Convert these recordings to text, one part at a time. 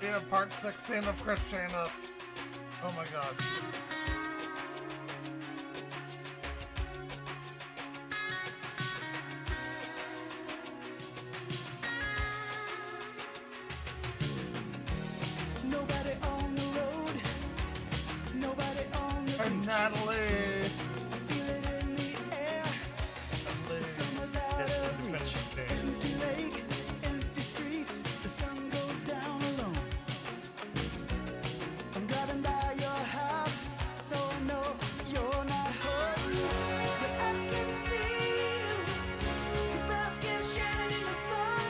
Yeah, part 16 of Christiana. Oh my god. Nobody on the road, nobody on the And beach. Natalie. I feel it in the air. The summer's out of reach. Empty lake, empty streets. The sun goes down alone. I'm driving by your house, though I know you're not home. But I can see you. Your brown skin shining in the sun.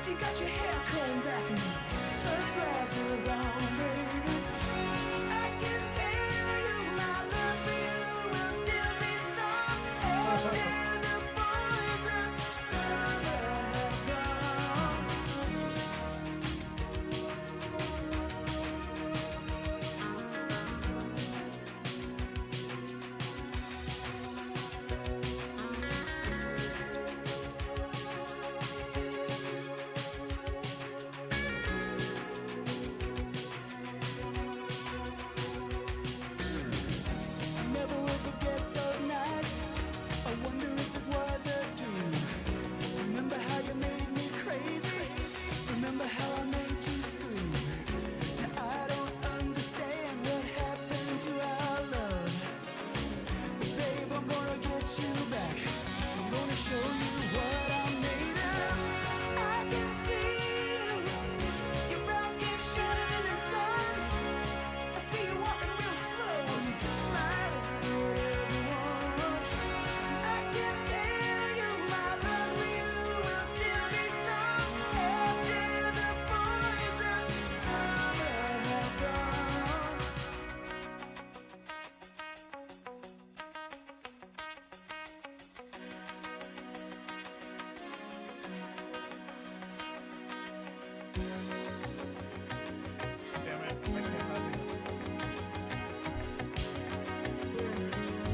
You got your hair combed back and sunglasses on, baby. I can tell you my love for you will still be strong after the boys of summer have gone. I never will forget those nights. I wonder if it was a dream. Remember how you made me crazy? Remember how I made you scream? Now I don't understand what happened to our love. But babe, I'm gonna get you back. I'm gonna show you what I'm made of. I can see you. Your brown skin shining in the sun. I see you walking real slow, smiling at everyone. I can tell you my love for you will still be strong after the boys of summer have gone. Damn it.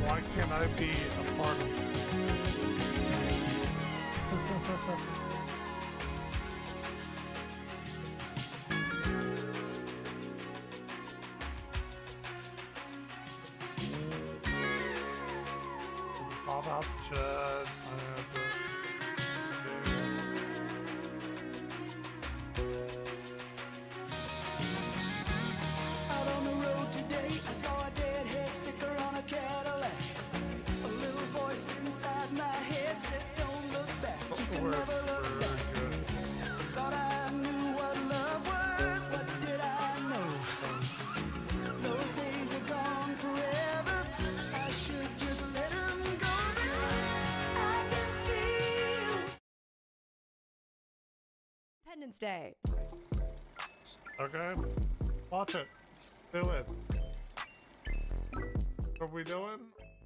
Why can't I be a part of All about Judd. Out on the road today, I saw a deadhead sticker on a Cadillac. A little voice inside my head said, "Don't look back, you can never look back." I thought I knew what love was, what did I know? Those days are gone forever. I should just let them go, but I can see you. Independence Day. Okay. Watch it. Do it. What are we doing?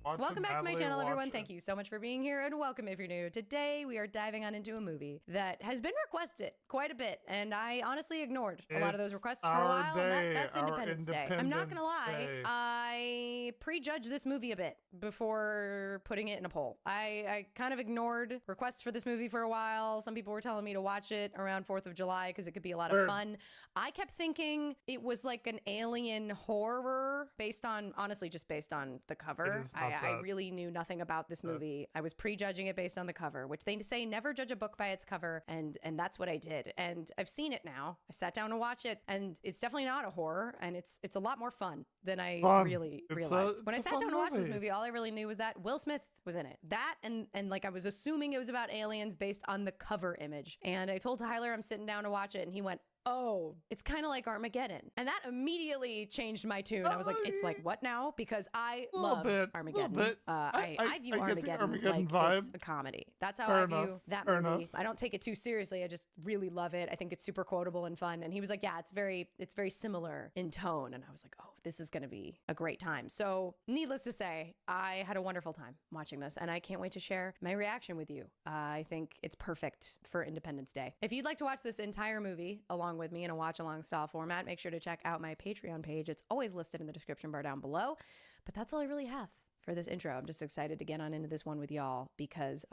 Welcome back to my channel, everyone. Thank you so much for being here, and welcome if you're new. Today, we are diving on into a movie that has been requested quite a bit, and I honestly ignored a lot of those requests for a while, and that's Independence Day. I'm not gonna lie, I prejudged this movie a bit before putting it in a poll. I kind of ignored requests for this movie for a while. Some people were telling me to watch it around 4th of July because it could be a lot of fun. I kept thinking it was like an alien horror based on, honestly, just based on the cover. I really knew nothing about this movie. I was prejudging it based on the cover, which they say never judge a book by its cover, and that's what I did. And I've seen it now. I sat down to watch it, and it's definitely not a horror, and it's a lot more fun than I really realized. When I sat down to watch this movie, all I really knew was that Will Smith was in it. That and like I was assuming it was about aliens based on the cover image. And I told Tyler I'm sitting down to watch it, and he went, "Oh, it's kind of like Armageddon." And that immediately changed my tune. I was like, it's like what now? Because I love Armageddon. I view Armageddon like vibe. It's a comedy. That's how I view that movie. I don't take it too seriously. I just really love it. I think it's super quotable and fun. And he was like, yeah, it's very similar in tone. And I was like, oh, this is going to be a great time. So needless to say, I had a wonderful time watching this, and I can't wait to share my reaction with you. I think it's perfect for Independence Day. If you'd like to watch this entire movie along with me in a watch along style format, make sure to check out my Patreon page. It's always listed in the description bar down below. But that's all I really have for this intro. I'm just excited to get on into this one with y'all because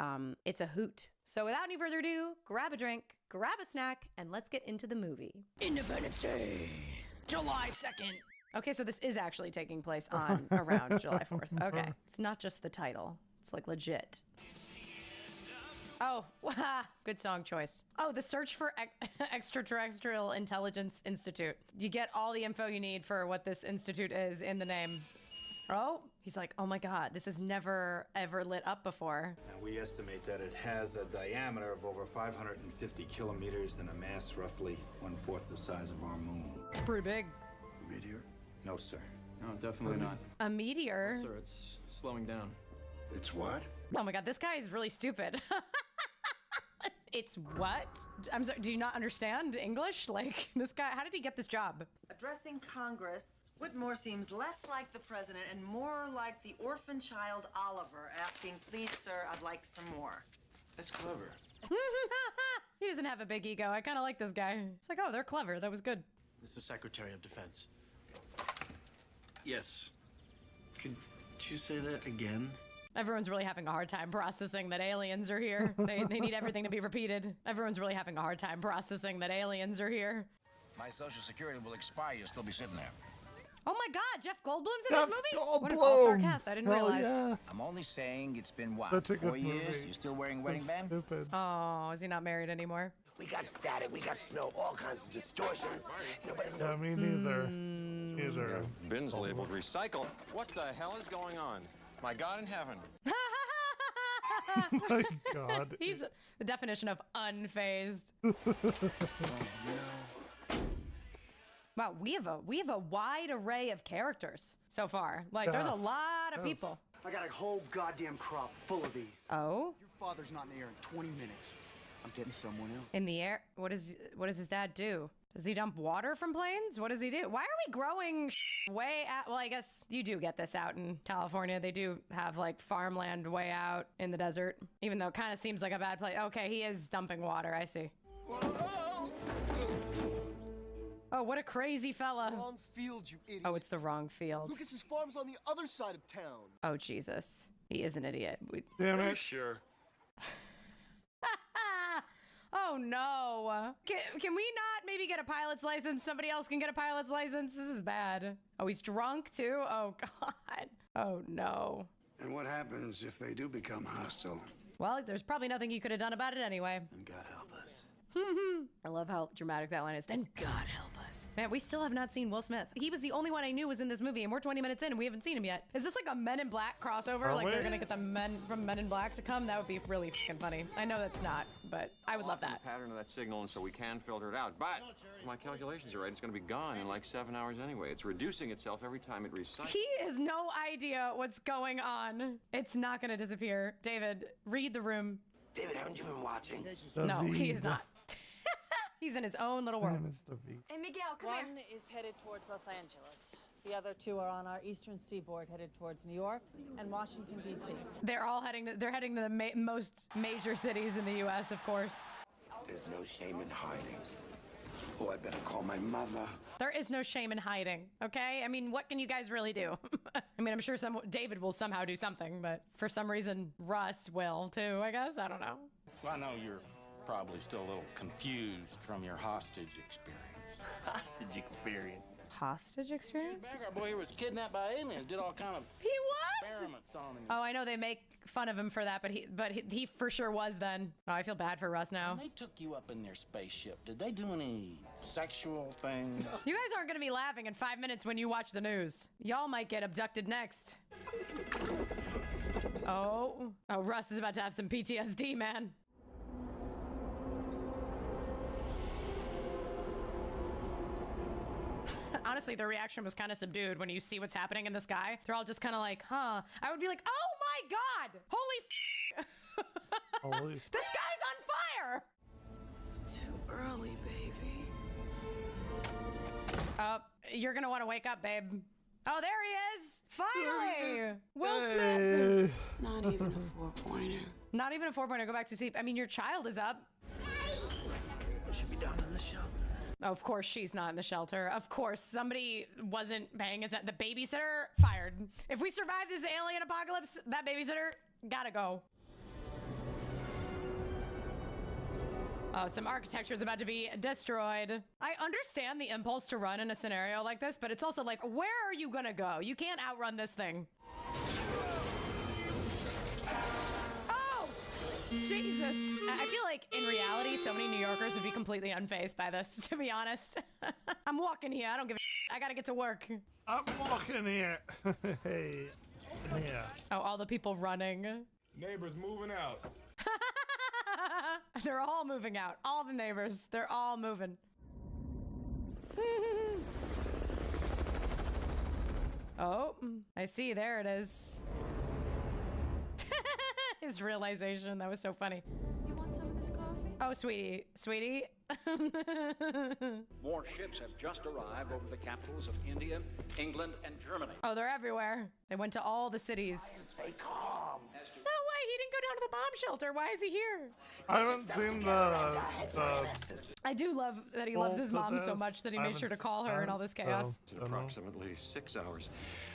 it's a hoot. So without any further ado, grab a drink, grab a snack, and let's get into the movie. Independence Day, July 2nd. Okay, so this is actually taking place on around July 4th. Okay, it's not just the title. It's like legit. Oh, good song choice. Oh, the Search for Extraterrestrial Intelligence Institute. You get all the info you need for what this institute is in the name. Oh, he's like, oh my God, this has never ever lit up before. Now, we estimate that it has a diameter of over 550 kilometers and a mass roughly 1/4 the size of our moon. It's pretty big. Meteor? No, sir. No, definitely not. A meteor? Sir, it's slowing down. It's what? Oh my God, this guy is really stupid. It's what? I'm sorry, do you not understand English? Like, this guy, how did he get this job? Addressing Congress, Whitmore seems less like the president and more like the orphan child Oliver asking, please, sir, I'd like some more. That's clever. He doesn't have a big ego. I kind of like this guy. It's like, oh, they're clever. That was good. Mr. Secretary of Defense. Yes. Could you say that again? Everyone's really having a hard time processing that aliens are here. They need everything to be repeated. Everyone's really having a hard time processing that aliens are here. My Social Security will expire. You'll still be sitting there. Oh my God, Jeff Goldblum's in this movie? What an Goldblum! all-star cast. I didn't Hell realize. yeah. I'm only saying it's been, what, Such a good 4 years? movie. You still wearing a wedding band? Stupid. Oh, is he not married anymore? We got static, we got snow, all kinds of distortions. Nobody Yeah, knows. me neither. Neither. Bins labeled recycle. What the hell is going on? My God in heaven. My God. He's the definition of unfazed. Wow, we have a wide array of characters so far. Like, there's a lot of people. I got a whole goddamn crop full of these. Oh, Your father's not in the air in 20 minutes. I'm getting someone else. in the air. What does his dad do? Does he dump water from planes? What does he do? Why are we growing way out? Well, I guess you do get this out in California. They do have like farmland way out in the desert, even though it kind of seems like a bad place. Okay, he is dumping water. I see. Oh, what a crazy fella. Wrong field, you idiot. Oh, it's the wrong field. Lucas's farm's on the other side of town. Oh, Jesus. He is an idiot. Damn it. Sure. Oh, no. Can we not maybe get a pilot's license? Somebody else can get a pilot's license? This is bad. Oh, he's drunk, too? Oh, God. Oh, no. And what happens if they do become hostile? Well, there's probably nothing you could have done about it anyway. And God help us. I love how dramatic that line is. Then God help us. Man, we still have not seen Will Smith. He was the only one I knew was in this movie, and we're 20 minutes in, and we haven't seen him yet. Is this like a Men in Black crossover? Are Like we? they're gonna get the men from Men in Black to come? That would be really fucking funny. I know that's not, but I would love that. The pattern of that signal, and so we can filter it out. But if my calculations are right, it's going to be gone in like 7 hours anyway. It's reducing itself every time it recycles. He has no idea what's going on. It's not gonna disappear. David, read the room. David, haven't you been watching? No, he is David. not. He's in his own little world. Man, it's the beast. Hey, Miguel, come One is headed towards Los Angeles. The other two are on our eastern seaboard headed towards New York and Washington, D.C. They're all heading to the most major cities in the U.S., of course. There's no shame in hiding. Oh, I better call my mother. There is no shame in hiding, okay? I mean, what can you guys really do? I mean, I'm sure David will somehow do something, but for some reason, Russ will too, I guess. I don't know. Well, I know you're probably still a little confused from your hostage experience. Hostage experience. Hostage experience? Back, our boy here was kidnapped by aliens, did all kind of He was? experiments on him. Oh, I know they make fun of him for that, but he for sure was then. Oh, I feel bad for Russ now. When they took you up in their spaceship, did they do any sexual things? You guys aren't gonna be laughing in 5 minutes when you watch the news. Y'all might get abducted next. Oh, Russ is about to have some PTSD, man. Honestly, the reaction was kind of subdued when you see what's happening in the sky. They're all just kind of like, huh. I would be like, oh my God, holy Holy. this guy's on fire. It's too early, baby. You're gonna want to wake up, babe. Oh, there he is. Finally. Will Smith. Hey. Not even a 4-pointer. Not even a 4-pointer. Go back to sleep. I mean, your child is up. Should be down in the shelter. Of course she's not in the shelter. Of course somebody wasn't paying attention. The babysitter, fired. If we survive this alien apocalypse, that babysitter, gotta go. Oh, some architecture is about to be destroyed. I understand the impulse to run in a scenario like this, but it's also like, where are you gonna go? You can't outrun this thing. Oh, Jesus. I feel like in reality, so many New Yorkers would be completely unfazed by this, to be honest. I'm walking here. I don't give a I gotta get to work. I'm walking here. Hey. Yeah. Oh, all the people running. Neighbors moving out. They're all moving out. All the neighbors. They're all moving. Oh, I see. There it is. His realization. That was so funny. You want some of this coffee? Oh, sweetie. Sweetie. More ships have just arrived over the capitals of India, England, and Germany. Oh, they're everywhere. They went to all the cities. Stay calm. No way, he didn't go down to the bomb shelter. Why is he here? I haven't seen the I do love that he loves his mom so much that he made sure to call her in all this chaos. In approximately 6 hours,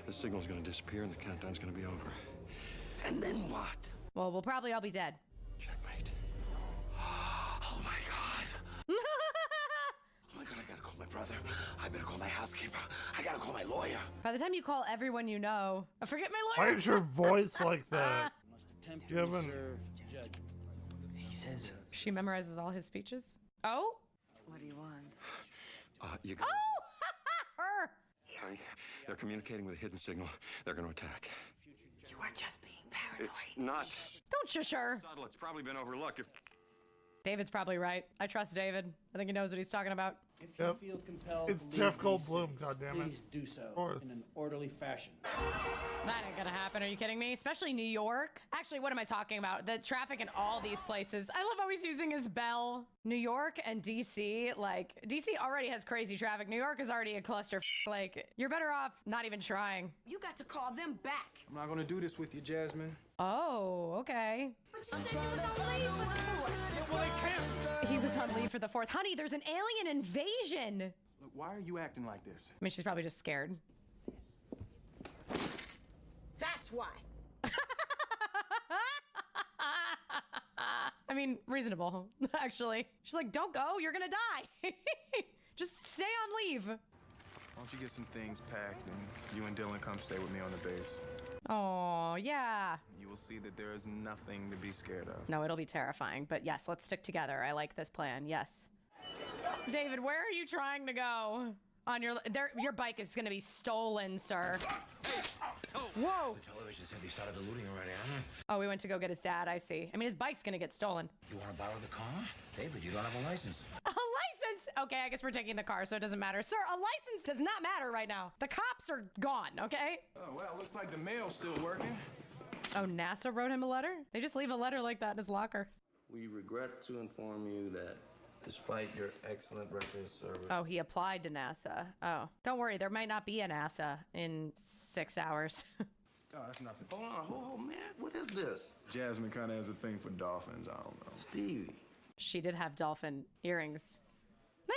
the signal's going to disappear and the countdown's going to be over. And then what? Well, we'll probably all be dead. Checkmate. Oh my god. Oh my god, I gotta call my brother. I better call my housekeeper. I gotta call my lawyer. By the time you call everyone you know, forget my Why lawyer. is your voice like that? Must attempt You haven't- judgment. He says She memorizes all his speeches. Oh? What do you want? You got Oh! Her! Honey, they're communicating with a hidden signal. They're going to attack. You are just being paranoid. It's not Don't shush her. subtle. It's probably been overlooked. If David's probably right. I trust David. I think he knows what he's talking about. if you feel compelled It's to Jeff leave these Goldblum, cities, goddammit. please do so course. in an orderly fashion. That ain't gonna happen. Are you kidding me? Especially New York. Actually, what am I talking about? The traffic in all these places. I love how he's using his bell. New York and DC, like, DC already has crazy traffic. New York is already a cluster. Like, you're better off not even trying. You got to call them back. I'm not gonna do this with you, Jasmine. Oh, okay. He was on leave for the 4th. Honey, there's an alien invasion. Look, why are you acting like this? I mean, she's probably just scared. That's why. I mean, reasonable, actually. She's like, don't go, you're gonna die. Just stay on leave. Why don't you get some things packed and you and Dylan come stay with me on the base? Oh, yeah. You will see that there is nothing to be scared of. No, it'll be terrifying, but yes, let's stick together. I like this plan, yes. David, where are you trying to go? On your bike is gonna be stolen, sir. Whoa! The television said he started eluding already, huh? Oh, we went to go get his dad, I see. I mean, his bike's gonna get stolen. You want to borrow the car? David, you don't have a license. A license? Okay, I guess we're taking the car, so it doesn't matter. Sir, a license does not matter right now. The cops are gone, okay? Oh, well, looks like the mail's still working. Oh, NASA wrote him a letter? They just leave a letter like that in his locker. We regret to inform you that despite your excellent record service... Oh, he applied to NASA. Oh, don't worry, there might not be a NASA in 6 hours. Oh, that's nothing. Hold on, oh man, what is this? Jasmine kind of has a thing for dolphins. I don't know. Stevie. She did have dolphin earrings. I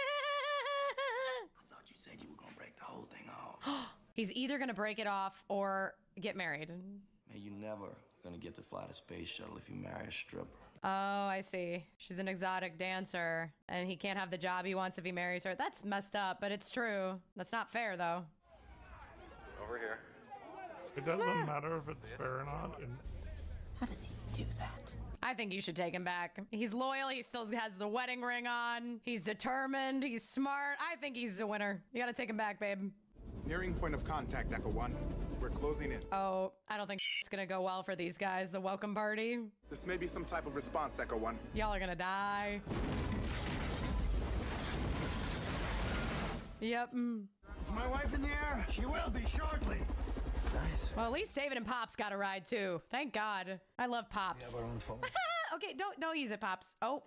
thought you said you were gonna break the whole thing off. He's either gonna break it off or get married. Man, you never gonna get to fly the space shuttle if you marry a stripper. Oh, I see. She's an exotic dancer, and he can't have the job he wants if he marries her. That's messed up, but it's true. That's not fair, though. over here. It doesn't matter if it's fair or not. How does he do that? I think you should take him back. He's loyal. He still has the wedding ring on. He's determined. He's smart. I think he's a winner. You gotta take him back, babe. Nearing point of contact, Echo 1. We're closing in. Oh, I don't think it's gonna go well for these guys, the welcome party. This may be some type of response, Echo 1. Y'all are gonna die. Yep. Is my wife in the air? She will be shortly. Nice. Well, at least David and Pops got a ride too. Thank God. I love Pops. We have our own phone. Okay, don't use it, Pops. Oh,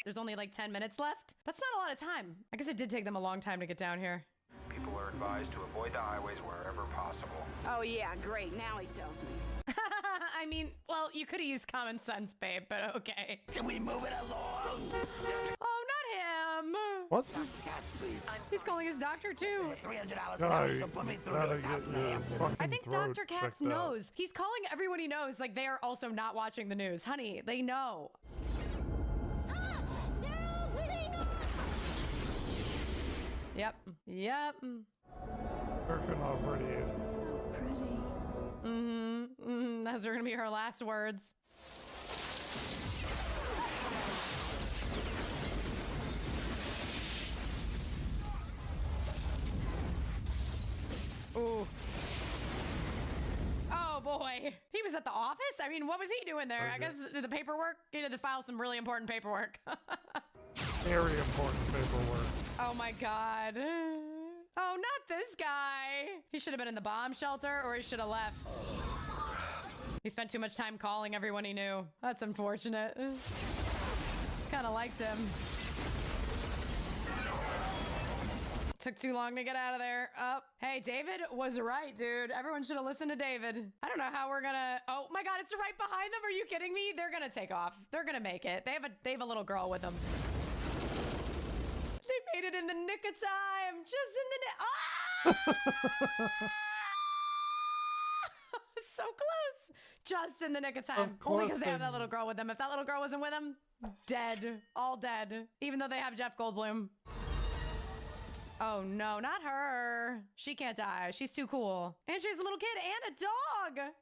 there's only like 10 minutes left. That's not a lot of time. I guess it did take them a long time to get down here. People are advised to avoid the highways wherever possible. Oh yeah, great. Now he tells me. I mean, well, you could have used common sense, babe, but okay. Can we move it along? Oh, not him. What's Dr. Katz, please. He's calling his doctor too. $300 an hour, so put me through to his house in the Hamptons. I think Dr. Katz knows. He's calling everyone he knows like they are also not watching the news. Honey, they know. Yep. Yep. Jerking off radiation. So pretty. Those are gonna be her last words. Ooh. Oh boy. He was at the office? I mean, what was he doing there? Okay. I guess the paperwork. He had to file some really important paperwork. Very important paperwork. Oh my god. Oh, not this guy. He should have been in the bomb shelter or he should have left. He spent too much time calling everyone he knew. That's unfortunate. Kind of liked him. Took too long to get out of there. Oh, hey, David was right, dude. Everyone should have listened to David. I don't know how we're gonna. Oh my god, it's right behind them. Are you kidding me? They're gonna take off. They're gonna make it. They have a little girl with them. They made it in the nick of time. Just in the nick. Ah! So close. Just in the nick of time. Only because they have that little girl with them. If that little girl wasn't with them, dead. All dead. Even though they have Jeff Goldblum. Oh no, not her. She can't die. She's too cool. And she has a little kid and a dog.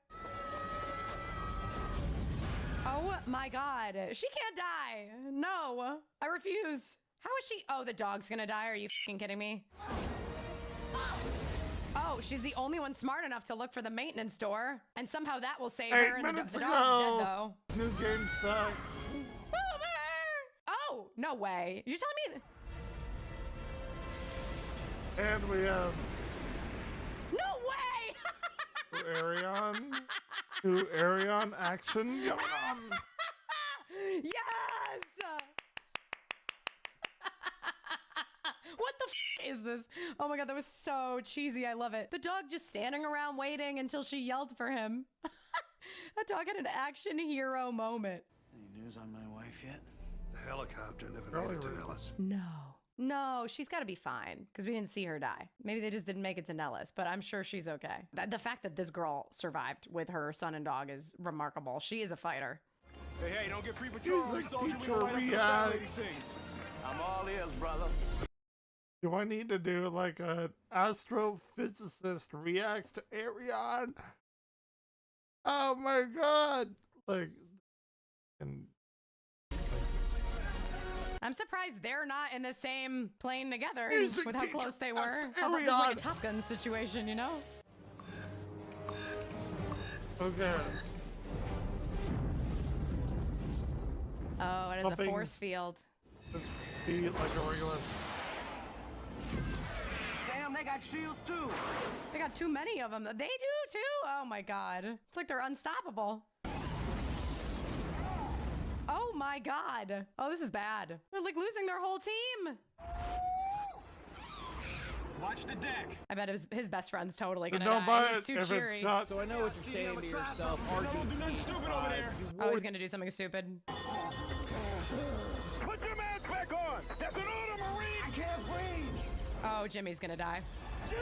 Oh my god. She can't die. No, I refuse. How is she? Oh, the dog's gonna die. Are you fucking kidding me? Oh, she's the only one smart enough to look for the maintenance door. And somehow that will save her. And the dog's dead though. New game sucks. Boomer! Oh, no way. You're telling me? And we have no way. New Arion action going on. Yes. What the f is this? Oh my god, that was so cheesy. I love it. The dog just standing around waiting until she yelled for him. That dog had an action hero moment. Any news on my wife yet? The helicopter never made it to Nellis. No, she's got to be fine because we didn't see her die. Maybe they just didn't make it to Nellis, but I'm sure she's okay. The fact that this girl survived with her son and dog is remarkable. She is a fighter. Hey, don't get premature. I'm all ears, brother. Do I need to do like a astrophysicist reacts to Arion? Oh my god! Like, and I'm surprised they're not in the same plane together Music with how close they were. Arion. I thought this was like a Top Gun situation, you know? Okay. Oh, it is a force field. Be like a regular. Damn, they got shields too. They got too many of them. They do too. Oh my god. It's like they're unstoppable. Oh my god. Oh, this is bad. They're like losing their whole team. Watch the deck. I bet his best friend's totally gonna Don't die. buy He's it too if cheery. it's not. So I know what you're saying to yourself, Argentina. Oh, he's gonna do something stupid. Put your mask back on. That's an order, Marine. I can't breathe. Oh, Jimmy's gonna die. Jimmy!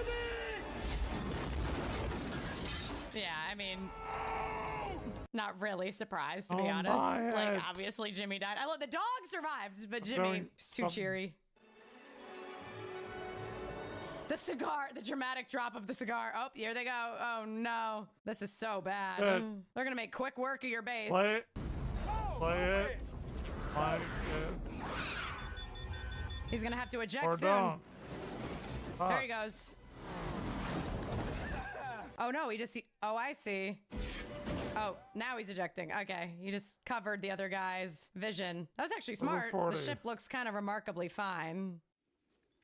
Yeah, I mean, not really surprised, to be Oh, honest. my Like, head. obviously Jimmy died. I love the dog survived, but Jimmy was too cheery. The cigar, the dramatic drop of the cigar. Oh, here they go. Oh no, this is so bad. They're gonna make quick work of your base. Play it. Play it. Like it. He's gonna have to eject Or soon. don't. There he goes. Oh no, he just. Oh, I see. Oh, now he's ejecting. Okay, he just covered the other guy's vision. That was actually smart. The 40. ship looks kind of remarkably fine.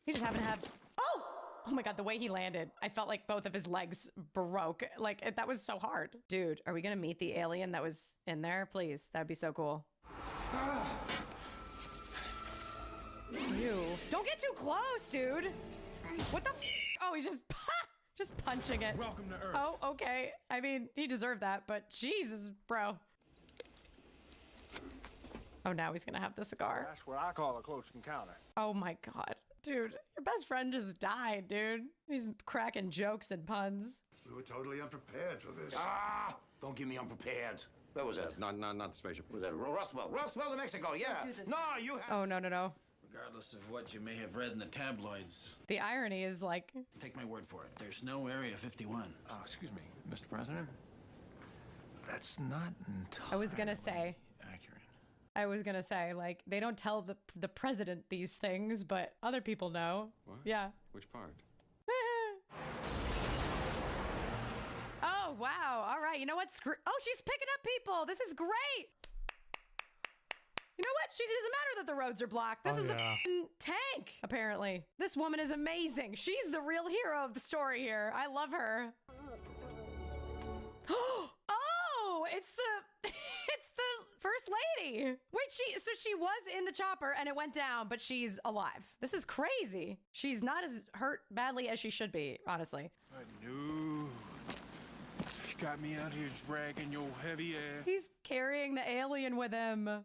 He just happened to have. Oh! Oh my god, the way he landed. I felt like both of his legs broke. Like, that was so hard. Dude, are we gonna meet the alien that was in there? Please, that'd be so cool. Ew. Don't get too close, dude. What the f? Oh, he's just punching it. Welcome to Earth. Oh, okay. I mean, he deserved that, but Jesus, bro. Oh, now he's gonna have the cigar. That's what I call a close encounter. Oh my God. Dude, your best friend just died, dude. He's cracking jokes and puns. We were totally unprepared for this. Ah! Don't give me unprepared. Where was that? Not the spaceship. Was that Roswell? Roswell, New Mexico, yeah. No, you have... Oh, no, no, no. Regardless of what you may have read in the tabloids. The irony is like... Take my word for it. There's no Area 51. Excuse me, Mr. President. That's not entirely I was gonna say... accurate. I was gonna say, like, they don't tell the president these things, but other people know. What? Yeah. Which part? Oh, wow. All right. You know what? Oh, she's picking up people. This is great. You know what? She doesn't matter that the roads are blocked. This is a f***ing tank, apparently. This woman is amazing. She's the real hero of the story here. I love her. Oh, it's the first lady. Wait, so she was in the chopper and it went down, but she's alive. This is crazy. She's not as hurt badly as she should be, honestly. I knew. You got me out here dragging your heavy ass. He's carrying the alien with him. I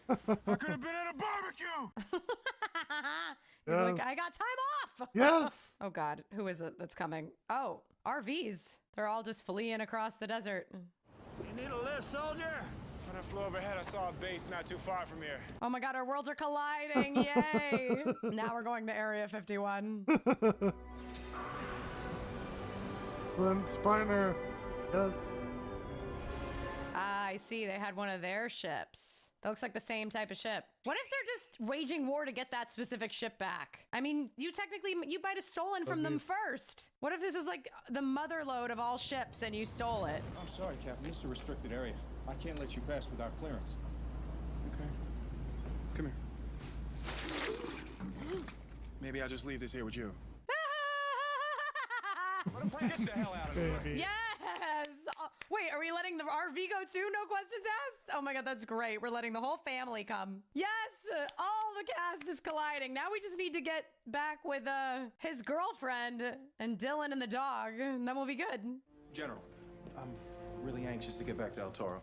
could have been at a barbecue. He's like, I got time off. Yes. Oh God, who is it that's coming? Oh, RVs. They're all just fleeing across the desert. You need a lift, soldier? When I flew overhead, I saw a base not too far from here. Oh my God, our worlds are colliding. Yay. Now we're going to Area 51. Glenn Spiner. Yes. Ah, I see. They had one of their ships. That looks like the same type of ship. What if they're just waging war to get that specific ship back? I mean, you might have stolen from them first. What if this is like the motherlode of all ships and you stole it? I'm sorry, Captain. This is a restricted area. I can't let you pass without clearance. Okay. Come here. Maybe I'll just leave this here with you. Get the hell out of the way. Yes! Wait, are we letting the RV go too? No questions asked? Oh my God, that's great. We're letting the whole family come. Yes! All the cast is colliding. Now we just need to get back with his girlfriend and Dylan and the dog, and then we'll be good. General, I'm really anxious to get back to El Toro.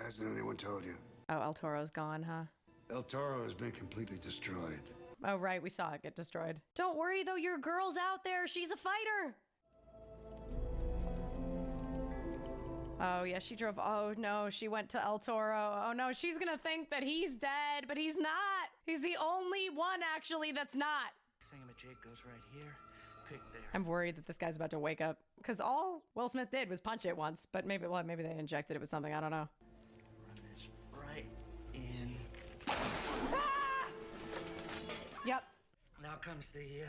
Hasn't anyone told you? Oh, El Toro's gone, huh? El Toro has been completely destroyed. Oh, right. We saw it get destroyed. Don't worry, though. Your girl's out there. She's a fighter. Oh, yeah, she drove. Oh, no, she went to El Toro. Oh, no, she's going to think that he's dead, but he's not. He's the only one, actually, that's not. Thingamajig goes right here. Pick there. I'm worried that this guy's about to wake up because all Will Smith did was punch it once, but maybe they injected it with something. I don't know. Run this right in. Ah! Yep. Now comes the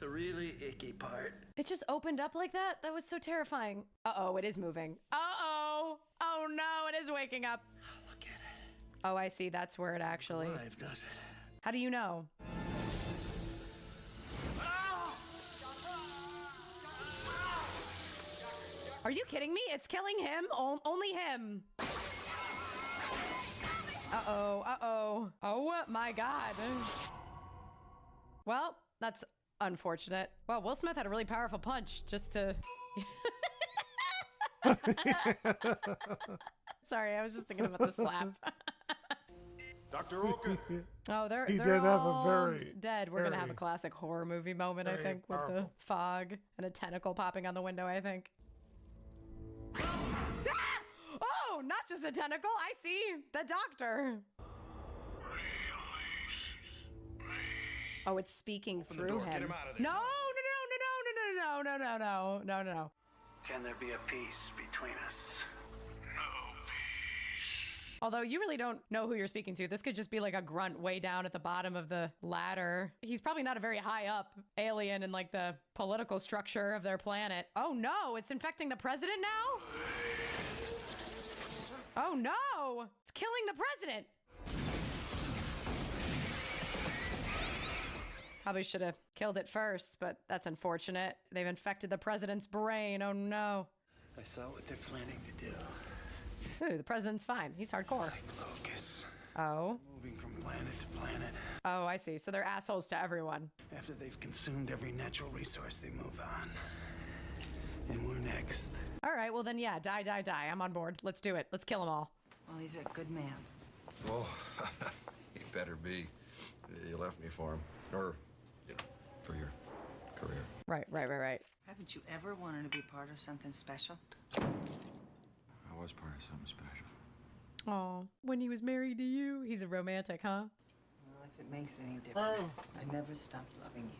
really icky part. It just opened up like that? That was so terrifying. Uh-oh, it is moving. Uh-oh. Oh, no, it is waking up. Look at it. Oh, I see. That's where it actually... Alive, does it? How do you know? Are you kidding me? It's killing him? Only him. Uh-oh, uh-oh. Oh, my God. Well, that's unfortunate. Well, Will Smith had a really powerful punch just to... Sorry, I was just thinking about the slap. Dr. Oka. Oh, they're He they're did have a all very, dead. We're gonna have a very, classic horror movie moment, I very think, with the powerful. fog and a tentacle popping on the window, I think. Ah! Oh, not just a tentacle. I see the doctor. Oh, it's speaking through door. him. Get him out of there. No. Can there be a peace between us? Although you really don't know who you're speaking to. This could just be like a grunt way down at the bottom of the ladder. He's probably not a very high up alien in like the political structure of their planet. Oh no, it's infecting the president now? Oh no, it's killing the president. Probably should have killed it first, but that's unfortunate. They've infected the president's brain. Oh no. I saw what they're planning to do. Ooh, the president's fine. He's hardcore. Like locusts. Oh. Moving from planet to planet. Oh, I see. So they're assholes to everyone. After they've consumed every natural resource, they move on. And we're next. All right, well then, yeah, die, die, die. I'm on board. Let's do it. Let's kill them all. Well, he's a good man. Well, he better be. You left me for him. Or, you know, for your career. Right. Haven't you ever wanted to be part of something special? I was part of something special. Oh, when he was married to you, he's a romantic, huh? Well, if it makes any difference, I never stopped loving you.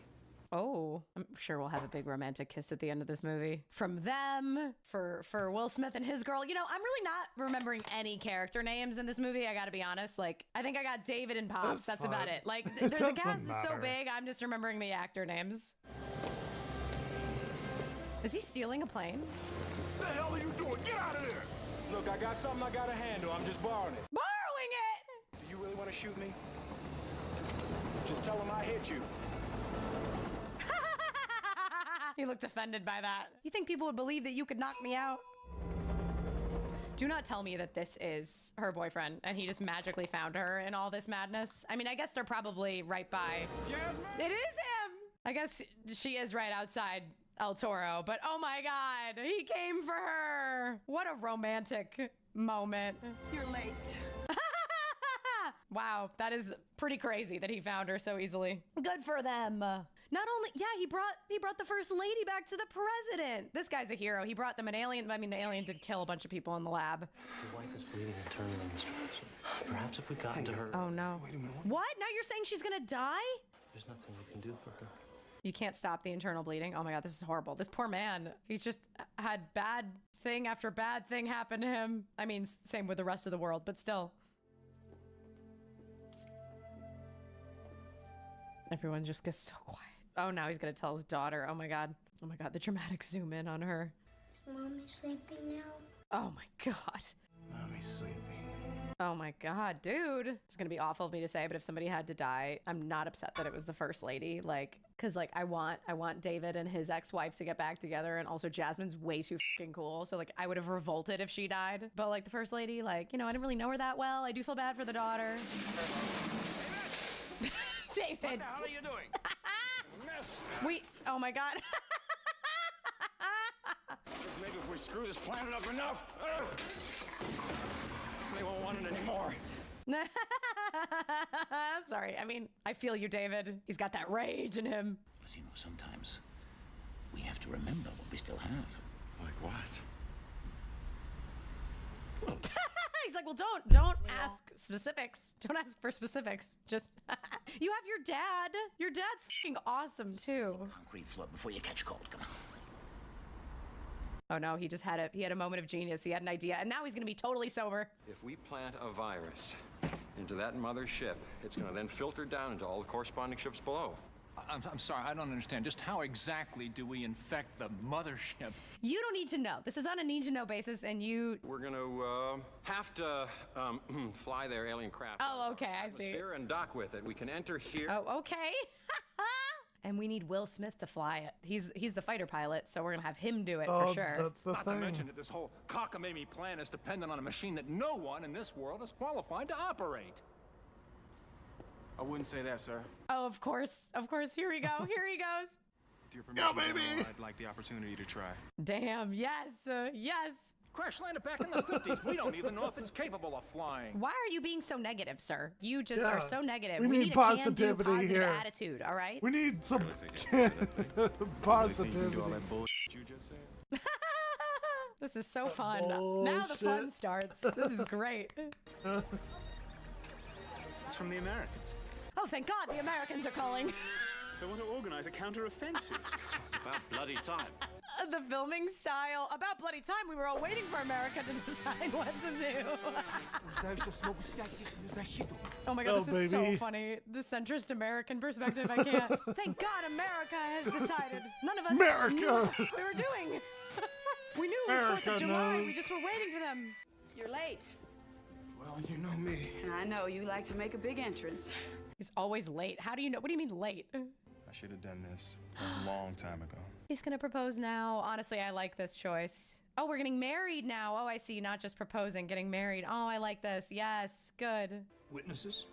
Oh, I'm sure we'll have a big romantic kiss at the end of this movie. From them, for Will Smith and his girl. You know, I'm really not remembering any character names in this movie, I gotta be honest. Like, I think I got David and Pops, that's about it. Like, the cast is so big, I'm just remembering the actor names. Is he stealing a plane? What the hell are you doing? Get out of there! Look, I got something I gotta handle. I'm just borrowing it. Borrowing it! Do you really want to shoot me? Just tell him I hit you. He looked offended by that. You think people would believe that you could knock me out? Do not tell me that this is her boyfriend and he just magically found her in all this madness. I mean, I guess they're probably right by. Jasmine? It is him! I guess she is right outside El Toro, but oh my God, he came for her. What a romantic moment. You're late. Wow, that is pretty crazy that he found her so easily. Good for them. Not only, yeah, he brought the first lady back to the president. This guy's a hero. He brought them an alien. I mean, the alien did kill a bunch of people in the lab. Your wife is bleeding internally, Mr. President. Perhaps if we got into her... Oh, no. Wait a minute. What? Now you're saying she's gonna die? There's nothing we can do for her. You can't stop the internal bleeding. Oh my God, this is horrible. This poor man, he's just had bad thing after bad thing happen to him. I mean, same with the rest of the world, but still. Everyone just gets so quiet. Oh, now he's gonna tell his daughter. Oh my God. Oh my God, the dramatic zoom in on her. Is Mommy sleeping now? Oh my God. Mommy's sleeping. Oh my God, dude. It's gonna be awful of me to say, but if somebody had to die, I'm not upset that it was the first lady. Like, cause like I want David and his ex-wife to get back together, and also Jasmine's way too fucking cool. So like I would have revolted if she died. But like the first lady, like, you know, I didn't really know her that well. I do feel bad for the daughter. David. What the hell are you doing? Oh my God. Maybe if we screw this planet up enough, they won't want it anymore. Sorry, I mean, I feel you, David. He's got that rage in him. But you know, sometimes we have to remember what we still have. Like what? He's like, well, don't ask specifics. Don't ask for specifics. Just, you have your dad. Your dad's fucking awesome, too. Concrete floor before you catch cold. Come on. Oh no, he had a moment of genius. He had an idea, and now he's gonna be totally sober. If we plant a virus into that mother ship, it's gonna then filter down into all the corresponding ships below. I'm sorry, I don't understand. Just how exactly do we infect the mothership? You don't need to know. This is on a need-to-know basis, and you... We're gonna have to fly their alien craft. Oh, okay, I see. And dock with it. We can enter here. Oh, okay. And we need Will Smith to fly it. He's the fighter pilot, so we're gonna have him do it for sure. That's the Not thing. to mention that this whole cockamamie plan is dependent on a machine that no one in this world is qualified to operate. I wouldn't say that, sir. Oh, of course. Here we go. Here he goes. With your permission, baby! General, I'd like the opportunity to try. Damn, yes, yes. Crash landed back in the 50s. We don't even know if it's capable of flying. Why are you being so negative, sir? You just are so negative. We need a positivity can-do, positive here. attitude, all right? We need some Positivity. positivity. All that bullshit you just said. This is so fun. Now the fun Bullshit. starts. This is great. It's from the Americans. Oh, thank God the Americans are calling. They want to organize a counter-offensive. About bloody time. The filming style. About bloody time, we were all waiting for America to decide what to do. Oh my God, this is so baby. funny. The centrist American perspective, I can't. Thank God America has decided. None of us America. knew what we were doing. We knew it was 4th America of July. knows. We just were waiting for them. You're late. Well, you know me. I know you like to make a big entrance. He's always late. How do you know? What do you mean late? I should have done this a long time ago. He's gonna propose now. Honestly, I like this choice. Oh, we're getting married now. Oh, I see. Not just proposing, getting married. Oh, I like this. Yes, good. Witnesses?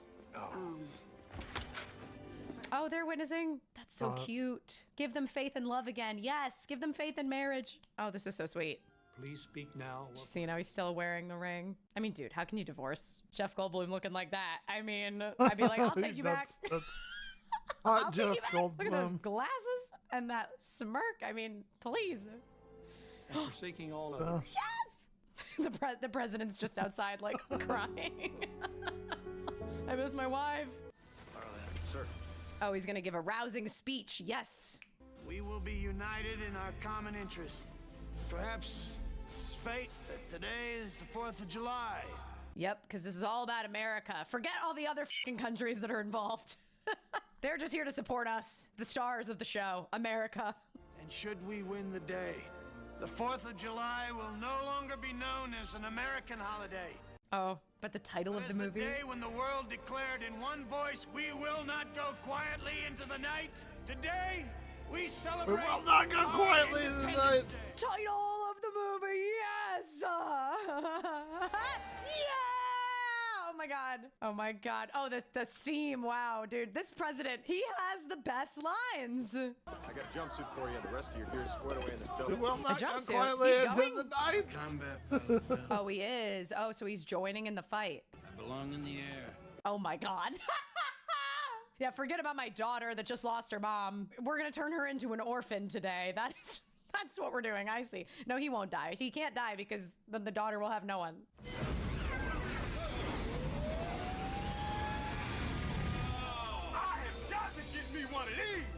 Oh, they're witnessing. That's so cute. Give them faith and love again. Yes, give them faith in marriage. Oh, this is so sweet. Please speak now. See, now he's still wearing the ring. I mean, dude, how can you divorce Jeff Goldblum looking like that? I mean, I'd be like, I'll take you back. That's hot Jeff Goldblum. Look at those glasses and that smirk. I mean, please. And forsaking all others. Yes! The president's just outside, like, crying. I miss my wife. Sir. Oh, he's gonna give a rousing speech. Yes. We will be united in our common interest. Perhaps it's fate that today is the 4th of July. Yep, because this is all about America. Forget all the other fucking countries that are involved. They're just here to support us, the stars of the show, America. And should we win the day, the 4th of July will no longer be known as an American holiday. Oh, but the title of the movie? The day when the world declared in one voice, we will not go quietly into the night. Today, we celebrate. We will not go quietly into the night. Title of the movie, yes! Yeah! Oh my god. Oh my god. Oh, the steam. Wow, dude. This president, he has the best lines. I got a jumpsuit for you. The rest of your gear is squared away in this We dope. will not go jumpsuit. quietly He's into going? the night. Combat. Oh, he is. Oh, so he's joining in the fight. I belong in the air. Oh my god. Yeah, forget about my daughter that just lost her mom. We're gonna turn her into an orphan today. That's what we're doing. I see. No, he won't die. He can't die because then the daughter will have no one.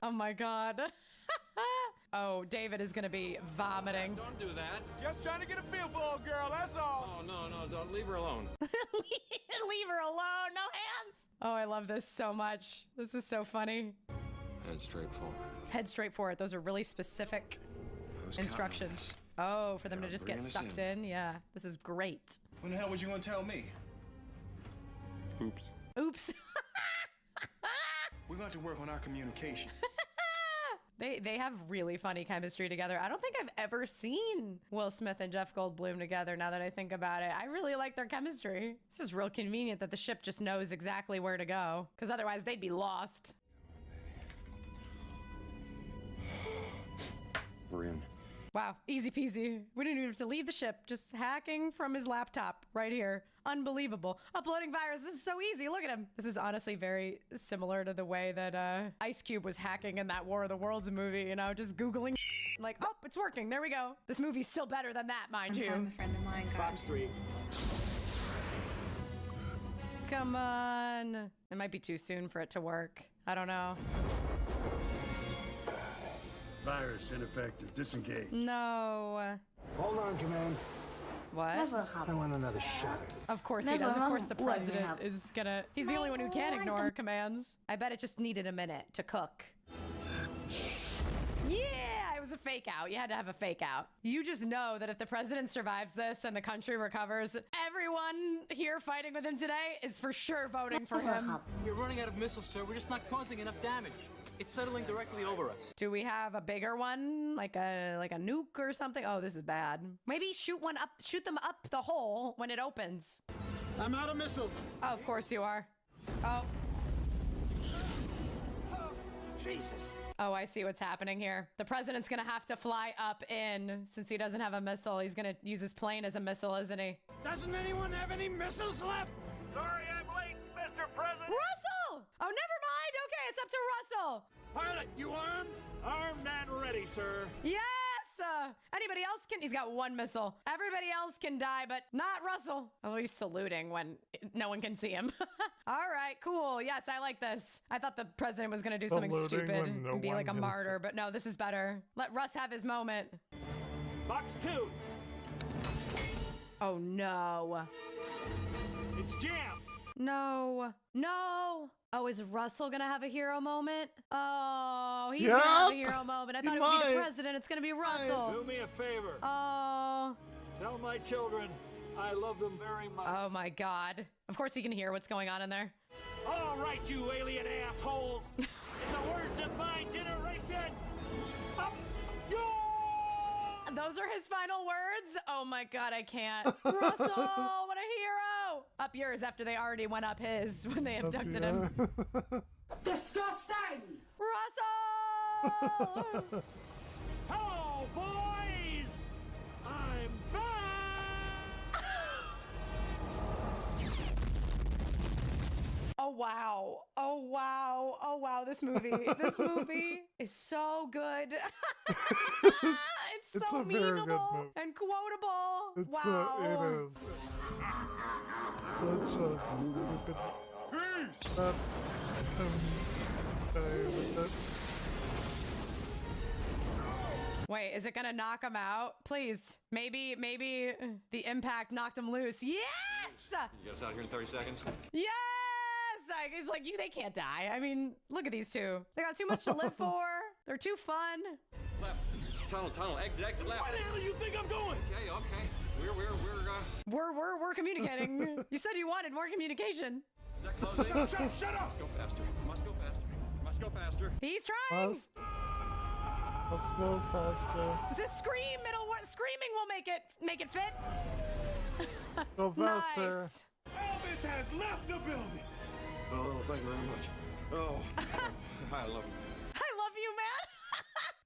Oh my god. Oh, David is gonna be vomiting. Don't do that. Just trying to get a feel for a girl, that's all. Oh, no, don't leave her alone. Leave her alone. No hands. Oh, I love this so much. This is so funny. Head straight forward. Head straight for it. Those are really specific instructions. Oh, for them to just get sucked in. Yeah, this is great. When the hell was you gonna tell me? Oops. Oops. We're going to work on our communication. They have really funny chemistry together. I don't think I've ever seen Will Smith and Jeff Goldblum together now that I think about it. I really like their chemistry. This is real convenient that the ship just knows exactly where to go, because otherwise they'd be lost. We're in. Wow, easy peasy. We didn't even have to leave the ship, just hacking from his laptop right here. Unbelievable. Uploading virus, this is so easy, look at him. This is honestly very similar to the way that Ice Cube was hacking in that War of the Worlds movie, you know, just Googling like, oh, it's working, there we go. This movie's still better than that, mind you. I'm a friend of mine, Box 3. Come on. It might be too soon for it to work. I don't know. Virus ineffective. Disengage. No. Hold on, Command. What? I want another shot. Of course he does. Of course the president is gonna... He's the only one who can ignore commands. I bet it just needed a minute to cook. Yeah, it was a fake out. You had to have a fake out. You just know that if the president survives this and the country recovers, everyone here fighting with him today is for sure voting for him. You're running out of missiles, sir. We're just not causing enough damage. It's settling directly over us. Do we have a bigger one? Like a nuke or something? Oh, this is bad. Maybe shoot them up the hole when it opens. I'm out of missiles. Oh, of course you are. Oh. Jesus. Oh, I see what's happening here. The president's gonna have to fly up in since he doesn't have a missile. He's gonna use his plane as a missile, isn't he? Doesn't anyone have any missiles left? Sorry I'm late, Mr. President. Russell! Oh, never mind. Okay, it's up to Russell. Pilot, you armed? Armed and ready, sir. Yes! Anybody else can... He's got one missile. Everybody else can die, but not Russell. Oh, he's saluting when no one can see him. All right, cool. Yes, I like this. I thought the president was going to do something stupid and be like a martyr, but no, this is better. Let Russ have his moment. Box 2. Oh, no. It's jammed. No. No. Oh, is Russell gonna have a hero moment? Oh, he's gonna have a hero moment. I thought it would be the president. It's gonna be Russell. Do me a favor. Oh. Tell my children I love them very much. Oh my God. Of course he can hear what's going on in there. All right, you alien assholes. In the words of my generation, up yours! Those are his final words? Oh my God, I can't. Russell, what a hero! Up yours after they already went up his when they abducted him. Disgusting! Russell! Hello, boys! I'm back! Oh wow. Oh wow. Oh wow, this movie is so good. It's so a very good memeable movie. and quotable. It's wow. it is. Such a stupid. That, Wait, is it gonna knock him out? Please. Maybe the impact knocked him loose. Yes! You get us out here in 30 seconds? Yes! It's like they can't die. I mean, look at these two. They got too much to live for. They're too fun. Left. Tunnel, exit left. Where the hell do you think I'm going? Okay. We're communicating. You said you wanted more communication. Is that closing? Shut up! Must go faster. Must go faster. He's trying. Let's go faster. Is it scream? Screaming will make it fit. Go faster. Nice. Elvis has left the building! Oh, thank you very much. Oh, I love you. I love you, man.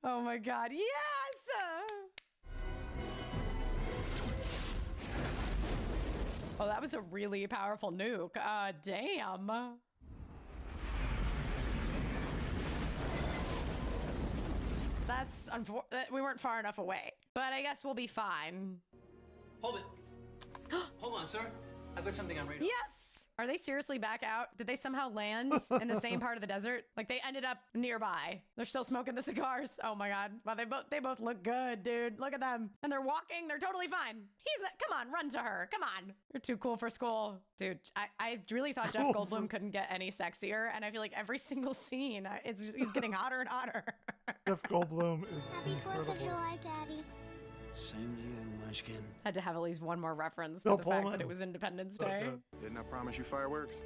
Oh my God, yes! Oh, that was a really powerful nuke. Damn. That's we weren't far enough away, but I guess we'll be fine. Hold it. Hold on, sir. I've got something on radar. Yes! Are they seriously back out? Did they somehow land in the same part of the desert? Like they ended up nearby. They're still smoking the cigars. Oh my God. Wow, they both look good, dude. Look at them. And they're walking. They're totally fine. Come on, run to her. Come on. You're too cool for school. Dude, I really thought Jeff Goldblum couldn't get any sexier. And I feel like every single scene, he's getting hotter and hotter. Jeff Goldblum is Happy 4th of incredible. July, Daddy. Same to you, Munchkin. Had to have at least one more reference to No, the fact Pullman. that it was Independence So Day. good. Didn't I promise you fireworks?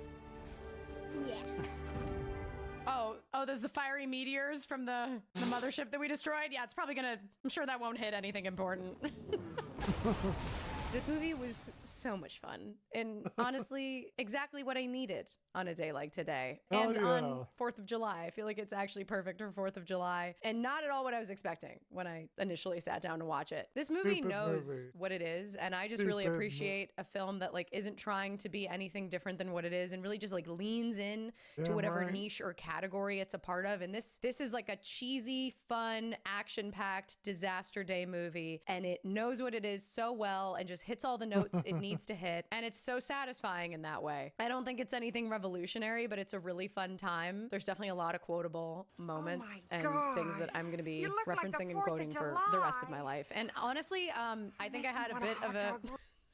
Yeah. Oh, there's the fiery meteors from the mothership that we destroyed. Yeah, it's probably gonna, I'm sure that won't hit anything important. This movie was so much fun and honestly exactly what I needed on a day like today. Hell And yeah. on 4th of July. I feel like it's actually perfect for 4th of July and not at all what I was expecting when I initially sat down to watch it. This movie Stupid knows movie. what it is, and I just really Stupid appreciate a film that like isn't trying to be anything different than what it is and really just like leans in to Damn whatever right. niche or category it's a part of. And this is like a cheesy, fun, action-packed disaster day movie, and it knows what it is so well and just hits all the notes it needs to hit, and it's so satisfying in that way. I don't think it's anything revolutionary, but it's a really fun time. There's definitely a lot of quotable moments and things that I'm going to be You look like the referencing and 4th of quoting for the rest of my July. life. And honestly, I think I had a bit of a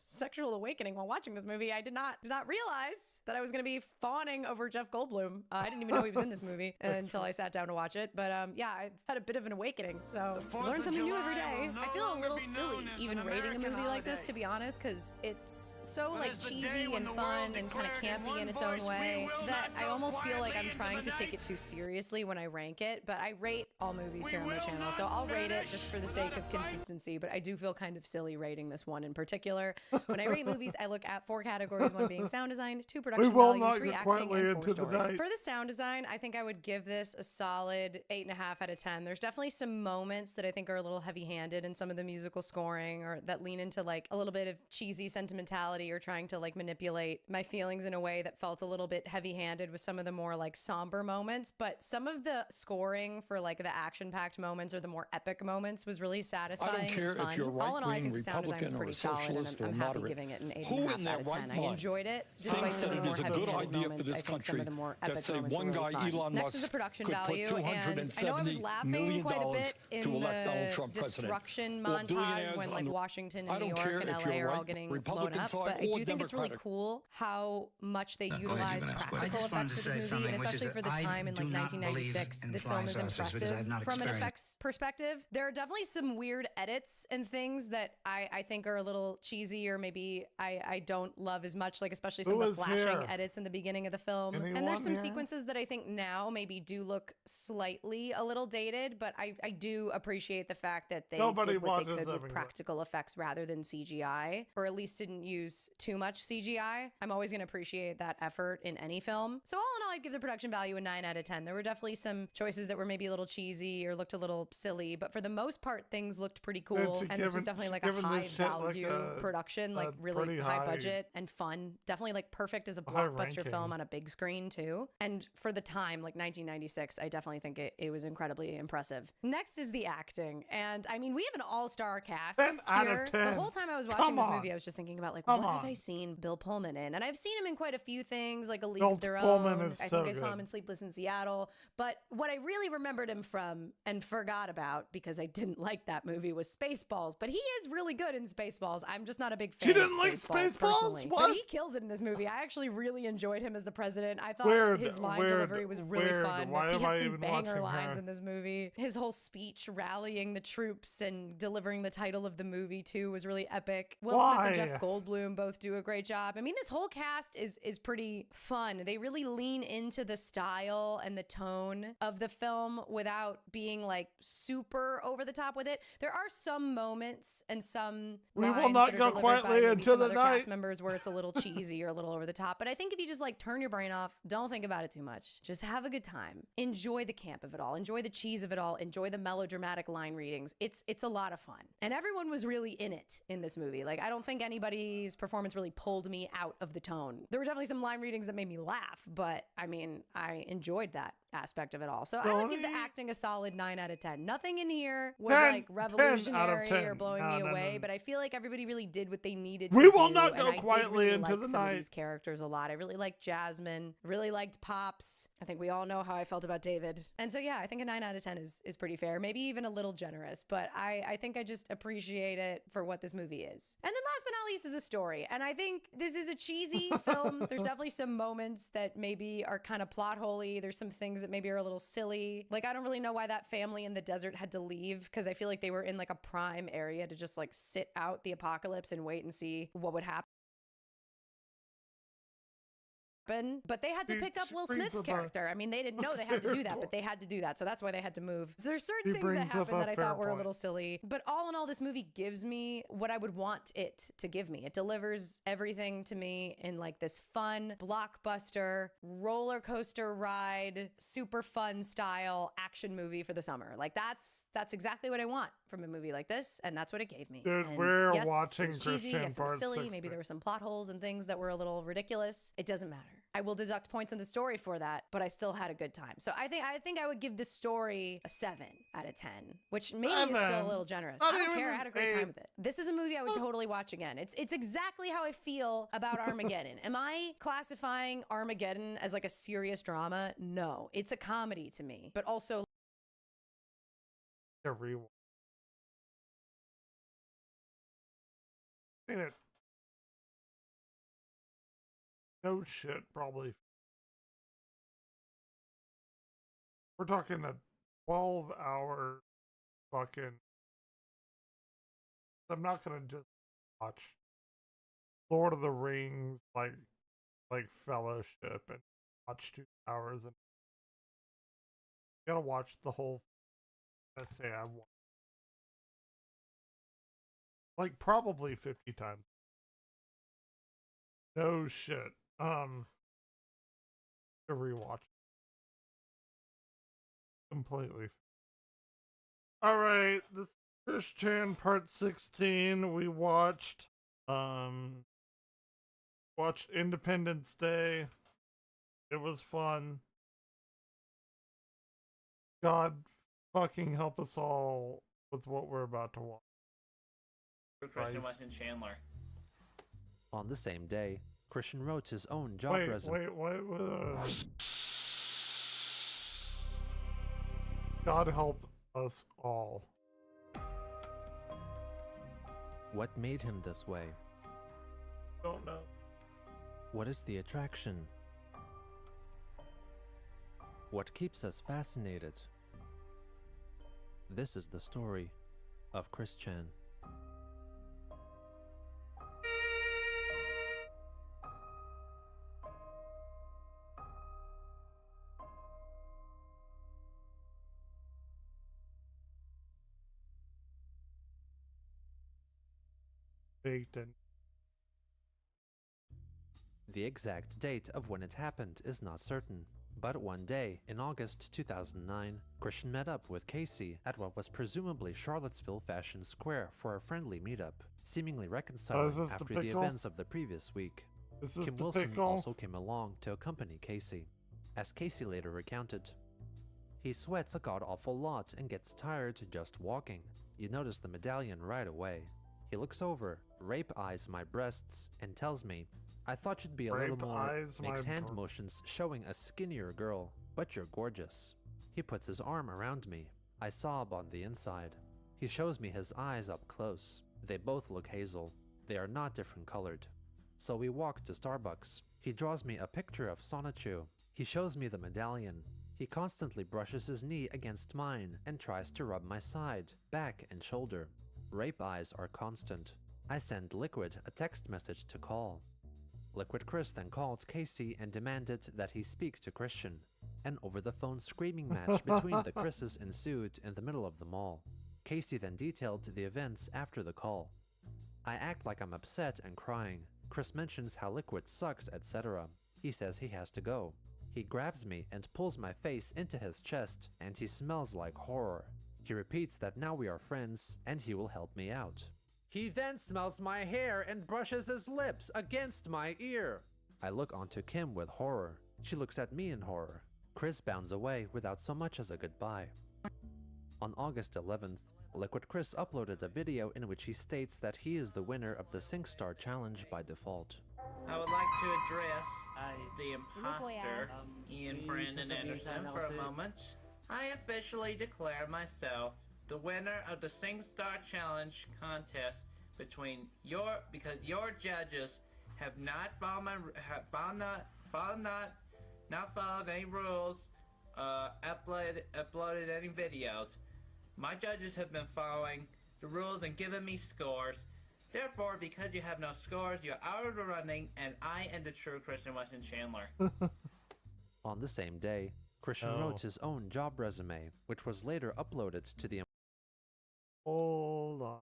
sexual awakening while watching this movie. I did not realize that I was going to be fawning over Jeff Goldblum. I didn't even know he was in this movie until I sat down to watch it. But yeah, I had a bit of an awakening. So learn something new every day. I feel a little silly even rating a movie like this, to be honest, because it's so like cheesy and fun and kind of campy in its own way that I almost feel like I'm trying to take it too seriously when I rank it. But I rate all movies here on my channel, so I'll rate it just for the sake of consistency. But I do feel kind of silly rating this one in particular. When I rate movies, I look at 4 categories: 1 being sound design, 2 production will value, not 3 get acting, quietly and 4 into the story. night. For the sound design, I think I would give this a solid 8.5 out of 10. There's definitely some moments that I think are a little heavy-handed in some of the musical scoring, or that lean into like a little bit of cheesy sentimentality or trying to like manipulate my feelings in a way that felt a little bit heavy-handed with some of the more like somber moments. But some of the scoring for like the action-packed moments or the more epic moments was really satisfying. I don't care and fun. if you're All in all, I right-wing, think the sound design was Republican, or pretty a solid, and socialist or I'm happy moderate. giving it an 8.5 Who in their out of 10. right I mind enjoyed it, despite thinks some that of the it more is a good heavy-handed idea for moments. this I think some country of the more that, epic say, moments one were really guy, fun. Elon Next is the Musk, production could put value, and I know I was $270 laughing million quite a bit in to elect Donald the Trump president. destruction Well, montage billionaires when on like the- Washington I and New don't York care and if LA you're are all right, getting Republican blown up, side but I or do think it's really Democratic. cool how much they Go ahead, utilize you can ask practical questions. effects for this movie, and especially for the time in like 1996. This film is impressive from an effects perspective. There are definitely some weird edits and things that I think are a little cheesy here maybe I don't love as much, like especially some of the flashing edits in the beginning of the film. And there's some sequences that I think now maybe do look slightly a little dated, but I do appreciate the fact that they did what they could with practical effects rather than CGI, or at least didn't use too much CGI. I'm always going to appreciate that effort in any film. So all in all, I'd give the production value a 9 out of 10. There were definitely some choices that were maybe a little cheesy or looked a little silly, but for the most part, things looked pretty cool. And this was definitely like a high value production, like really high budget and fun. Definitely like perfect as a blockbuster film on a big screen too. And for the time, like 1996, I definitely think it was incredibly impressive. Next is the acting. And I mean, we have an all-star cast 10 out here. of 10. The whole time I was watching this movie, I was just thinking about like, what have I seen Bill Pullman in? And I've seen him in quite a few things, like A League of Their Own. I think I saw him in Sleepless in Seattle. But what I really remembered him from and forgot about because I didn't like that movie was Spaceballs. But he is really good in Spaceballs. I'm just not a big fan of Spaceballs personally. But he kills it in this movie. I actually really enjoyed him as the president. I thought his line delivery was really fun. He had some banger lines in this movie. His whole speech rallying the troops and delivering the title of the movie too was really epic. Will Smith and Jeff Goldblum both do a great job. I mean, this whole cast is pretty fun. They really lean into the style and the tone of the film without being like super over the top with it. There are some moments and some lines will not that are go delivered quietly by into some the other night. cast members where it's a little cheesy or a little over the top. But I think if you just like turn your brain off, don't think about it too much. Just have a good time. Enjoy the camp of it all. Enjoy the cheese of it all. Enjoy the melodramatic line readings. It's a lot of fun. And everyone was really in it in this movie. Like, I don't think anybody's performance really pulled me out of the tone. There were definitely some line readings that made me laugh, but I mean, I enjoyed that aspect of it all. So I would give the acting a solid 9 out of 10. Nothing in here was like revolutionary or blowing me away, but I feel like everybody really did what they needed to do. We will not go and quietly I did really into like the some night. of these characters a lot. I really liked Jasmine, really liked Pops. I think we all know how I felt about David. And so yeah, I think a 9 out of 10 is pretty fair, maybe even a little generous, but I think I just appreciate it for what this movie is. And then last but not least is a story. And I think this is a cheesy film. There's definitely some moments that maybe are kind of plot holy. There's some things that maybe are a little silly. Like, I don't really know why that family in the desert had to leave, because I feel like they were in like a prime area to just like sit out the apocalypse and wait and see what would happen. But they had to pick up Will Smith's character. I mean, they didn't know they had to do that, but they had to do that. So that's why they had to move. So there's certain things that happen that I thought were a little silly. But all in all, this movie gives me what I would want it to give me. It delivers everything to me in like this fun, blockbuster, roller coaster ride, super fun style action movie for the summer. Like that's exactly what I want from a movie like this, and that's what it gave me. Dude, And we're yes, watching it was cheesy, Christian yes, it was Part silly, 6. maybe there were some plot holes and things that were a little ridiculous. It doesn't matter. I will deduct points in the story for that, but I still had a good time. So I think I would give this story a 7 out of 10, which maybe is still a little generous. I don't care. I had a great time with it. This is a movie I would totally watch again. It's exactly how I feel about Armageddon. Am I classifying Armageddon as like a serious drama? No, it's a comedy to me, but also Everyone. Seen it. No shit, probably. We're talking a 12-hour fucking. I'm not gonna just watch Lord of the Rings like Fellowship and watch 2 hours and gotta watch the whole. I say I want like probably 50 times. No shit. To rewatch completely. All right, this Christian Part 16. We watched Independence Day. It was fun. God fucking help us all with what we're about to watch. Christian watching Chandler. On the same day, Christian wrote his own job resume. God help us all. What made him this way? Don't know. What is the attraction? What keeps us fascinated? This is the story of Chris Chan. faked and The exact date of when it happened is not certain, but one day, in August 2009, Christian met up with Casey at what was presumably Charlottesville Fashion Square for a friendly meetup, seemingly reconciling after the events of the previous week. Kim Wilson also came along to accompany Casey. As Casey later recounted, he sweats a god-awful lot and gets tired just walking. You notice the medallion right away. He looks over, rape-eyes my breasts, and tells me, I thought you'd be a little more, makes hand motions showing a skinnier girl, but you're gorgeous. He puts his arm around me. I sob on the inside. He shows me his eyes up close. They both look hazel. They are not different colored. So we walk to Starbucks. He draws me a picture of Sonichu. He shows me the medallion. He constantly brushes his knee against mine and tries to rub my side, back, and shoulder. Rape eyes are constant. I send Liquid a text message to call. Liquid Chris then called Casey and demanded that he speak to Christian. An over-the-phone screaming match between the Chris's ensued in the middle of the mall. Casey then detailed the events after the call. I act like I'm upset and crying. Chris mentions how Liquid sucks, etc. He says he has to go. He grabs me and pulls my face into his chest, and he smells like horror. He repeats that now we are friends, and he will help me out. He then smells my hair and brushes his lips against my ear. I look onto Kim with horror. She looks at me in horror. Chris bounds away without so much as a goodbye. On August 11th, Liquid Chris uploaded a video in which he states that he is the winner of the SingStar Challenge by default. I would like to address the imposter, Ian Brandon Anderson, for a moment. I officially declare myself the winner of the SingStar Challenge contest because your judges have not followed any rules, uploaded any videos. My judges have been following the rules and giving me scores. Therefore, because you have no scores, you're out of the running, and I am the true Christian Weston Chandler. On the same day, Christian wrote his own job resume, which was later uploaded to the... Hold on.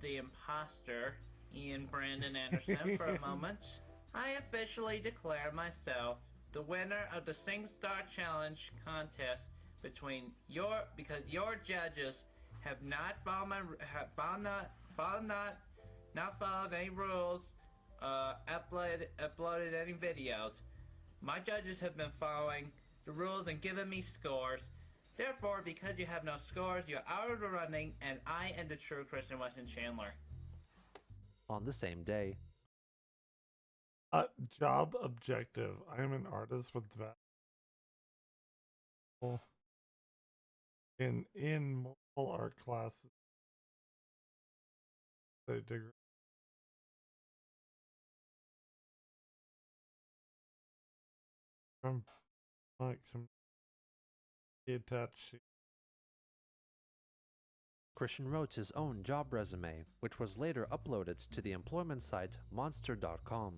The imposter, Ian Brandon Anderson, for a moment. I officially declare myself the winner of the SingStar Challenge contest because your judges have not followed any rules, uploaded any videos. My judges have been following the rules and giving me scores. Therefore, because you have no scores, you're out of the running, and I am the true Christian Weston Chandler. On the same day, job objective. I am an artist with that. In multiple art classes. The degree. From my attached. Christian wrote his own job resume, which was later uploaded to the employment site monster.com.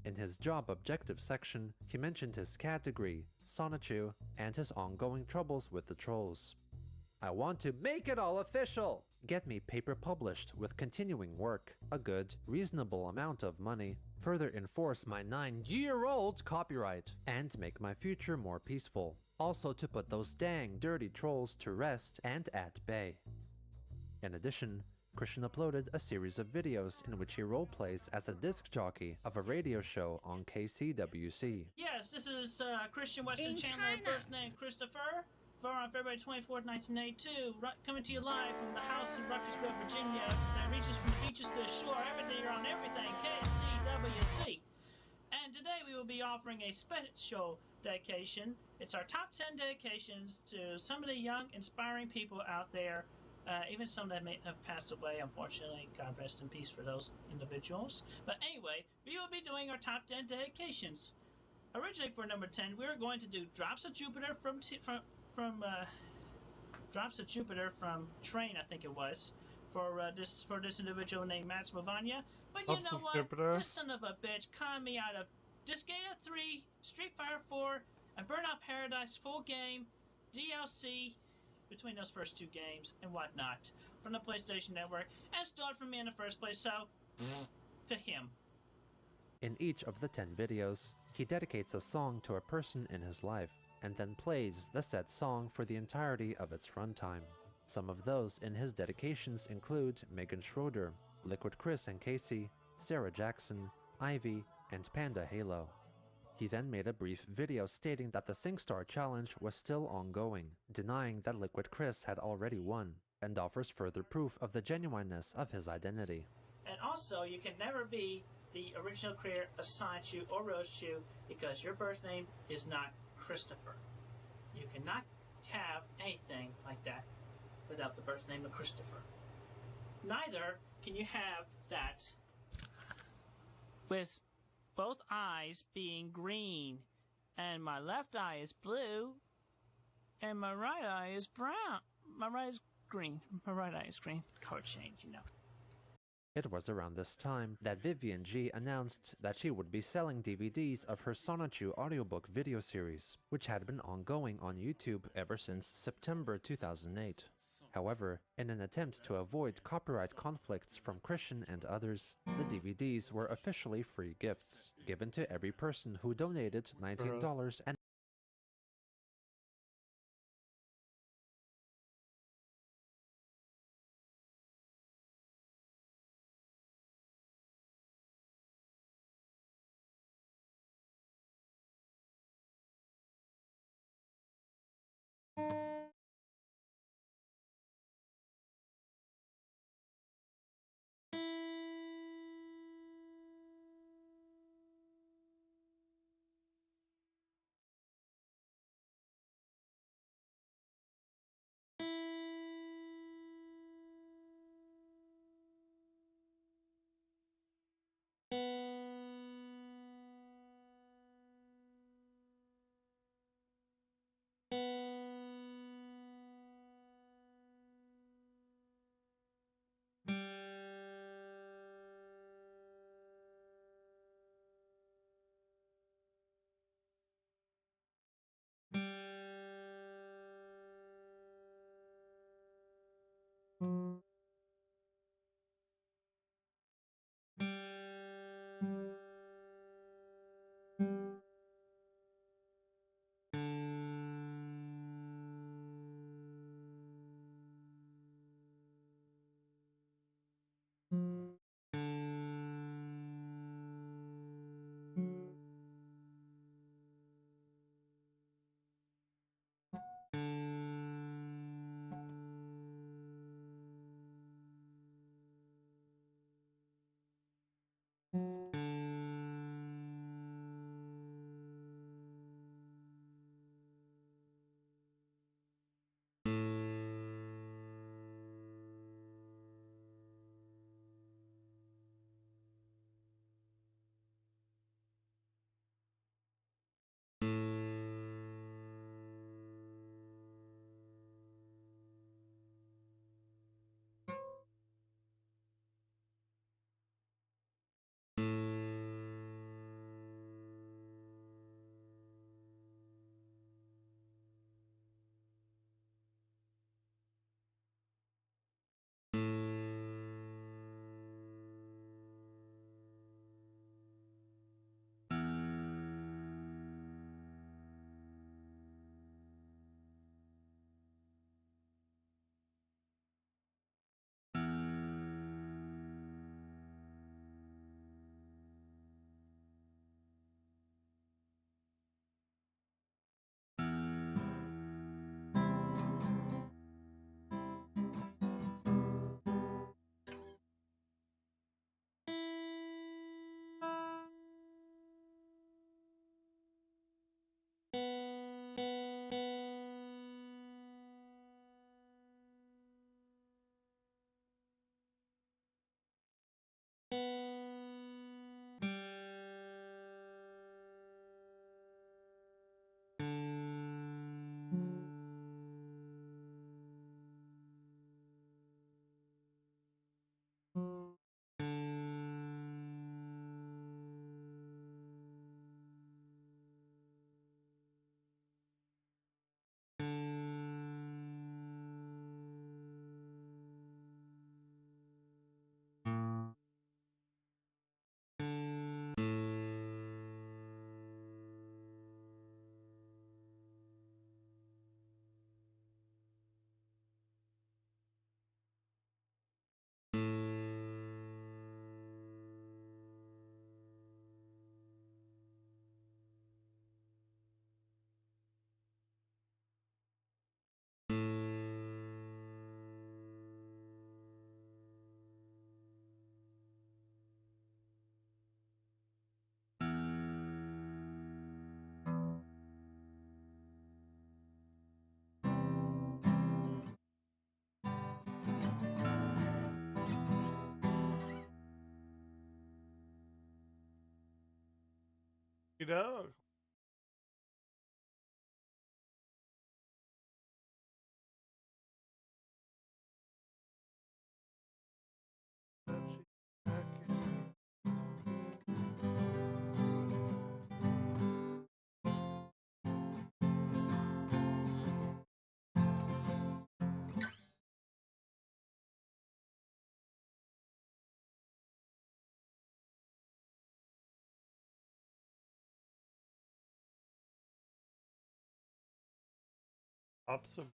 In his job objective section, he mentioned his CAD degree, Sonichu, and his ongoing troubles with the trolls. I want to make it all official! Get me paper published with continuing work, a good, reasonable amount of money, further enforce my 9-year-old copyright, and make my future more peaceful. Also to put those dang dirty trolls to rest and at bay. In addition, Christian uploaded a series of videos in which he roleplays as a disc jockey of a radio show on KCWC. Yes, this is Christian Weston Chandler, first name Christopher, born on February 24th, 1982, coming to you live from the house in Ruckersville, Virginia, that reaches from the beaches to the shore, every day on everything, KCWC. And today we will be offering a special dedication. It's our top 10 dedications to some of the young, inspiring people out there. Even some that may have passed away, unfortunately. God rest in peace for those individuals. But anyway, we will be doing our top 10 dedications. Originally, for number 10, we were going to do Drops of Jupiter from Train, I think it was, for this individual named Max Mavanya. But you know what? This son of a bitch conned me out of Disgaea 3, Street Fighter 4, and Burnout Paradise full game. DLC between those first two games and whatnot from the PlayStation Network and stole it from me in the first place, so to him. In each of the 10 videos, he dedicates a song to a person in his life, and then plays the said song for the entirety of its runtime. Some of those in his dedications include Megan Schroeder, Liquid Chris and Casey, Sarah Jackson, Ivy, and Panda Halo. He then made a brief video stating that the SingStar Challenge was still ongoing, denying that Liquid Chris had already won, and offers further proof of the genuineness of his identity. And also, you can never be the original creator of Sonichu or Roadshoe because your birth name is not Christopher. You cannot have anything like that without the birth name of Christopher. Neither can you have that with both eyes being green, and my left eye is blue, and my right eye is brown. My right is green. My right eye is green. Color change, you know. It was around this time that Vivian G announced that she would be selling DVDs of her Sonichu audiobook video series, which had been ongoing on YouTube ever since September 2008. However, in an attempt to avoid copyright conflicts from Christian and others, the DVDs were officially free gifts, given to every person who donated $19 and You know. Up some.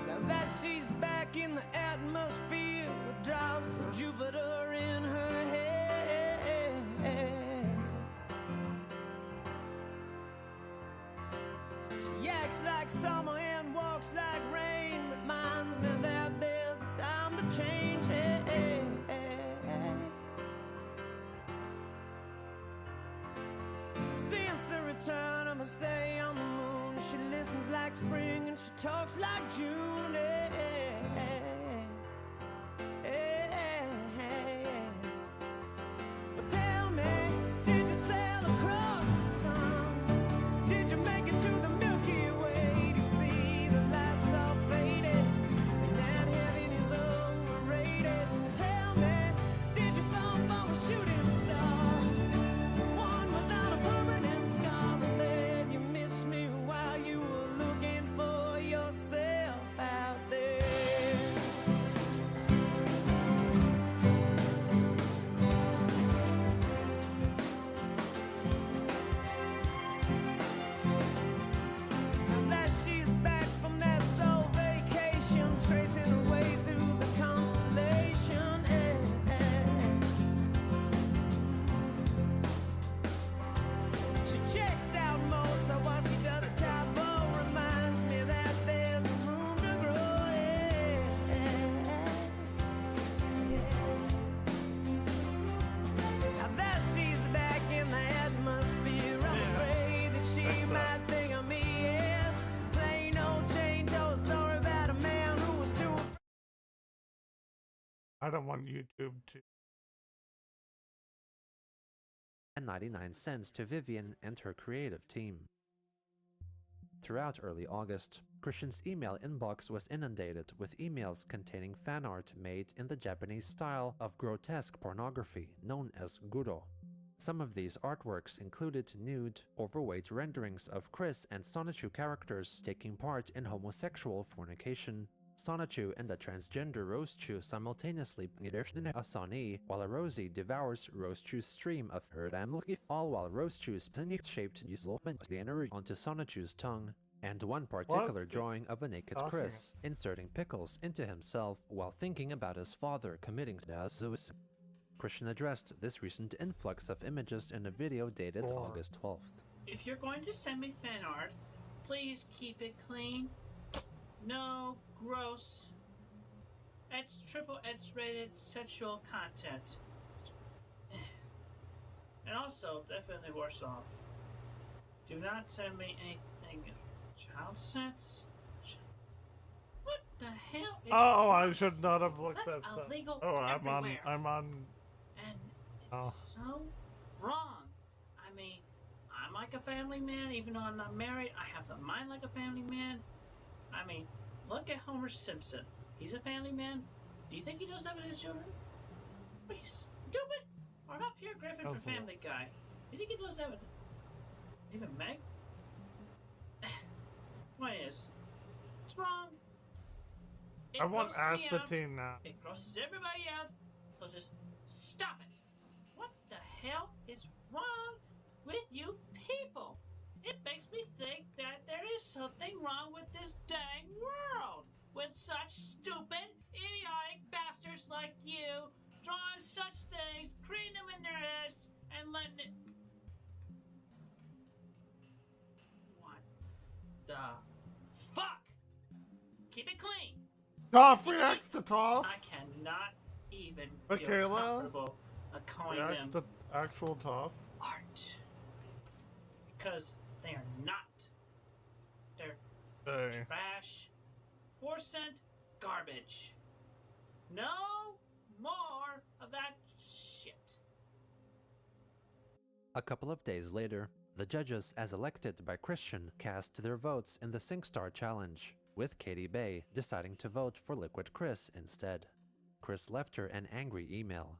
Now that she's back in the atmosphere with drops of Jupiter in her head, she acts like summer and walks like rain, reminds me that there's a time to change. Since the return of a stay on the moon, she listens like spring and she talks like June. But tell me, did you sail across the sun? Did you make it to the Milky Way to see the lights all faded and that heaven is overrated? Tell me, did you fall for a shooting star? One without a permanent scar, but then you missed me while you were looking for yourself out there. Now that she's back from that soul vacation, tracing her way through the constellation. She checks out Mozart while she does Chavo, reminds me that there's room to grow. Now that she's back in the atmosphere, I'm afraid that she might think of me as plain old Jane Doe. Sorry about a man who was too. I don't want YouTube to. And 99 cents to Vivian and her creative team. Throughout early August, Christian's email inbox was inundated with emails containing fan art made in the Japanese style of grotesque pornography known as guro. Some of these artworks included nude, overweight renderings of Chris and Sonichu characters taking part in homosexual fornication. Sonichu and a transgender Rosechu simultaneously Asani, while Rosie devours Rosechu's stream of her family, all while Rosechu's shaped onto Sonichu's tongue, and one particular drawing of a naked Chris, inserting pickles into himself while thinking about his father committing suicide. Christian addressed this recent influx of images in a video dated August 12th. If you're going to send me fan art, please keep it clean. No gross, triple X rated sexual content. And also, definitely worse off, do not send me anything child sex. What the hell is I should not have looked that That's up. illegal I'm on. And it's so wrong. I mean, I'm like a family man, even though I'm not married. I have the mind like a family man. I mean, look at Homer Simpson. He's a family man. Do you think he does that with his children? Are you stupid? Or about Peter Griffin from Family Guy? Do you think he does that with even Meg? Point is, it's wrong. It I want grosses me out. astatine now. It grosses everybody out. So just stop it. What the hell is wrong with you people? It makes me think that there is something wrong with this dang world, with such stupid, idiotic bastards like you drawing such things, creating them in their heads, and letting it. the fuck? Keep it clean. Toph reacts to Toph. I cannot even feel Michaela comfortable calling reacts them to actual Toph. art. Because they are not. They're Hey. trash, 4-cent garbage. No more of that shit. A couple of days later, the judges, as elected by Christian, cast their votes in the SingStar Challenge, with Katie Bay deciding to vote for Liquid Chris instead. Chris left her an angry email.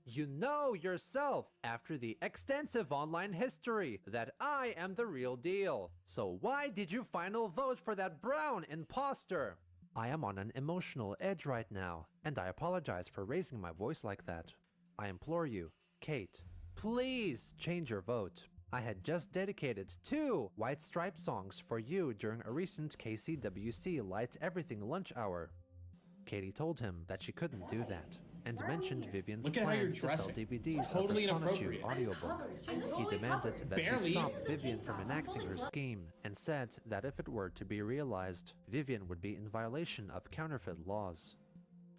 You know yourself, after the extensive online history, that I am the real deal. So why did you final vote for that brown imposter? I am on an emotional edge right now, and I apologize for raising my voice like that. I implore you, Kate, please change your vote. I had just dedicated 2 White Stripe songs for you during a recent KCWC Light Everything lunch hour. Katie told him that she couldn't do that, and mentioned Vivian's plans to sell DVDs totally of the Sonichu inappropriate. audiobook. He demanded that Barely. she stop Vivian from enacting her scheme, and said that if it were to be realized, Vivian would be in violation of counterfeit laws.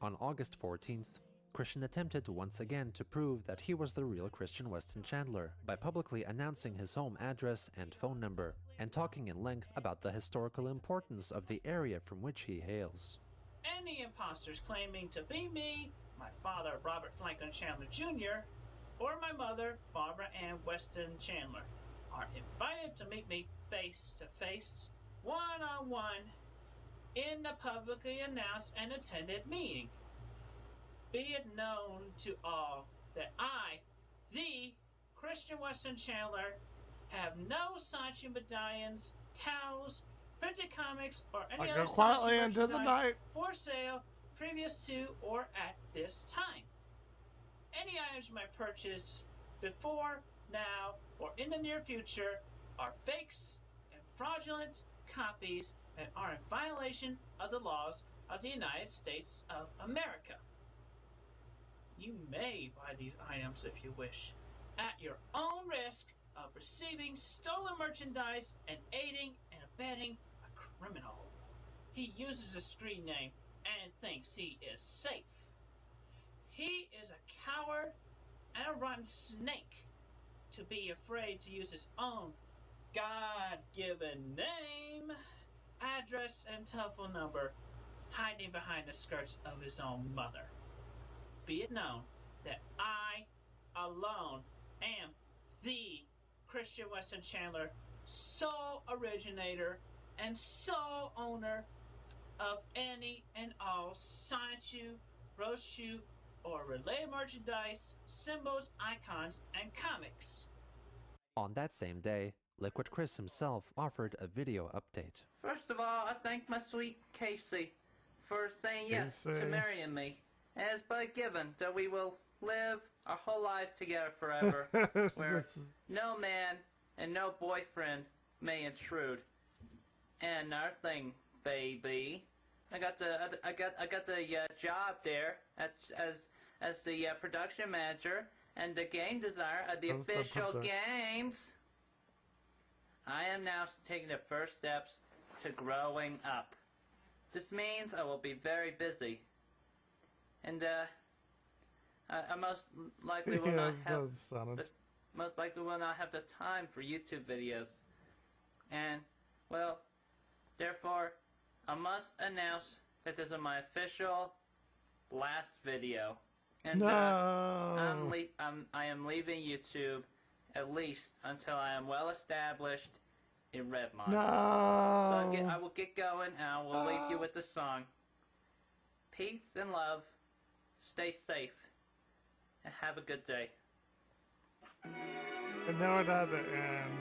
On August 14th, Christian attempted once again to prove that he was the real Christian Weston Chandler by publicly announcing his home address and phone number, and talking in length about the historical importance of the area from which he hails. Any imposters claiming to be me, my father, Robert Franklin Chandler Jr., or my mother, Barbara Ann Weston Chandler, are invited to meet me face to face, one-on-one, in the publicly announced and attended meeting. Be it known to all that I, the Christian Weston Chandler, have no Sanchi medallions, towels, printed comics, or any I other go quietly Sanchi into the merchandise night. for sale previous to or at this time. Any items you might purchase before, now, or in the near future are fakes and fraudulent copies and are in violation of the laws of the United States of America. You may buy these items if you wish, at your own risk of receiving stolen merchandise and aiding and abetting a criminal. He uses a screen name and thinks he is safe. He is a coward and a rotten snake to be afraid to use his own God-given name, address, and telephone number, hiding behind the skirts of his own mother. Be it known that I alone am the Christian Weston Chandler, sole originator and sole owner of any and all Sonichu, Roshu, or related merchandise, symbols, icons, and comics. On that same day, Liquid Chris himself offered a video update. First of all, I thank my sweet Casey for saying yes to marrying me. And it's but given that we will live our whole lives together forever, where no man and no boyfriend may intrude. And another thing, baby, I got the job there as the production manager and the game designer of the official games. I am now taking the first steps to growing up. This means I will be very busy. And I most likely will not have the time for YouTube videos. And well, therefore, I must announce that this is my official last video. And I am leaving YouTube at least until I am well established in Redmond. No. So I will get going, and I will leave you with the song. Peace and love. Stay safe, and have a good day. And now it had to end.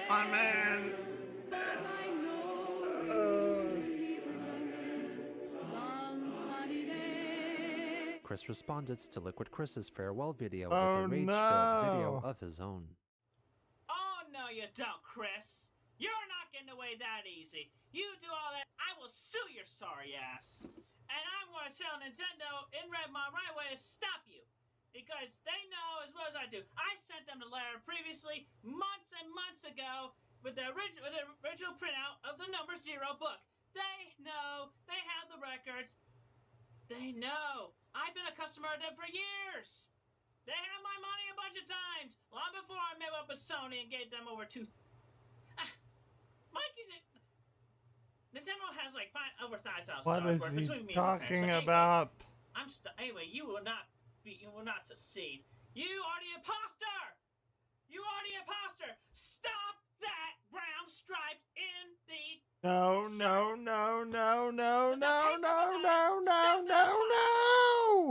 My man. Chris responded to Liquid Chris's farewell video with a rage-filled video of his own. Oh, no, you don't, Chris. You're not getting away that easy. You do all that, I will sue your sorry ass. And I going to tell Nintendo in my right way to stop you. Because they know as well as I do. I sent them the letter previously, months and months ago, with the original printout of the number 0 book. They know. They have the records. They know. I've been a customer of them for years. They have my money a bunch of times. Long before I met up with Sony and gave them over Mikey, Nintendo has like over $5,000 worth between me and my parents. Talking about? Anyway, you will not succeed. You are the imposter! You are the imposter! Stop that brown stripe in the No.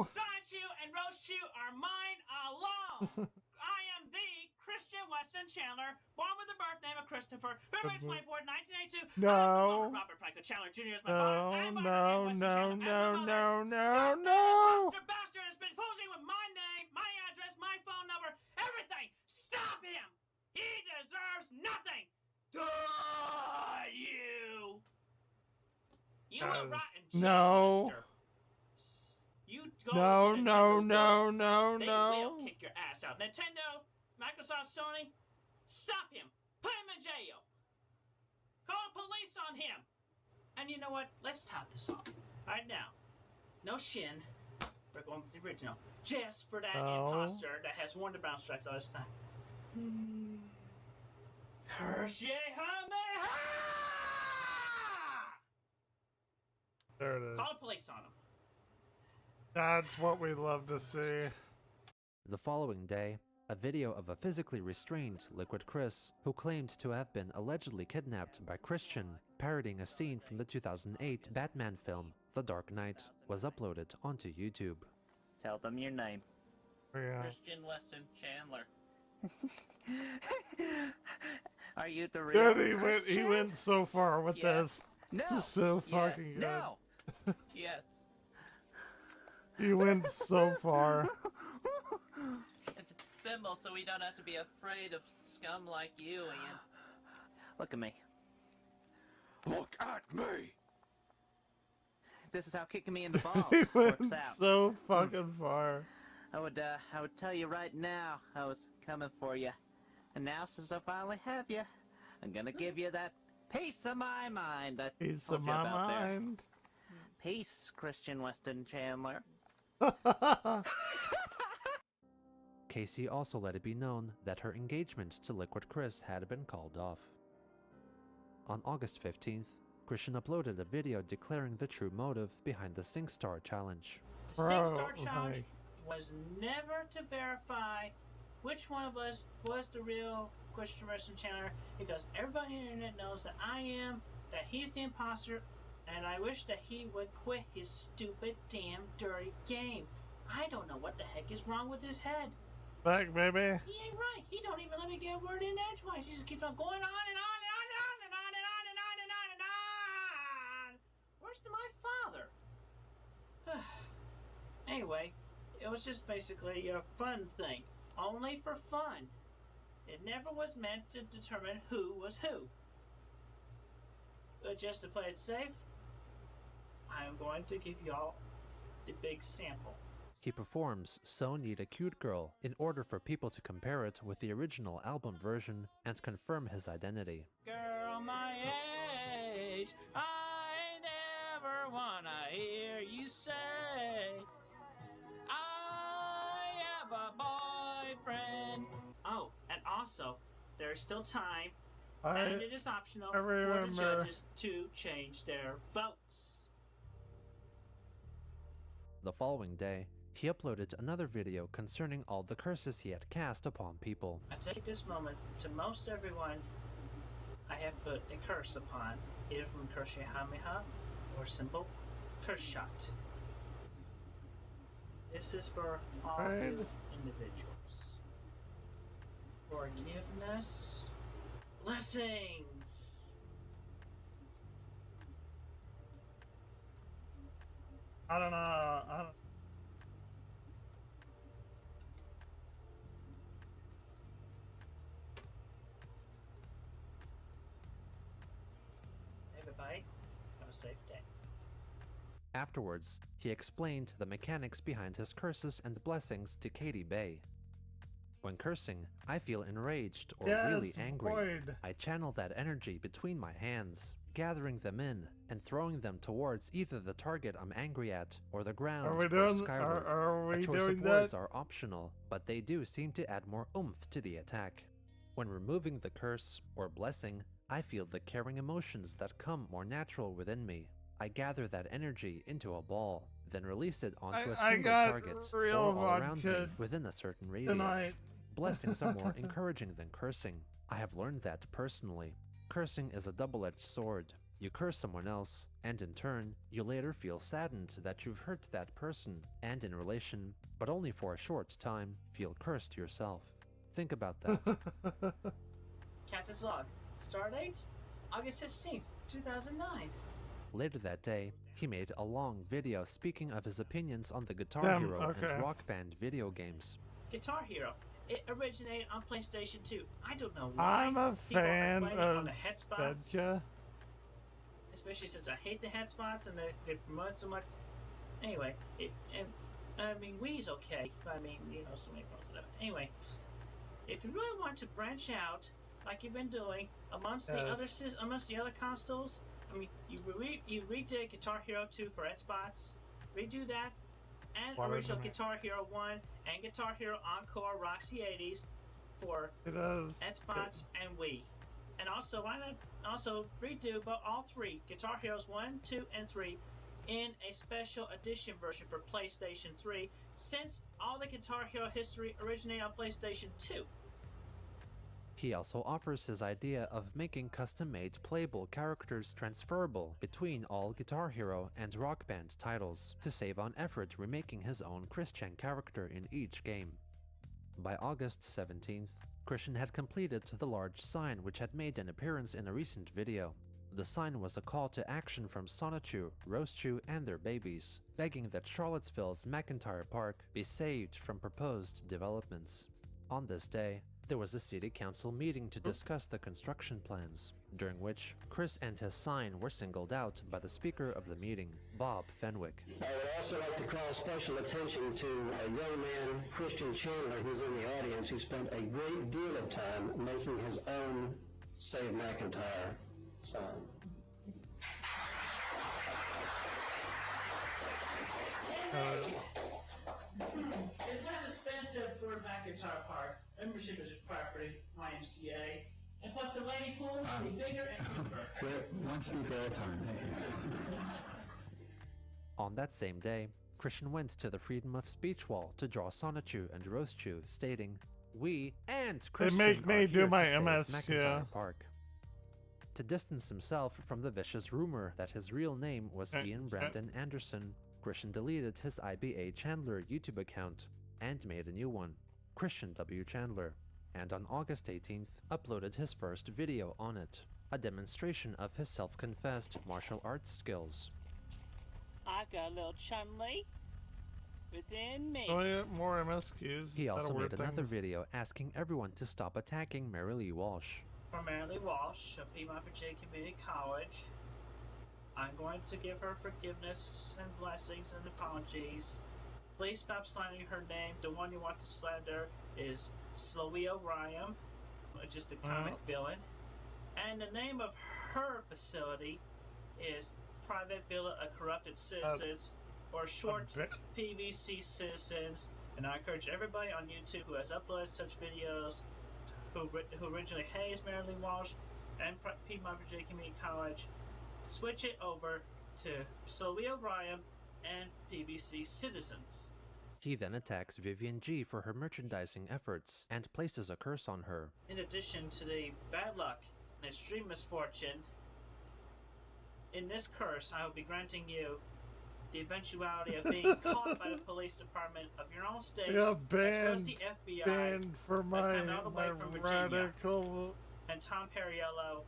Sonichu and Roshu are mine alone. I am the Christian Weston Chandler, born with the birth name of Christopher, February 24th, 1982. No. Robert Franklin Chandler Jr. is my father. No. Imposter bastard has been posing with my name, my address, my phone number, everything. Stop him. He deserves nothing. Die, you. You will rot in jail, mister. You go to Nintendo's doors. They will kick your ass out. Nintendo, Microsoft, Sony, stop him. Put him in jail. Call the police on him. And you know what? Let's top this off. Right now. No shin. We're going with the original. Just for that imposter that has worn the brown stripes all this time. Curse Yehameha! There it is. Call the police on him. That's what we love to see. The following day, a video of a physically restrained Liquid Chris, who claimed to have been allegedly kidnapped by Christian, parodying a scene from the 2008 Batman film, The Dark Knight, was uploaded onto YouTube. Tell them your name. Yeah. Christian Weston Chandler. Are you the real Dude, he went so far with this. No. This is so fucking good. No. Yes. He went so far. It's a symbol so we don't have to be afraid of scum like you, Ian. Look at me. Look at me. This is how kicking me in the balls He works went out. so fucking far. I would tell you right now I was coming for you. And now since I finally have you, I'm gonna give you that piece of my mind I Piece told of you my about mind. There. Peace, Christian Weston Chandler. Casey also let it be known that her engagement to Liquid Chris had been called off. On August 15th, Christian uploaded a video declaring the true motive behind the SingStar challenge. The SingStar challenge was never to verify which one of us was the real Christian Weston Chandler, because everybody on the internet knows that I am, that he's the imposter, and I wish that he would quit his stupid, damn, dirty game. I don't know what the heck is wrong with his head. Back, baby. He ain't right. He don't even let me get a word in edgewise. He just keeps on going on and on and on and on and on and on and on and on and on. Where's my father? Anyway, it was just basically a fun thing. Only for fun. It never was meant to determine who was who. But just to play it safe, I am going to give y'all the big sample. He performs So Need a Cute Girl in order for people to compare it with the original album version and confirm his identity. Girl my age, I never wanna hear you say I have a boyfriend. Oh, and also, there's still time, and it is optional for the judges to change their votes. The following day, he uploaded another video concerning all the curses he had cast upon people. I take this moment to most everyone I have put a curse upon, either from Curse Yehameha or simple curse shot. This is for all you individuals. Forgiveness, blessings. I don't know. Everybody, have a safe day. Afterwards, he explained the mechanics behind his curses and blessings to Katie Bay. When cursing, I feel enraged or really angry. Void. I channel that energy between my hands, gathering them in and throwing them towards either the target I'm angry at or the ground Are we or doing, skyward. are we A choice doing of that? words are optional, but they do seem to add more oomph to the attack. When removing the curse or blessing, I feel the caring emotions that come more natural within me. I gather that energy into a ball, then release it onto a single target or all around me within a certain radius. Tonight. Blessings are more encouraging than cursing. I have learned that personally. Cursing is a double-edged sword. You curse someone else, and in turn, you later feel saddened that you've hurt that person, and in relation, but only for a short time, feel cursed yourself. Think about that. Captain's log. Stardate? August 16th, 2009. Later that day, he made a long video speaking of his opinions on the Guitar Hero and Rock Band video games. Guitar Hero. It originated on PlayStation 2. I don't know why. I'm a People are fan complaining of on the head spots. Spedja. Especially since I hate the head spots and they promote so much. Anyway, I mean, Wii's okay. But I mean, you know, so many problems with that. Anyway, if you really want to branch out, like you've been doing, amongst the other consoles, I mean, you redid Guitar Hero 2 for Xbox, redo that, and original Guitar Hero 1 and Guitar Hero Encore Roxy 80s for Xbox and Wii. And also, why not also redo all three Guitar Heroes 1, 2, and 3 in a special edition version for PlayStation 3, since all the Guitar Hero history originated on PlayStation 2. He also offers his idea of making custom-made playable characters transferable between all Guitar Hero and Rock Band titles, to save on effort remaking his own Christian character in each game. By August 17th, Christian had completed the large sign which had made an appearance in a recent video. The sign was a call to action from Sonichu, Rosechu, and their babies, begging that Charlottesville's McIntyre Park be saved from proposed developments. On this day, there was a city council meeting to discuss the construction plans, during which Chris and his sign were singled out by the speaker of the meeting, Bob Fenwick. I would also like to call special attention to a young man, Christian Chandler, who's in the audience, who spent a great deal of time making his own Save McIntyre sign. It's less expensive for McIntyre Park. Membership is required for the YMCA. And plus the lady pool will be bigger and cheaper. One speaker at a time, thank you. On that same day, Christian went to the Freedom of Speech wall to draw Sonichu and Rosechu, stating, "We and Christian make me are do here my to save MS, McIntyre yeah. Park." To distance himself from the vicious rumor that his real name was Ian Brandon Anderson, Christian deleted his IBA Chandler YouTube account and made a new one, Christian W. Chandler, and on August 18th uploaded his first video on it, a demonstration of his self-confessed martial arts skills. I got a little chumley within me. Oh yeah, more MSQs. He also made another video asking everyone to stop attacking Mary Lee Walsh. For Mary Lee Walsh of Piedmont Virginia Community College, I'm going to give her forgiveness and blessings and apologies. Please stop slandering her name. The one you want to slander is Slowy O'Ryan, just a comic villain. And the name of her facility is Private Villa of Corrupted Citizens, or short PVC Citizens. And I encourage everybody on YouTube who has uploaded such videos, who originally hazed Mary Lee Walsh and Piedmont Virginia Community College, switch it over to Slowy O'Ryan and PVC Citizens. He then attacks Vivian G for her merchandising efforts and places a curse on her. In addition to the bad luck and extreme misfortune, in this curse I will be granting you the eventuality of being caught by the police department of your own state, Yeah, as well as the FBI, banned for my radical. and Tom Perriello,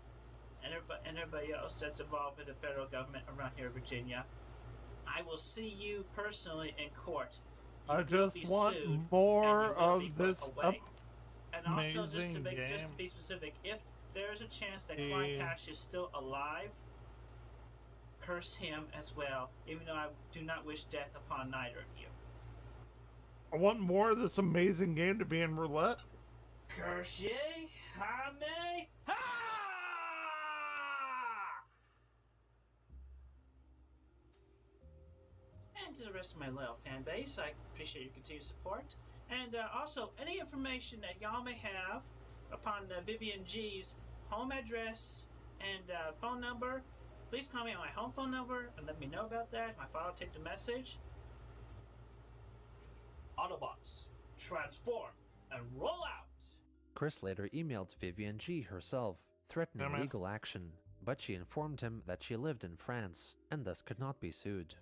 and everybody else that's involved with the federal government around here in Virginia. I will see you personally in court. You I will just be want sued, more and you will of be put this away. And also, amazing game. just to be specific, if there's a chance that Klein Cash is still alive, curse him as well, even though I do not wish death upon neither of you. I want more of this amazing game to be in roulette. Curse ye, I may. Ha! And to the rest of my loyal fan base, I appreciate your continued support. And also, any information that y'all may have upon Vivian G's home address and phone number, please call me on my home phone number and let me know about that. My father will take the message. Autobots, transform and roll out! Chris later emailed Vivian G herself, threatening legal action, but she informed him that she lived in France and thus could not be sued.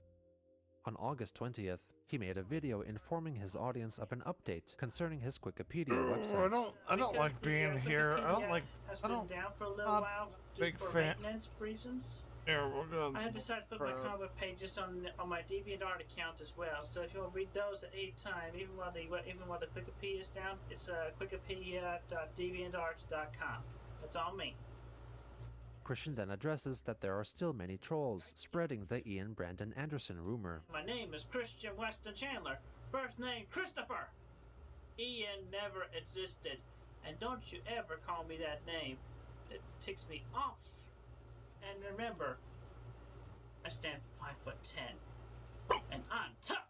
On August 20th, he made a video informing his audience of an update concerning his Wikipedia website. I don't like being here. I don't like. I don't. Down for a little while big for fan. maintenance reasons. Here, we're gonna. I have decided to put my comic pages on my DeviantArt account as well. So if you'll read those at any time, even while the Wikipedia is down, it's wikipedia.deviantart.com. That's all me. Christian then addresses that there are still many trolls spreading the Ian Brandon Anderson rumor. My name is Christian Weston Chandler. Birth name Christopher. Ian never existed. And don't you ever call me that name. It ticks me off. And remember, I stand 5'10", and I'm tough.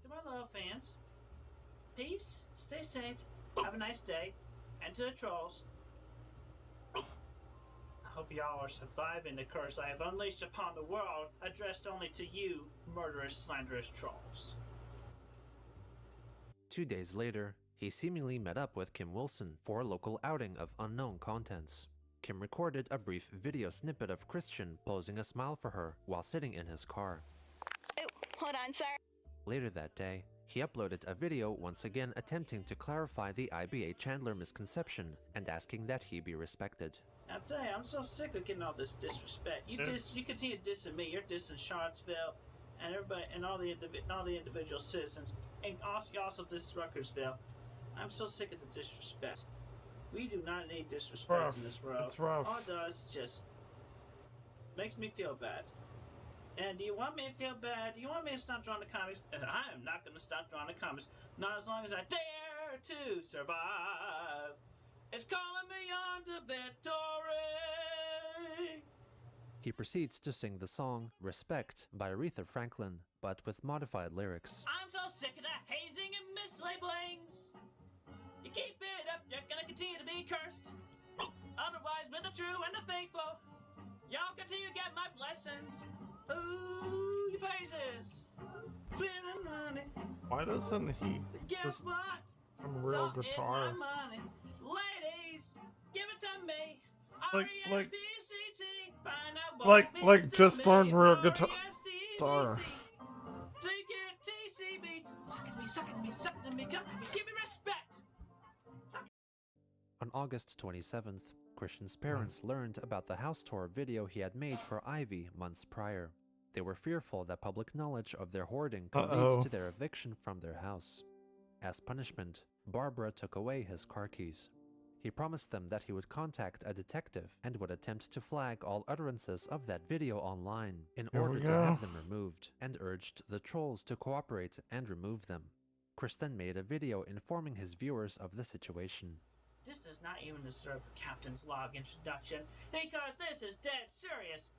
To my loyal fans, peace, stay safe, have a nice day, and to the trolls, I hope y'all are surviving the curse I have unleashed upon the world, addressed only to you, murderous, slanderous trolls. 2 days later, he seemingly met up with Kim Wilson for a local outing of unknown contents. Kim recorded a brief video snippet of Christian posing a smile for her while sitting in his car. Oh, hold on, sir. Later that day, he uploaded a video once again attempting to clarify the IBA Chandler misconception and asking that he be respected. I'll tell you, I'm so sick of getting all this disrespect. You continue dissing me. You're dissing Charlottesville and everybody and all the individual citizens, and you also diss Ruckersville. I'm so sick of the disrespect. We do not need disrespect in this world. It's rough. All it does is just makes me feel bad. And do you want me to feel bad? Do you want me to stop drawing the comics? I am not going to stop drawing the comics. Not as long as I dare to survive. It's calling me on to victory. He proceeds to sing the song Respect by Aretha Franklin, but with modified lyrics. I'm so sick of that hazing and mislabelings. You keep it up, you're gonna continue to be cursed. Otherwise, with the true and the faithful, y'all continue to get my blessings. Ooh, your praises. Sweet and honey. Why doesn't he Guess just what? have a real So guitar? is my money. Ladies, give it to me. Like R-E-S-P-C-T. Find out what like it means to just me. learn real guitar. TCB. Suck at me, suck at me, suck at me, give me respect. On August 27th, Christian's parents learned about the house tour video he had made for Ivy months prior. They were fearful that public knowledge of their hoarding could lead to their eviction from their house. As punishment, Barbara took away his car keys. He promised them that he would contact a detective and would attempt to flag all utterances of that video online in order to have them removed, and urged the trolls to cooperate and remove them. Chris then made a video informing his viewers of the situation. This does not even deserve a captain's log introduction, because this is dead serious.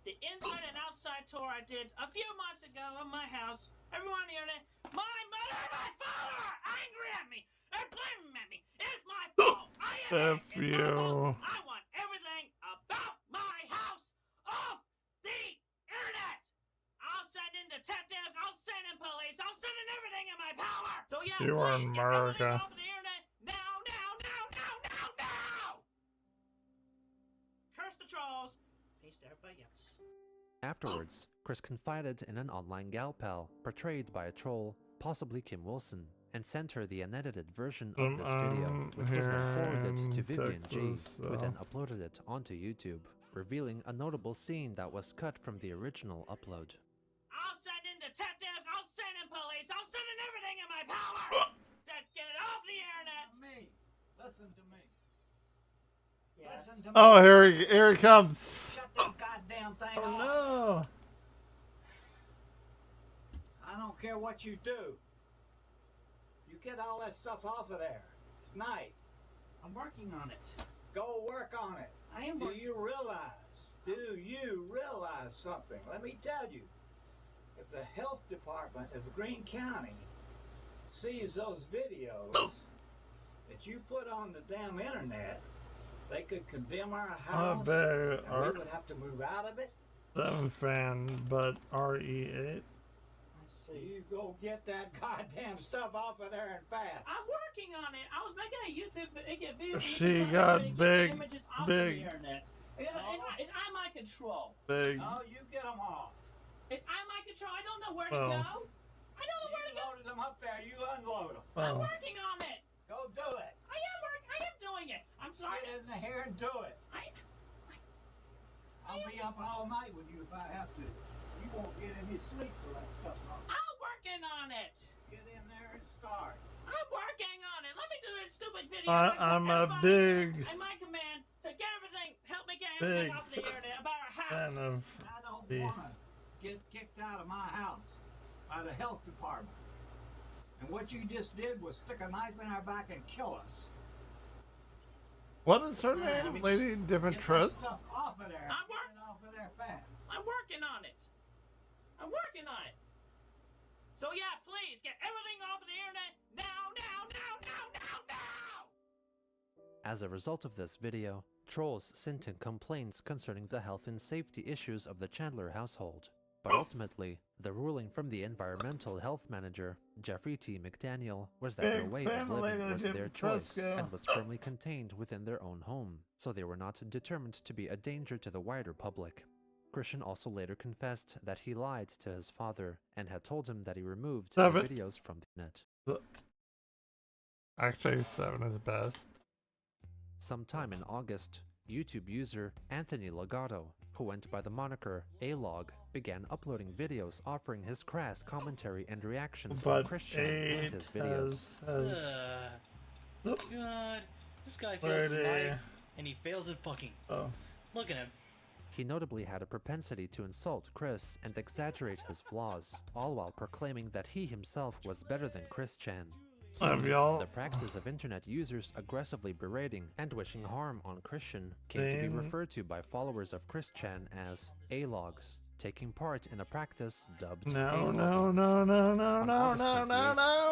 The inside and outside tour I did a few months ago of my house, everyone on the internet, my mother and my father are angry at me. They're blaming me. It's my fault. I am F you. I want everything about my house off the internet. I'll send in detectives. I'll send in police. I'll send in everything in my power. So yeah, You are in please get everything Murica. off the internet now. Curse the trolls. Peace to everybody else. Afterwards, Chris confided in an online gal pal, portrayed by a troll, possibly Kim Wilson, and sent her the unedited version of this video, which was then forwarded to Vivian G, who then uploaded it onto YouTube, revealing a notable scene that was cut from the original upload. I'll send in detectives, I'll send in police, I'll send in everything in my power! Get it off the internet! Me. Listen to me. Listen to me. Oh, here he comes. Shut this goddamn thing off. No. I don't care what you do. You get all that stuff off of there tonight. I'm working on it. Go work on it. I am Do you realize something? Let me tell you. If the health department of Greene County sees those videos that you put on the damn internet, they could condemn our house, and we would have to move out of it. 7 fan, but RE8. You go get that goddamn stuff off of there and fast. I'm working on it. I was making a YouTube video. She got big. Images off the internet. It's out of my control. Big. No, you get them off. It's out of my control. I don't know where to go. I don't know where to go. You loaded them up there. You unload them. I'm working on it. Go do it. I am doing it. I'm sorry. Get in here and do it. I'll be up all night with you if I have to. You won't get any sleep till that stuff's on. I'm working on it. Get in there and start. I'm working on it. Let me do this stupid video. I'm a big. And my command to get everything. Help me get everything off the internet about our house. Fan of I don't want to get kicked out of my house by the health department. And what you just did was stick a knife in our back and kill us. What is her name? Lady Different Truth? Stuff off of there. Get it off of there fast. I'm working on it. I'm working on it. So yeah, please get everything off of the internet now. As a result of this video, trolls sent in complaints concerning the health and safety issues of the Chandler household. But ultimately, the ruling from the environmental health manager, Jeffrey T. McDaniel, was that their way of living was their choice and was firmly contained within their own home, so they were not determined to be a danger to the wider public. Christian also later confessed that he lied to his father and had told him that he removed the videos from the net. Actually, 7 is best. Sometime in August, YouTube user Anthony Legato, who went by the moniker A-Log, began uploading videos offering his crass commentary and reactions on Christian and his videos. God, this guy fails in life, and he fails at fucking. Look at him. He notably had a propensity to insult Chris and exaggerate his flaws, all while proclaiming that he himself was better than Chris Chan. Soon, the practice of internet users aggressively berating and wishing harm on Christian came to be referred to by followers of Chris Chan as A-Logs, taking part in a practice dubbed No.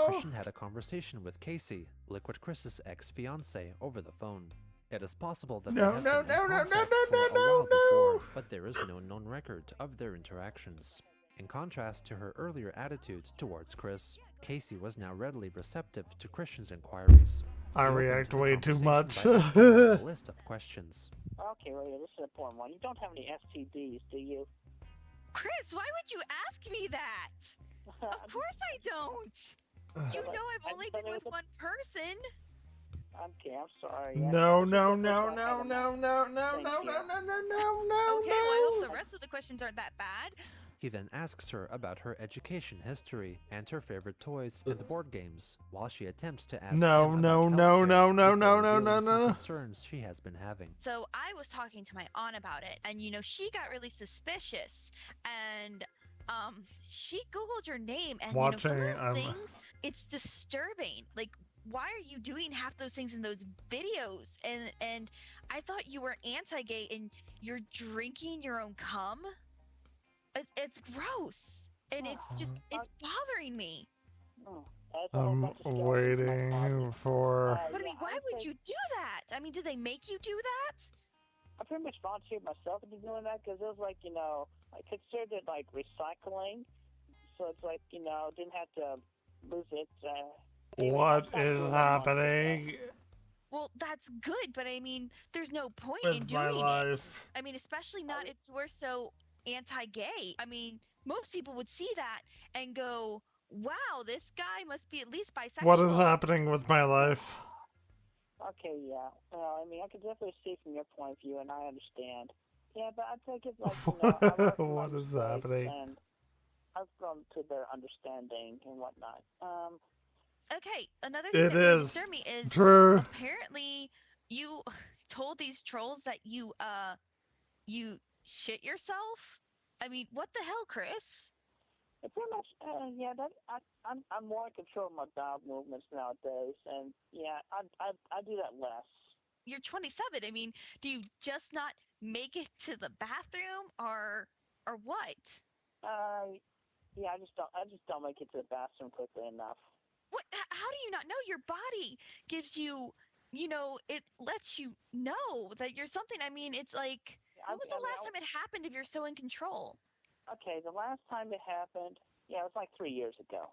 Christian had a conversation with Casey, Liquid Chris's ex-fiancée, over the phone. It is possible that they had been in contact for a while before, but there is no known record of their interactions. In contrast to her earlier attitude towards Chris, Casey was now readily receptive to Christian's inquiries. I react way too much. A list of questions. Okay, Rita, this is an important one. You don't have any STDs, do you? Chris, why would you ask me that? Of course I don't. You know I've only been with one person. Okay, I'm sorry. Okay, well, I hope the rest of the questions aren't that bad. He then asks her about her education history and her favorite toys and board games, while she attempts to ask No. concerns she has been having. So I was talking to my aunt about it, and she got really suspicious, and she Googled your name, and some of the things, it's disturbing. Like, why are you doing half those things in those videos? And I thought you were anti-gay, and you're drinking your own cum. It's gross, and it's bothering me. I'm waiting for. But I mean, why would you do that? I mean, did they make you do that? I pretty much volunteered myself into doing that because it was like, I considered it like recycling. So it's like, didn't have to lose it. What is happening? Well, that's good, but I mean, there's no point With in my doing life. it. I mean, especially not if you were so anti-gay. I mean, most people would see that and go, wow, this guy must be at least bisexual. What is happening with my life? Okay, yeah. Well, I mean, I could definitely see from your point of view, and I understand. Yeah, but I think it's like, What is happening? And I've grown to their understanding and whatnot. Okay, another thing It that really is disturbed me is true. apparently you told these trolls that you shit yourself? I mean, what the hell, Chris? Pretty much, yeah. I'm more in control of my bowel movements nowadays, and yeah, I do that less. You're 27. I mean, do you just not make it to the bathroom, or what? Yeah, I just don't make it to the bathroom quickly enough. What? How do you not know? Your body gives you, it lets you know that you're something. I mean, it's like, when was the last time it happened if you're so in control? Okay, the last time it happened, yeah, it was like 3 years ago.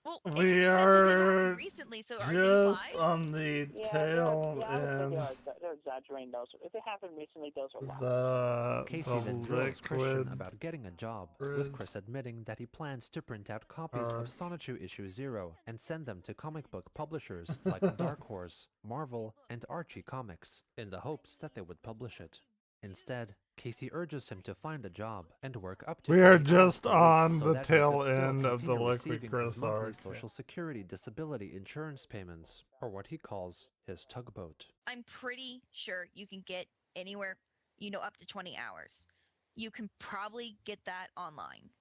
Well, We are recently, so just are these lies? on the tail end. They're exaggerating those. If it happened recently, those are lies. Casey then drills Christian liquid about getting a job, with Chris admitting that he plans to print out copies of Sonichu issue 0 and send them to comic book publishers like Dark Horse, Marvel, and Archie Comics, in the hopes that they would publish it. Instead, Casey urges him to find a job and work up to We are 20 hours just per week on so the that he tail could still end of the continue Liquid receiving Chris his monthly arc. Social Security disability insurance payments, or what he calls his tugboat. I'm pretty sure you can get anywhere, up to 20 hours. You can probably get that online.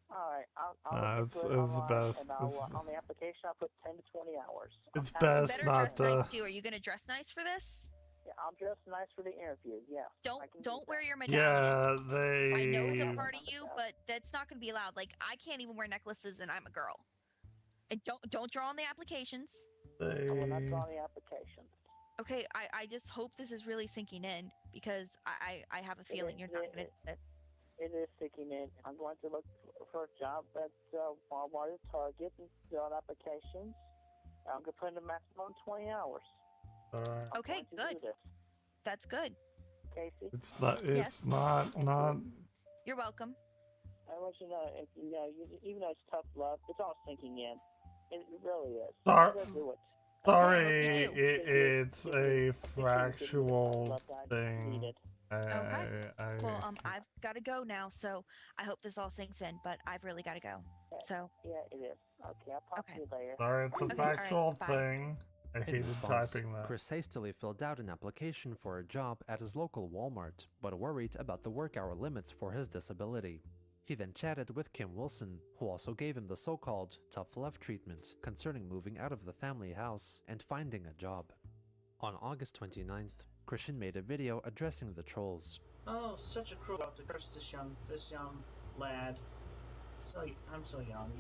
All right, I'll it's do it online, best. and on the application I'll put 10 to 20 hours. It's best better not dress nice to. too. Are you gonna dress nice for this? Yeah, I'll dress nice for the interview. Yeah. Don't wear your medallion. Yeah, they. I know it's a part of you, but that's not gonna be allowed. Like, I can't even wear necklaces, and I'm a girl. And don't draw on the applications. I will not draw on the application. Okay, I just hope this is really sinking in, because I have a feeling you're not gonna do this. It is sinking in. I'm going to look for a job at Walmart or Target and fill out applications. I'm going to put in a maximum 20 hours. Okay, good. That's good. Casey? It's not. It's Yes. not. You're welcome. I want you to know, even though it's tough love, it's all sinking in. It really is. Sorry. Just do it. Sorry, it's a fractual thing. Well, I've got to go now, so I hope this all sinks in, but I've really got to go. So. Yeah, it is. Okay, I'll talk to you later. Sorry, it's a factual thing. I In hated response, typing that. Chris hastily filled out an application for a job at his local Walmart, but worried about the work hour limits for his disability. He then chatted with Kim Wilson, who also gave him the so-called tough love treatment concerning moving out of the family house and finding a job. On August 29th, Christian made a video addressing the trolls. Oh, such a cruel to curse this young lad. I'm so young,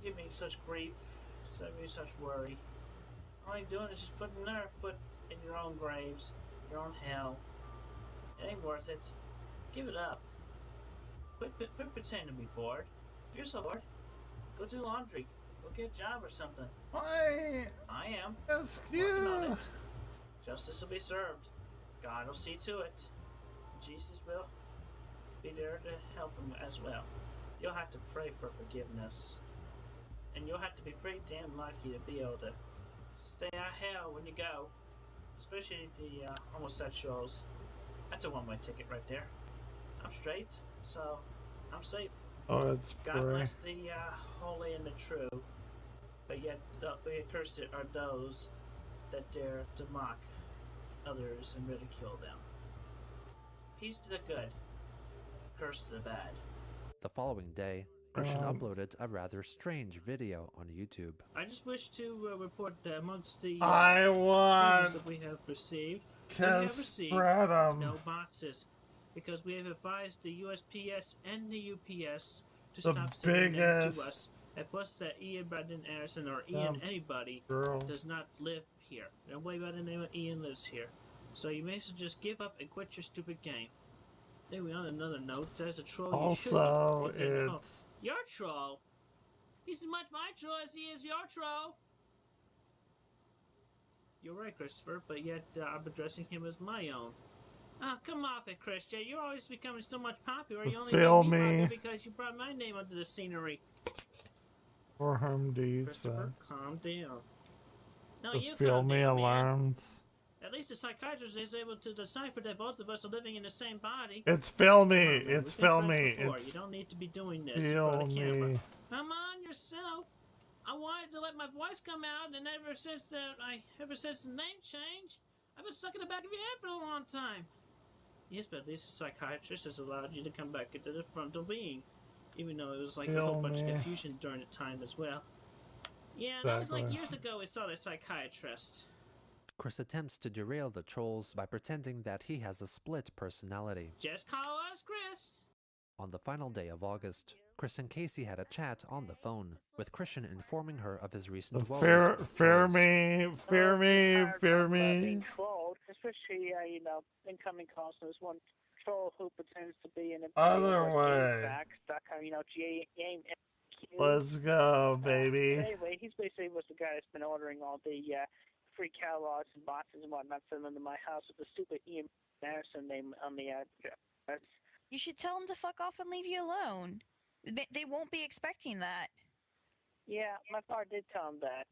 Give me such grief, give me such worry. All you're doing is just putting another foot in your own graves, your own hell. It ain't worth it. Give it up. Quit pretending to be bored. If you're so bored, go do laundry. Go get a job or something. I am. Working on it. Justice will be served. God will see to it. Jesus will be there to help him as well. You'll have to pray for forgiveness. And you'll have to be pretty damn lucky to be able to stay out of hell when you go. Especially the homosexuals. That's a one-way ticket right there. I'm straight, so I'm safe. Oh, it's God pray. bless the holy and the true. But yet, the accursed are those that dare to mock others and ridicule them. Peace to the good, curse to the bad. The following day, Christian uploaded a rather strange video on YouTube. I just wish to report that amongst the I want things that we have received, spread 'em. no boxes, because we have advised the USPS and the UPS to The stop sending them to biggest us. And plus that Ian Brandon Anderson or Ian anybody does not live here. Nobody by the name of Ian lives here. So you may as well just give up and quit your stupid game. Anyway, on another note, as a troll, Also, you should it's your troll. He's as much my troll as he is your troll. You're right, Christopher, but yet I'm addressing him as my own. Ah, come off it, Christian. You're always becoming so much popular. You only Feel made me me. popular because you brought my name under the scenery. for Humdies. Christopher, calm down. No, The you feel calm me down, man. alarms. At least the psychiatrist is able to decipher that both of us are living in the same body. It's filmy. Come on, man, It's we've been filmy. friends before. It's You don't need to be doing this in front of the feel camera. me. Come on yourself. I wanted to let my voice come out, and ever since the name change, I've been stuck in the back of your head for a long time. Yes, but at least a psychiatrist has allowed you to come back into the frontal being. Even though it was like a whole bunch of confusion during the time as well. Yeah, that was like years ago I saw the psychiatrist. Chris attempts to derail the trolls by pretending that he has a split personality. Just call us Chris. On the final day of August, Chris and Casey had a chat on the phone, with Christian informing her of his recent woes with fear trolls. me. Being trolled, especially you know, incoming calls. There's one troll who pretends to be an Other way. you know, Let's go, baby. Anyway, he's basically was the guy that's been ordering all the free catalogs and boxes and whatnot sent them to my house with the stupid Ian Anderson name on the address. You should tell them to fuck off and leave you alone. They won't be expecting that. Yeah, my father did tell him that.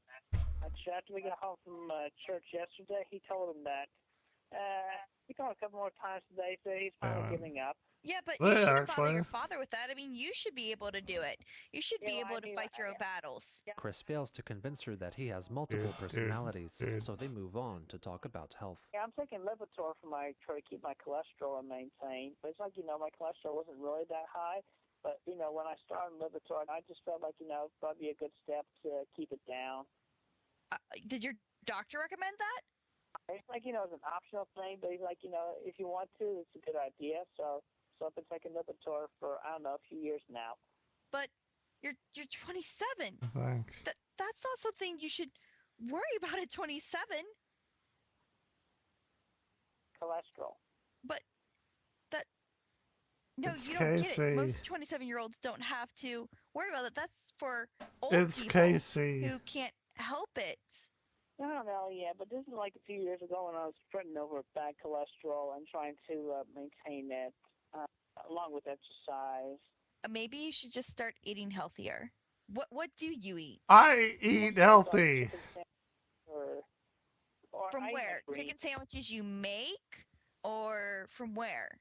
Actually, after we got home from church yesterday, he told him that. He called a couple more times today, so he's finally giving up. Yeah, but you shouldn't bother your father with that. I mean, you should be able to do it. You should be able to fight your own battles. Chris fails to convince her that he has multiple personalities, so they move on to talk about health. Yeah, I'm taking Lipitor for try to keep my cholesterol maintained. But it's like, you know, my cholesterol wasn't really that high. But, you know, when I started Lipitor, I just felt like, you know, probably a good step to keep it down. Did your doctor recommend that? It's like, you know, it's an optional thing, but he's like, you know, if you want to, it's a good idea. So I've been taking Lipitor for, I don't know, a few years now. But you're 27. Thanks. That's not something you should worry about at 27. Cholesterol. But no, it's you don't Casey. get it. Most 27-year-olds don't have to worry about it. That's for old people Casey. who can't help it. I don't know, yeah, but this is like a few years ago when I was fretting over bad cholesterol and trying to maintain it, along with exercise. Maybe you should just start eating healthier. What do you eat? I eat healthy. From where? Chicken sandwiches you make, or from where?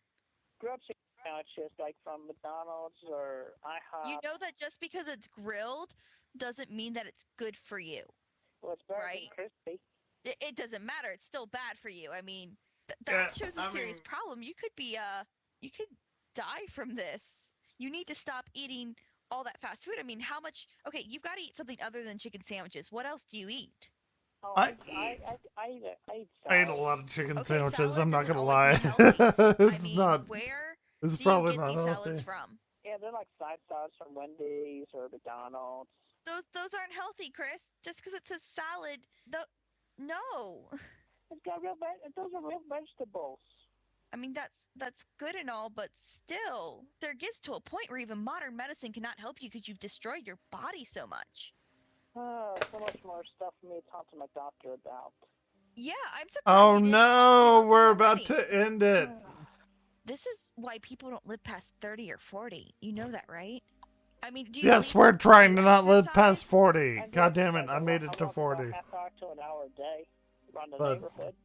Grilled chicken sandwiches, like from McDonald's or IHOP. You know that just because it's grilled doesn't mean that it's good for you. Well, it's better right? than crispy. It doesn't matter. It's still bad for you. I mean, that shows a serious problem. You could be you could die from this. You need to stop eating all that fast food. I mean, how much? Okay, you've got to eat something other than chicken sandwiches. What else do you eat? Oh, I eat a lot of chicken sandwiches. I'm not gonna lie. It's not. Where it's do probably you get not these healthy. salads from? Yeah, they're like side salads from Wendy's or McDonald's. Those aren't healthy, Chris. Just because it says salad, no. It's got those are real vegetables. I mean, that's good and all, but still, there gets to a point where even modern medicine cannot help you because you've destroyed your body so much. So much more stuff for me to talk to my doctor about. Yeah, I'm surprised. Oh no, we're about to end it. This is why people don't live past 30 or 40. You know that, right? I mean, do you Yes, we're trying to not live past 40. God damn it, I made it to 40. Half hour to an hour a day around the But- neighborhood.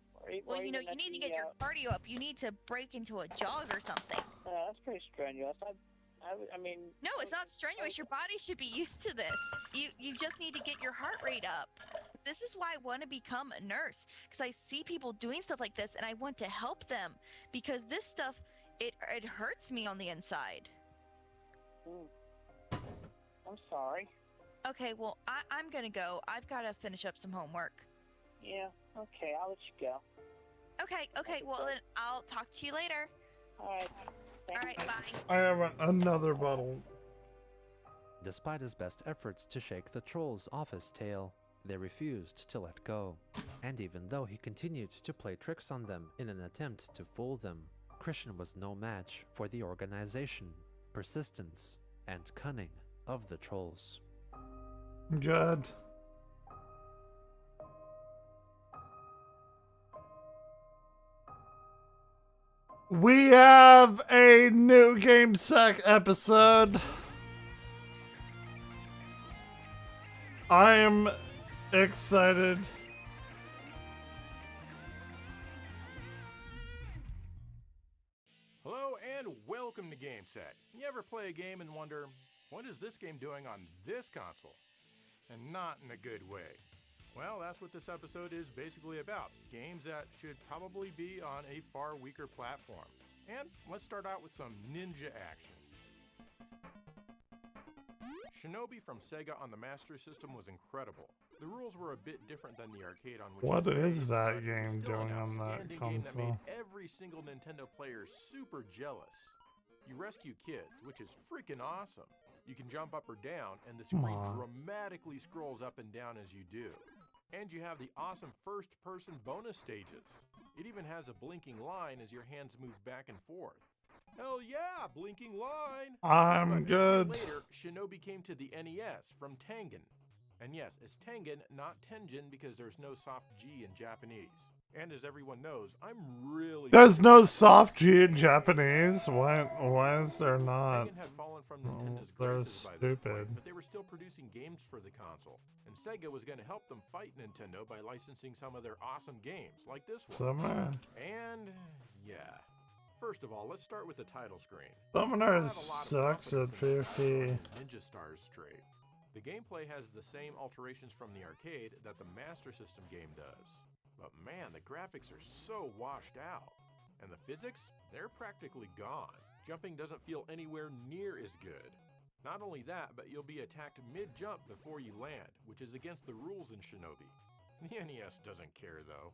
Well, you know, you need to get your cardio up. You need to break into a jog or something. That's pretty strenuous. I mean... No, it's not strenuous. Your body should be used to this. You just need to get your heart rate up. This is why I want to become a nurse, because I see people doing stuff like this, and I want to help them, because this stuff, it hurts me on the inside. I'm sorry. Okay, well, I'm going to go. I've got to finish up some homework. Yeah, okay, I'll let you go. Okay, well, then I'll talk to you later. All right. All right, bye. I have another bottle. Despite his best efforts to shake the trolls off his tail, they refused to let go. And even though he continued to play tricks on them in an attempt to fool them, Christian was no match for the organization, persistence, and cunning of the trolls. Good. We have a new Game Sec episode. I am excited. Hello and welcome to GameSec. You ever play a game and wonder, what is this game doing on this console? And not in a good way. Well, that's what this episode is basically about. Games that should probably be on a far weaker platform. And let's start out with some ninja action. Shinobi from Sega on the Master System was incredible. The rules were a bit different than the arcade on which What it was is based, that but game still doing an on that outstanding game that made console? every single Nintendo player super jealous. You rescue kids, which is freaking awesome. You can jump up or down, and the screen dramatically scrolls up and down as you do. And you have the awesome first-person bonus stages. It even has a blinking line as your hands move back and forth. Hell yeah, blinking line! I'm good. Later, Shinobi came to the NES from Tengen. And yes, it's Tengen, not Tengen, because there's no soft G in Japanese. And as everyone knows, I'm really... There's no soft G in Japanese? Why is there not? Tengen had fallen from Nintendo's They're graces by this stupid. point, but they were still producing games for the console. And Sega was going to help them fight Nintendo by licensing some of their awesome games, like this one. Summoner? And, yeah. First of all, let's start with the title screen. Summoner sucks at 50. Ninja Stars straight. The gameplay has the same alterations from the arcade that the Master System game does. But man, the graphics are so washed out. And the physics? They're practically gone. Jumping doesn't feel anywhere near as good. Not only that, but you'll be attacked mid-jump before you land, which is against the rules in Shinobi. The NES doesn't care though.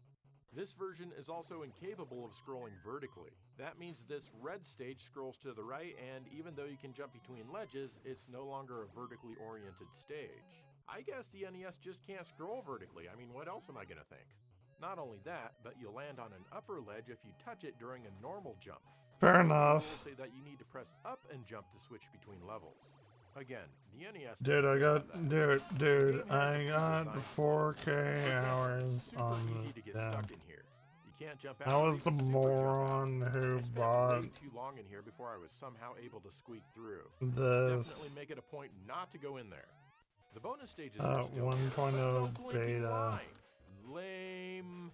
This version is also incapable of scrolling vertically. That means this red stage scrolls to the right, and even though you can jump between ledges, it's no longer a vertically oriented stage. I guess the NES just can't scroll vertically. I mean, what else am I gonna think? Not only that, but you'll land on an upper ledge if you touch it during a normal jump. Fair enough. Rules say that you need to press up and jump to switch between levels. Again, the NES... Dude, I got 4K hours on this. I was the moron who bought too long in here before I was somehow able to squeak through. this Definitely make it a point not to go in there. The bonus stages 1.0 beta. Lame.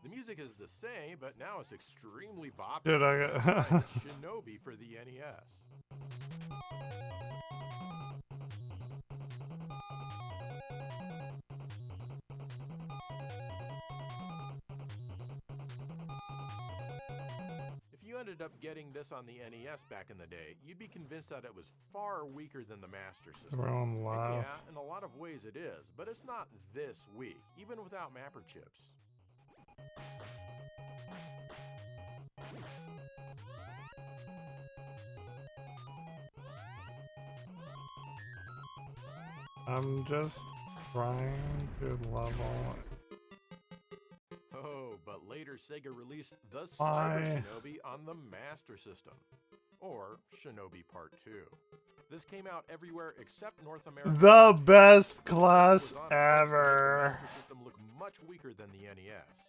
The music is the same, but now it's extremely boppy. Dude, I got Shinobi for the NES. If you ended up getting this on the NES back in the day, you'd be convinced that it was far weaker than the Master System. Everyone And laugh. yeah, in a lot of ways it is, but it's not this weak, even without mapper chips. I'm just trying to level. Oh, but later Sega released the Why? Cyber Shinobi on the Master System, or Shinobi Part 2. This came out everywhere except North America. The best class ever. The Master System looked much weaker than the NES.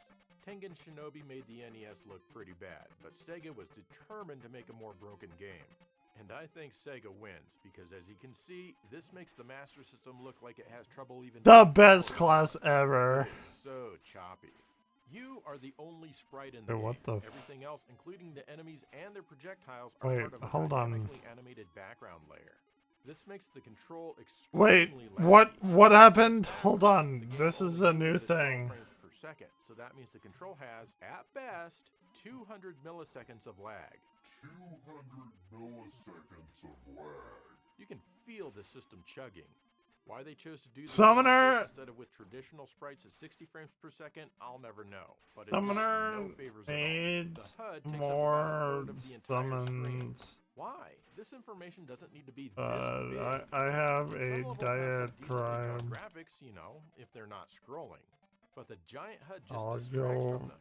Tengen Shinobi made the NES look pretty bad, but Sega was determined to make a more broken game. And I think Sega wins, because as you can see, this makes the Master System look like it has trouble even... The best class ever. It's so choppy. You are the only sprite in the Dude, game. what the Everything else, including the enemies and their projectiles, are Wait, part of a hold on. dynamically animated background layer. This makes the control Wait, extremely what happened? Hold on. This is a new thing. frames per second, so that means the control has, at best, 200 milliseconds of lag. 200 milliseconds of lag. You can feel the system chugging. Why they chose to do this Summoner instead of with traditional sprites at 60 frames per second, I'll never know. But it Summoner no favors at all. needs The HUD takes more up about a third of the entire screen. summons. Why? This information doesn't need to be this big. I have Some a levels have some decently tone diatribe. graphics, you know, if they're not scrolling. But the giant HUD just I'll distracts go from them.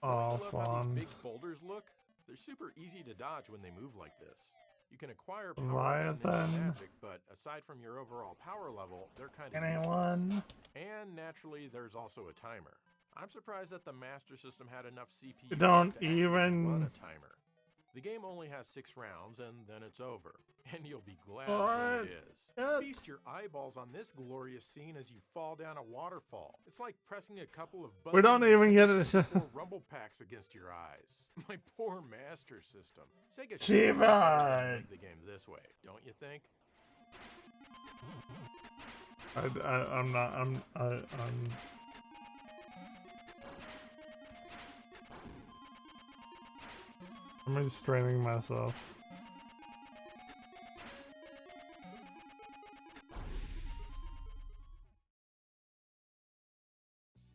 off Don't you love how on these big boulders look? They're super easy to dodge when they move like this. You can acquire power-ups and Leviathan. ninja magic, but aside from your overall power level, they're kind of Anyone? And naturally, there's also a timer. I'm surprised that the Master System had enough CPU You don't to actually even- run a timer. The game only has 6 rounds, and then it's over. And you'll be glad when What? it is. Shit. Feast your eyeballs on this glorious scene as you fall down a waterfall. It's like pressing a couple of We don't buttons even get and it. four rumble packs against your eyes. My poor Master System. Sega should Shiva. make the game this way, don't you think? I'm I'm restraining myself.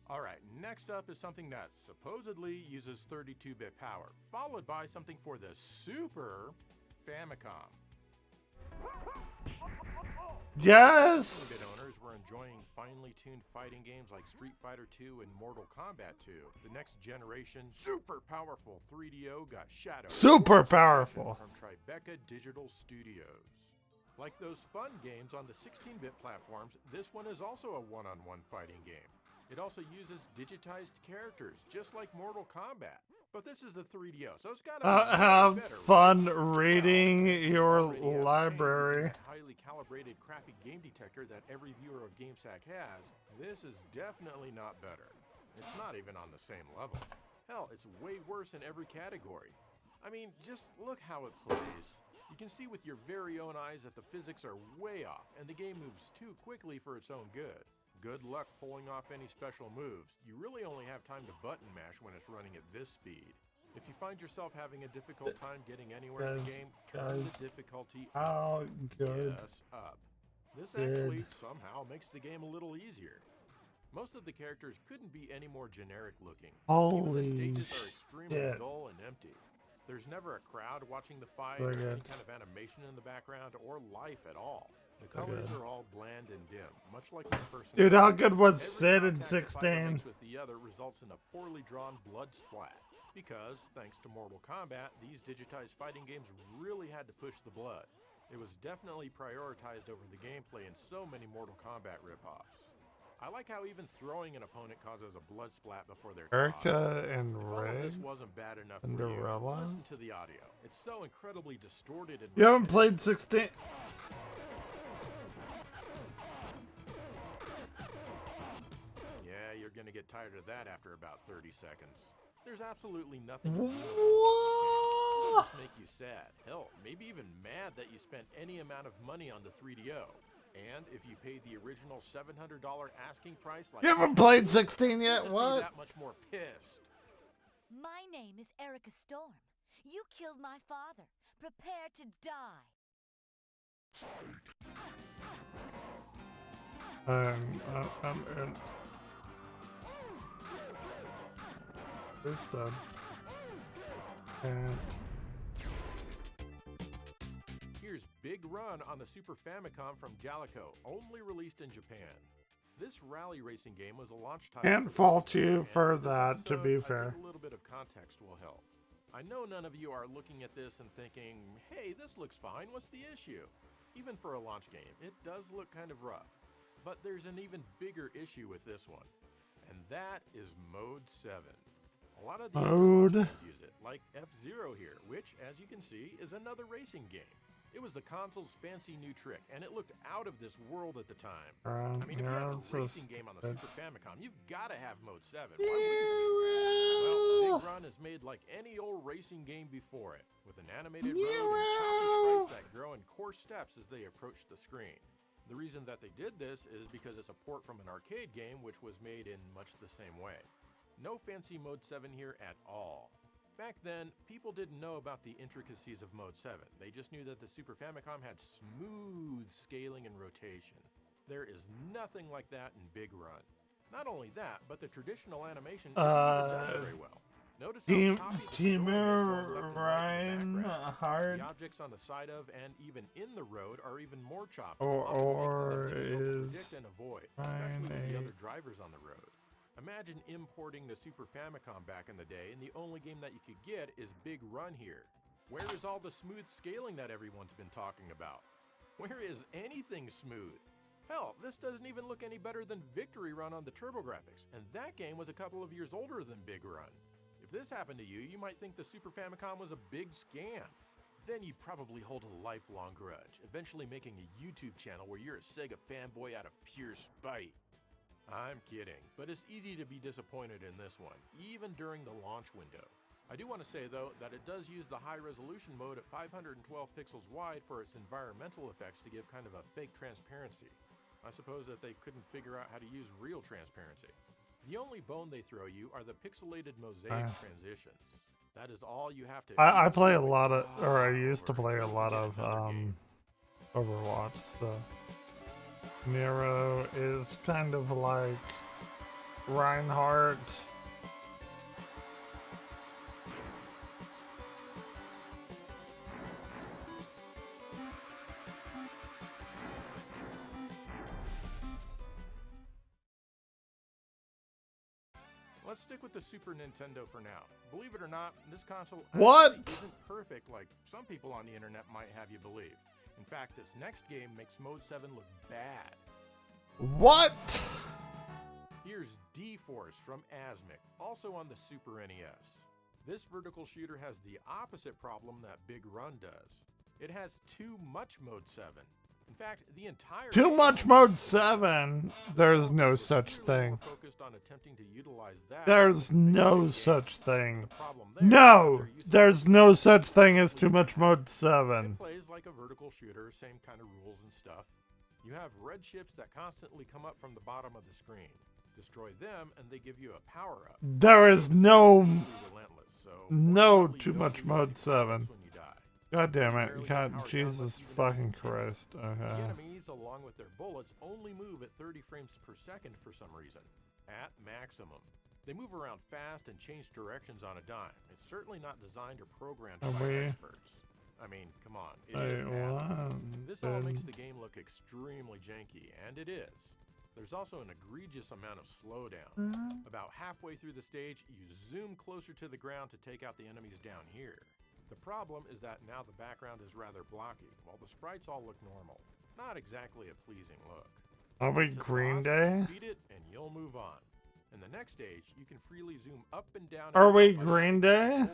Alright, next up is something that supposedly uses 32-bit power, followed by something for the Super Famicom. Yes! 16-bit owners were enjoying finely tuned fighting games like Street Fighter 2 and Mortal Kombat 2. The next generation, super powerful 3DO got shadowed. Super powerful. From Tribeca Digital Studios. Like those fun games on the 16-bit platforms, this one is also a one-on-one fighting game. It also uses digitized characters, just like Mortal Kombat. But this is the 3DO, so it's got to be have better, fun right? reading your Already library. that highly calibrated, crappy game detector that every viewer of GameSack has, this is definitely not better. It's not even on the same level. Hell, it's way worse in every category. I mean, just look how it plays. You can see with your very own eyes that the physics are way off, and the game moves too quickly for its own good. Good luck pulling off any special moves. You really only have time to button mash when it's running at this speed. If you find yourself having a difficult time getting anywhere in the game, turn the difficulty up. Yes, up. This actually somehow makes the game a little easier. Most of the characters couldn't be any more generic looking. Even the stages are extremely dull and empty. There's never a crowd watching the fight, or any kind of animation in the background, or life at all. The colors are all bland and dim, much like my personality. Dude, how good was Sid in Every contact the fighter 16? makes with the other results in a poorly drawn blood splat. Because, thanks to Mortal Kombat, these digitized fighting games really had to push the blood. It was definitely prioritized over the gameplay in so many Mortal Kombat ripoffs. I like how even throwing an opponent causes a blood splat before they're Murica and If all of this Riggs? wasn't bad enough for Cinderella? you, listen to the audio. It's so incredibly distorted and You haven't played 16? Yeah, you're gonna get tired of that after about 30 seconds. There's absolutely nothing What? It'll just make you sad. Hell, maybe even mad that you spent any amount of money on the 3DO. And if you paid the original $700 asking price, like You haven't played 16 yet? just be What? that much more pissed. My name is Erica Storm. You killed my father. Prepare to die. I'm in. This done. And Here's Big Run on the Super Famicom from Jalico, only released in Japan. This rally racing game was a launch title. can't fault you for that, to be fair. I think a little bit of context will help. I know none of you are looking at this and thinking, hey, this looks fine, what's the issue? Even for a launch game, it does look kind of rough. But there's an even bigger issue with this one, and that is Mode 7. A lot of the other launch games use it, like F-Zero here, which, as you can see, is another racing game. It was the console's fancy new trick, and it looked out of this world at the time. I mean, if you have a racing game on the Super Famicom, you've got to have Mode 7. Why wouldn't you? Well, Big Run is made like any old racing game before it, with an animated road and choppy sprites that grow in course steps as they approach the screen. The reason that they did this is because it's a port from an arcade game which was made in much the same way. No fancy Mode 7 here at all. Back then, people didn't know about the intricacies of Mode 7. They just knew that the Super Famicom had smooth scaling and rotation. There is nothing like that in Big Run. Not only that, but the traditional animation isn't done very well. Notice how choppy the scrolling is going left and right in the background. The objects on the side of and even in the road are even more choppy, often making them difficult to predict and avoid, especially with the other drivers on the road. Imagine importing the Super Famicom back in the day, and the only game that you could get is Big Run here. Where is all the smooth scaling that everyone's been talking about? Where is anything smooth? Hell, this doesn't even look any better than Victory Run on the TurboGrafx, and that game was a couple of years older than Big Run. If this happened to you, you might think the Super Famicom was a big scam. Then you'd probably hold a lifelong grudge, eventually making a YouTube channel where you're a Sega fanboy out of pure spite. I'm kidding, but it's easy to be disappointed in this one, even during the launch window. I do want to say, though, that it does use the high-resolution mode at 512 pixels wide for its environmental effects to give kind of a fake transparency. I suppose that they couldn't figure out how to use real transparency. The only bone they throw you are the pixelated mosaic transitions. That is all you have to. I play a lot of, or I used to play a lot of Overwatch. So Nero is kind of like Reinhardt. Let's stick with the Super Nintendo for now. Believe it or not, this console isn't perfect like some people on the internet might have you believe. In fact, this next game makes Mode 7 look bad. What? Here's D-Force from Asmic, also on the Super NES. This vertical shooter has the opposite problem that Big Run does. It has too much Mode 7. In fact, the entire Too much Mode 7. There's no such thing. There's no such thing. No! There's no such thing as too much Mode 7. It plays like a vertical shooter, same kind of rules and stuff. You have red ships that constantly come up from the bottom of the screen. Destroy them and they give you a power-up. There is no too much Mode 7. God damn it. God, Jesus fucking Christ. Okay. The enemies, along with their bullets, only move at 30 frames per second for some reason. At maximum. They move around fast and change directions on a dime. It's certainly not designed or programmed by experts. I mean, come on. It is This all makes the game look extremely janky, and it is. There's also an egregious amount of slowdown. About halfway through the stage, you zoom closer to the ground to take out the enemies down here. The problem is that now the background is rather blocky, while the sprites all look normal. Not exactly a pleasing look. Are we Green Day? Beat it and you'll move on. In the next stage, you can freely zoom up and down. Are we Green Day?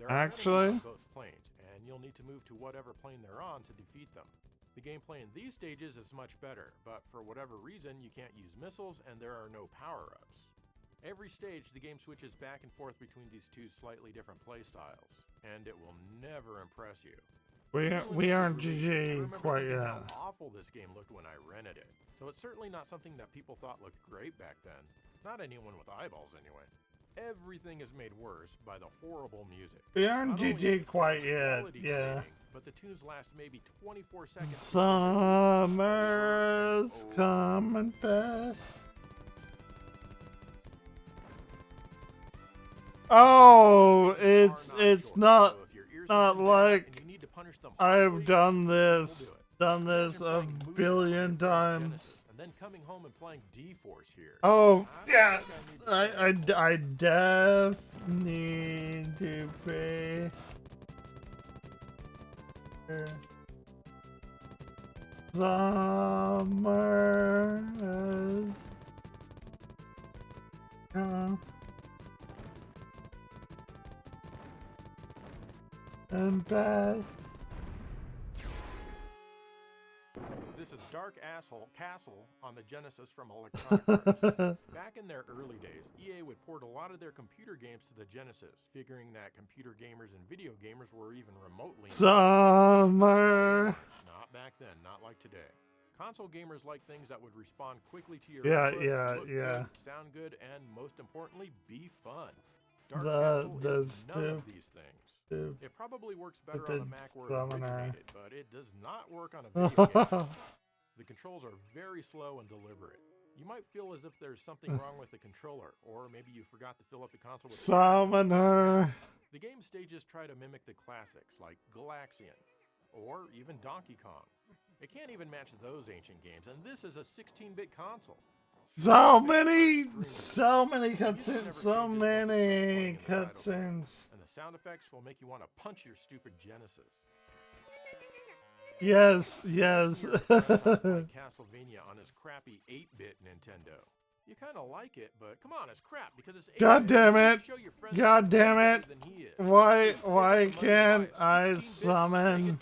Actually? Both planes, and you'll need to move to whatever plane they're on to defeat them. The gameplay in these stages is much better, but for whatever reason, you can't use missiles and there are no power-ups. Every stage, the game switches back and forth between these two slightly different playstyles, and it will never impress you. We aren't GG quite yet. How awful this game looked when I rented it, so it's certainly not something that people thought looked great back then. Not anyone with eyeballs, anyway. Everything is made worse by the horrible music. We aren't GG quite yet, yeah. But the tunes last maybe 24 seconds. Summer's coming fast. Oh, it's not like I've done this a billion times. And then coming home and playing D-Force here. Oh yeah, I def need to pay. Summer is and best. This is Dark Castle on the Genesis from Electronic Arts. Back in their early days, EA would port a lot of their computer games to the Genesis, figuring that computer gamers and video gamers were even remotely Summer. Not back then, not like today. Console gamers like things that would respond quickly to your Yeah, input, yeah, look yeah. good, sound good, and most importantly, be fun. Dark The Castle is none of these things. Stupid It probably works better on the Mac where it Summoner. originated, but it does not work on a video game. The controls are very slow and deliberate. You might feel as if there's something wrong with the controller, or maybe you forgot to fill up the console with Summoner. The game stages try to mimic the classics like Galaxian, or even Donkey Kong. It can't even match those ancient games, and this is a 16-bit console. So many cutscenes, so many cutscenes. And the sound effects will make you want to punch your stupid Genesis. Yes. Castlevania on his crappy 8-bit Nintendo. You kind of like it, but come on, it's crap because it's 8-bit. God damn it! God damn it! Why can't I summon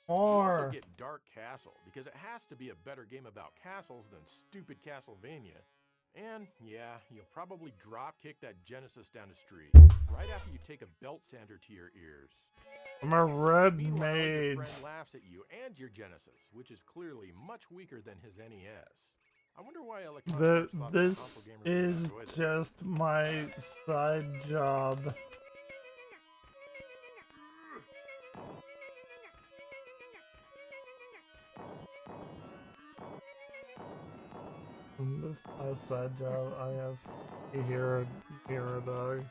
more? Also get Dark Castle because it has to be a better game about castles than stupid Castlevania. And yeah, you'll probably drop kick that Genesis down the street right after you take a belt sander to your ears. I'm a red Meanwhile, your mage. friend laughs at you and your Genesis, which is clearly much weaker than his NES. I wonder why Electronic Arts thought that console This gamers would is enjoy this. just my side job. a side job. I have to hear a dog.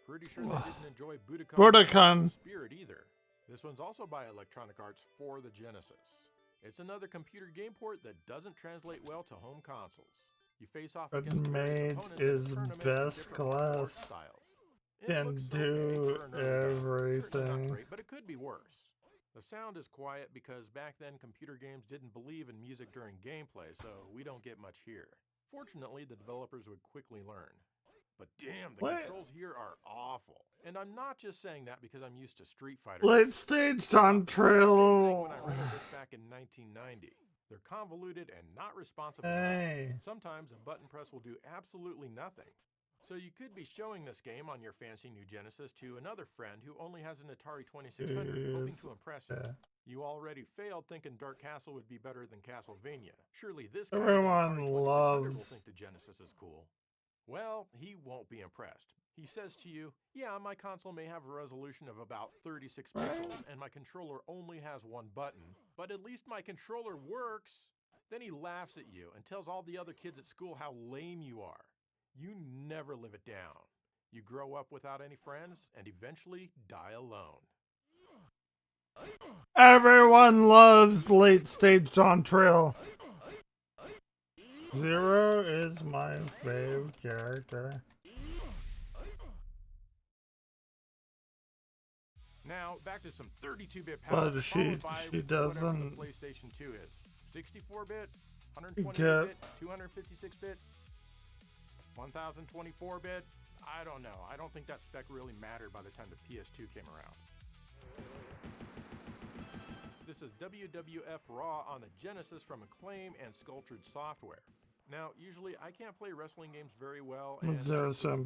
Pretty sure they didn't enjoy Budokan Spirit either. This one's also by Electronic Arts for the Genesis. It's another computer game port that doesn't translate well to home consoles. You face off against made is best class. Can do everything. Great, but it could be worse. The sound is quiet because back then computer games didn't believe in music during gameplay, so we don't get much here. Fortunately, the developers would quickly learn. But damn, the controls here are awful. And I'm not just saying that because I'm used to Street Fighter. Late stage on trail. When I rented this back in 1990. They're convoluted and not responsive. Hey. Sometimes a button press will do absolutely nothing. So you could be showing this game on your fancy new Genesis to another friend who only has an Atari 2600, hoping to impress him. You already failed thinking Dark Castle would be better than Castlevania. Surely this guy Everyone will loves think the Genesis is cool. Well, he won't be impressed. He says to you, yeah, my console may have a resolution of about 36 pixels and my controller only has one button, but at least my controller works. Then he laughs at you and tells all the other kids at school how lame you are. You never live it down. You grow up without any friends and eventually die alone. Everyone loves late stage on trail. Zero is my favorite character. Now, back to some 32-bit power. But she doesn't. The PlayStation 2 is 64-bit, 128-bit, 256-bit, 1024-bit. I don't know. I don't think that spec really mattered by the time the PS2 came around. This is WWF Raw on the Genesis from Acclaim and Sculptured Software. Now, usually I can't play wrestling games very well, and this one,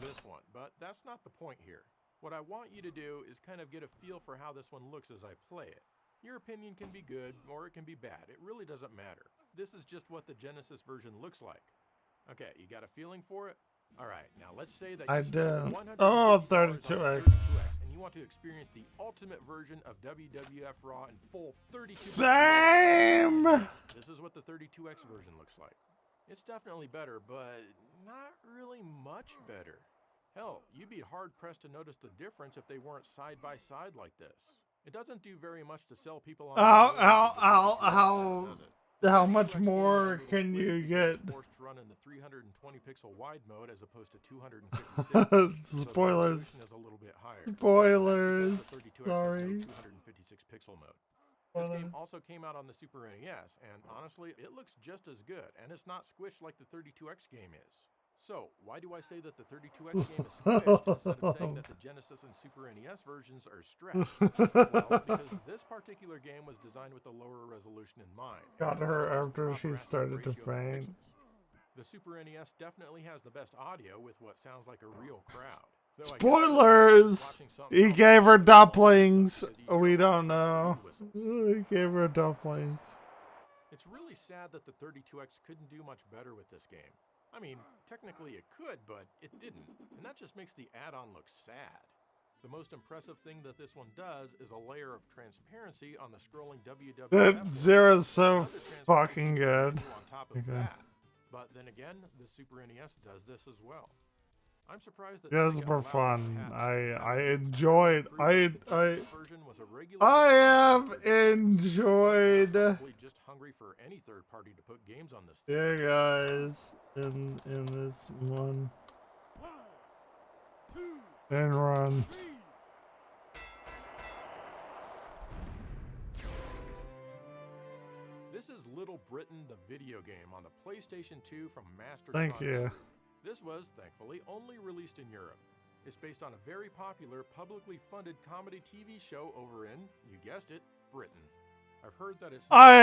but that's not the point here. What I want you to do is kind of get a feel for how this one looks as I play it. Your opinion can be good, or it can be bad. It really doesn't matter. This is just what the Genesis version looks like. Okay, you got a feeling for it? Alright, now let's say that you spend $132X and you want to experience the ultimate version of WWF Raw in full 32. Same! This is what the 32X version looks like. It's definitely better, but not really much better. Hell, you'd be hard-pressed to notice the difference if they weren't side by side like this. It doesn't do very much to sell people on how much more can you get? Forced to run in the 320 pixel wide mode as opposed to 256. Spoilers. So the resolution is a little bit higher. Spoilers. Sorry. 256 pixel mode. This game also came out on the Super NES, and honestly, it looks just as good, and it's not squished like the 32X game is. So, why do I say that the 32X game is squished instead of saying that the Genesis and Super NES versions are stretched? Well, because this particular game was designed with a lower resolution in mind. Got her after she started to faint. The Super NES definitely has the best audio with what sounds like a real crowd. Spoilers! He gave her dumplings. We don't know. He gave her dumplings. It's really sad that the 32X couldn't do much better with this game. I mean, technically it could, but it didn't. And that just makes the add-on look sad. The most impressive thing that this one does is a layer of transparency on the scrolling WWF. That Zero's so fucking good. On top of that. But then again, the Super NES does this as well. I'm surprised that this were fun. I enjoyed. I have enjoyed. Just hungry for any third party to put games on this. Yeah, guys, in this one. And run. This is Little Britain, the video game on the PlayStation 2 from Master. Thank you. This was, thankfully, only released in Europe. It's based on a very popular, publicly funded comedy TV show over in, you guessed it, Britain. I've heard that it's... I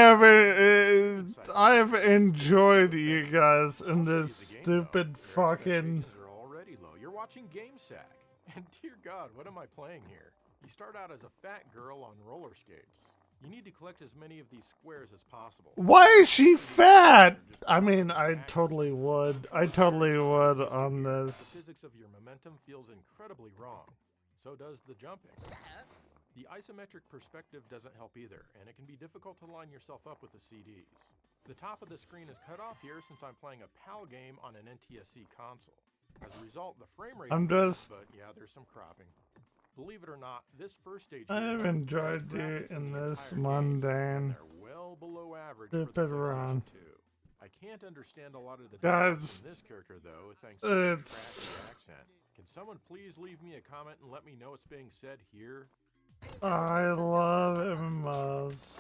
have enjoyed you guys in this stupid fucking... are already low. You're watching GameSack. And dear God, what am I playing here? You start out as a fat girl on roller skates. You need to collect as many of these squares as possible. Why is she fat? I mean, I totally would. I totally would on this. The physics of your momentum feels incredibly wrong. So does the jumping. The isometric perspective doesn't help either, and it can be difficult to line yourself up with the CDs. The top of the screen is cut off here since I'm playing a PAL game on an NTSC console. As a result, the frame rate is good, but yeah, there's some cropping. Believe it or not, this first stage I have enjoyed you in this mundane well below average stupid for the run. PlayStation 2. I can't understand a lot of the Guys, dialogue in this character though, thanks to the trashy accent. Can someone please leave me a comment and let me know what's being said here? I love MMOs.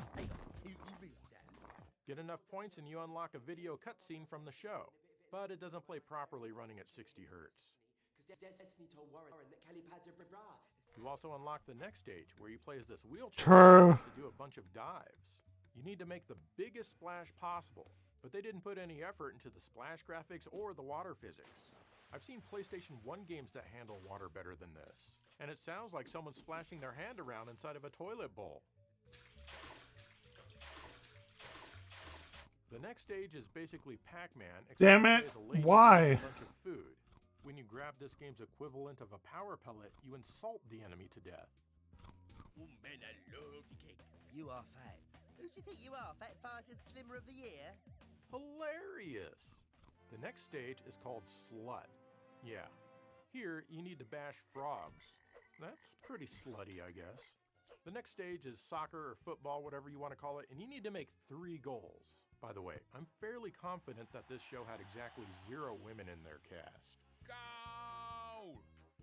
Get enough points and you unlock a video cutscene from the show, but it doesn't play properly running at 60 Hz. You also unlock the next stage where you play as this wheelchair to do a bunch of dives. You need to make the biggest splash possible, but they didn't put any effort into the splash graphics or the water physics. I've seen PlayStation 1 games that handle water better than this, and it sounds like someone's splashing their hand around inside of a toilet bowl. The next stage is basically Pac-Man, except Damn it, as a lady why? with a bunch of food. When you grab this game's equivalent of a power pellet, you insult the enemy to death. Oh man, I love the cake. You are fat. Who do you think you are, Fat Farted Slimmer of the Year? Hilarious! The next stage is called Slut. Yeah, here you need to bash frogs. That's pretty slutty, I guess. The next stage is soccer or football, whatever you want to call it, and you need to make 3 goals. By the way, I'm fairly confident that this show had exactly 0 women in their cast. Go!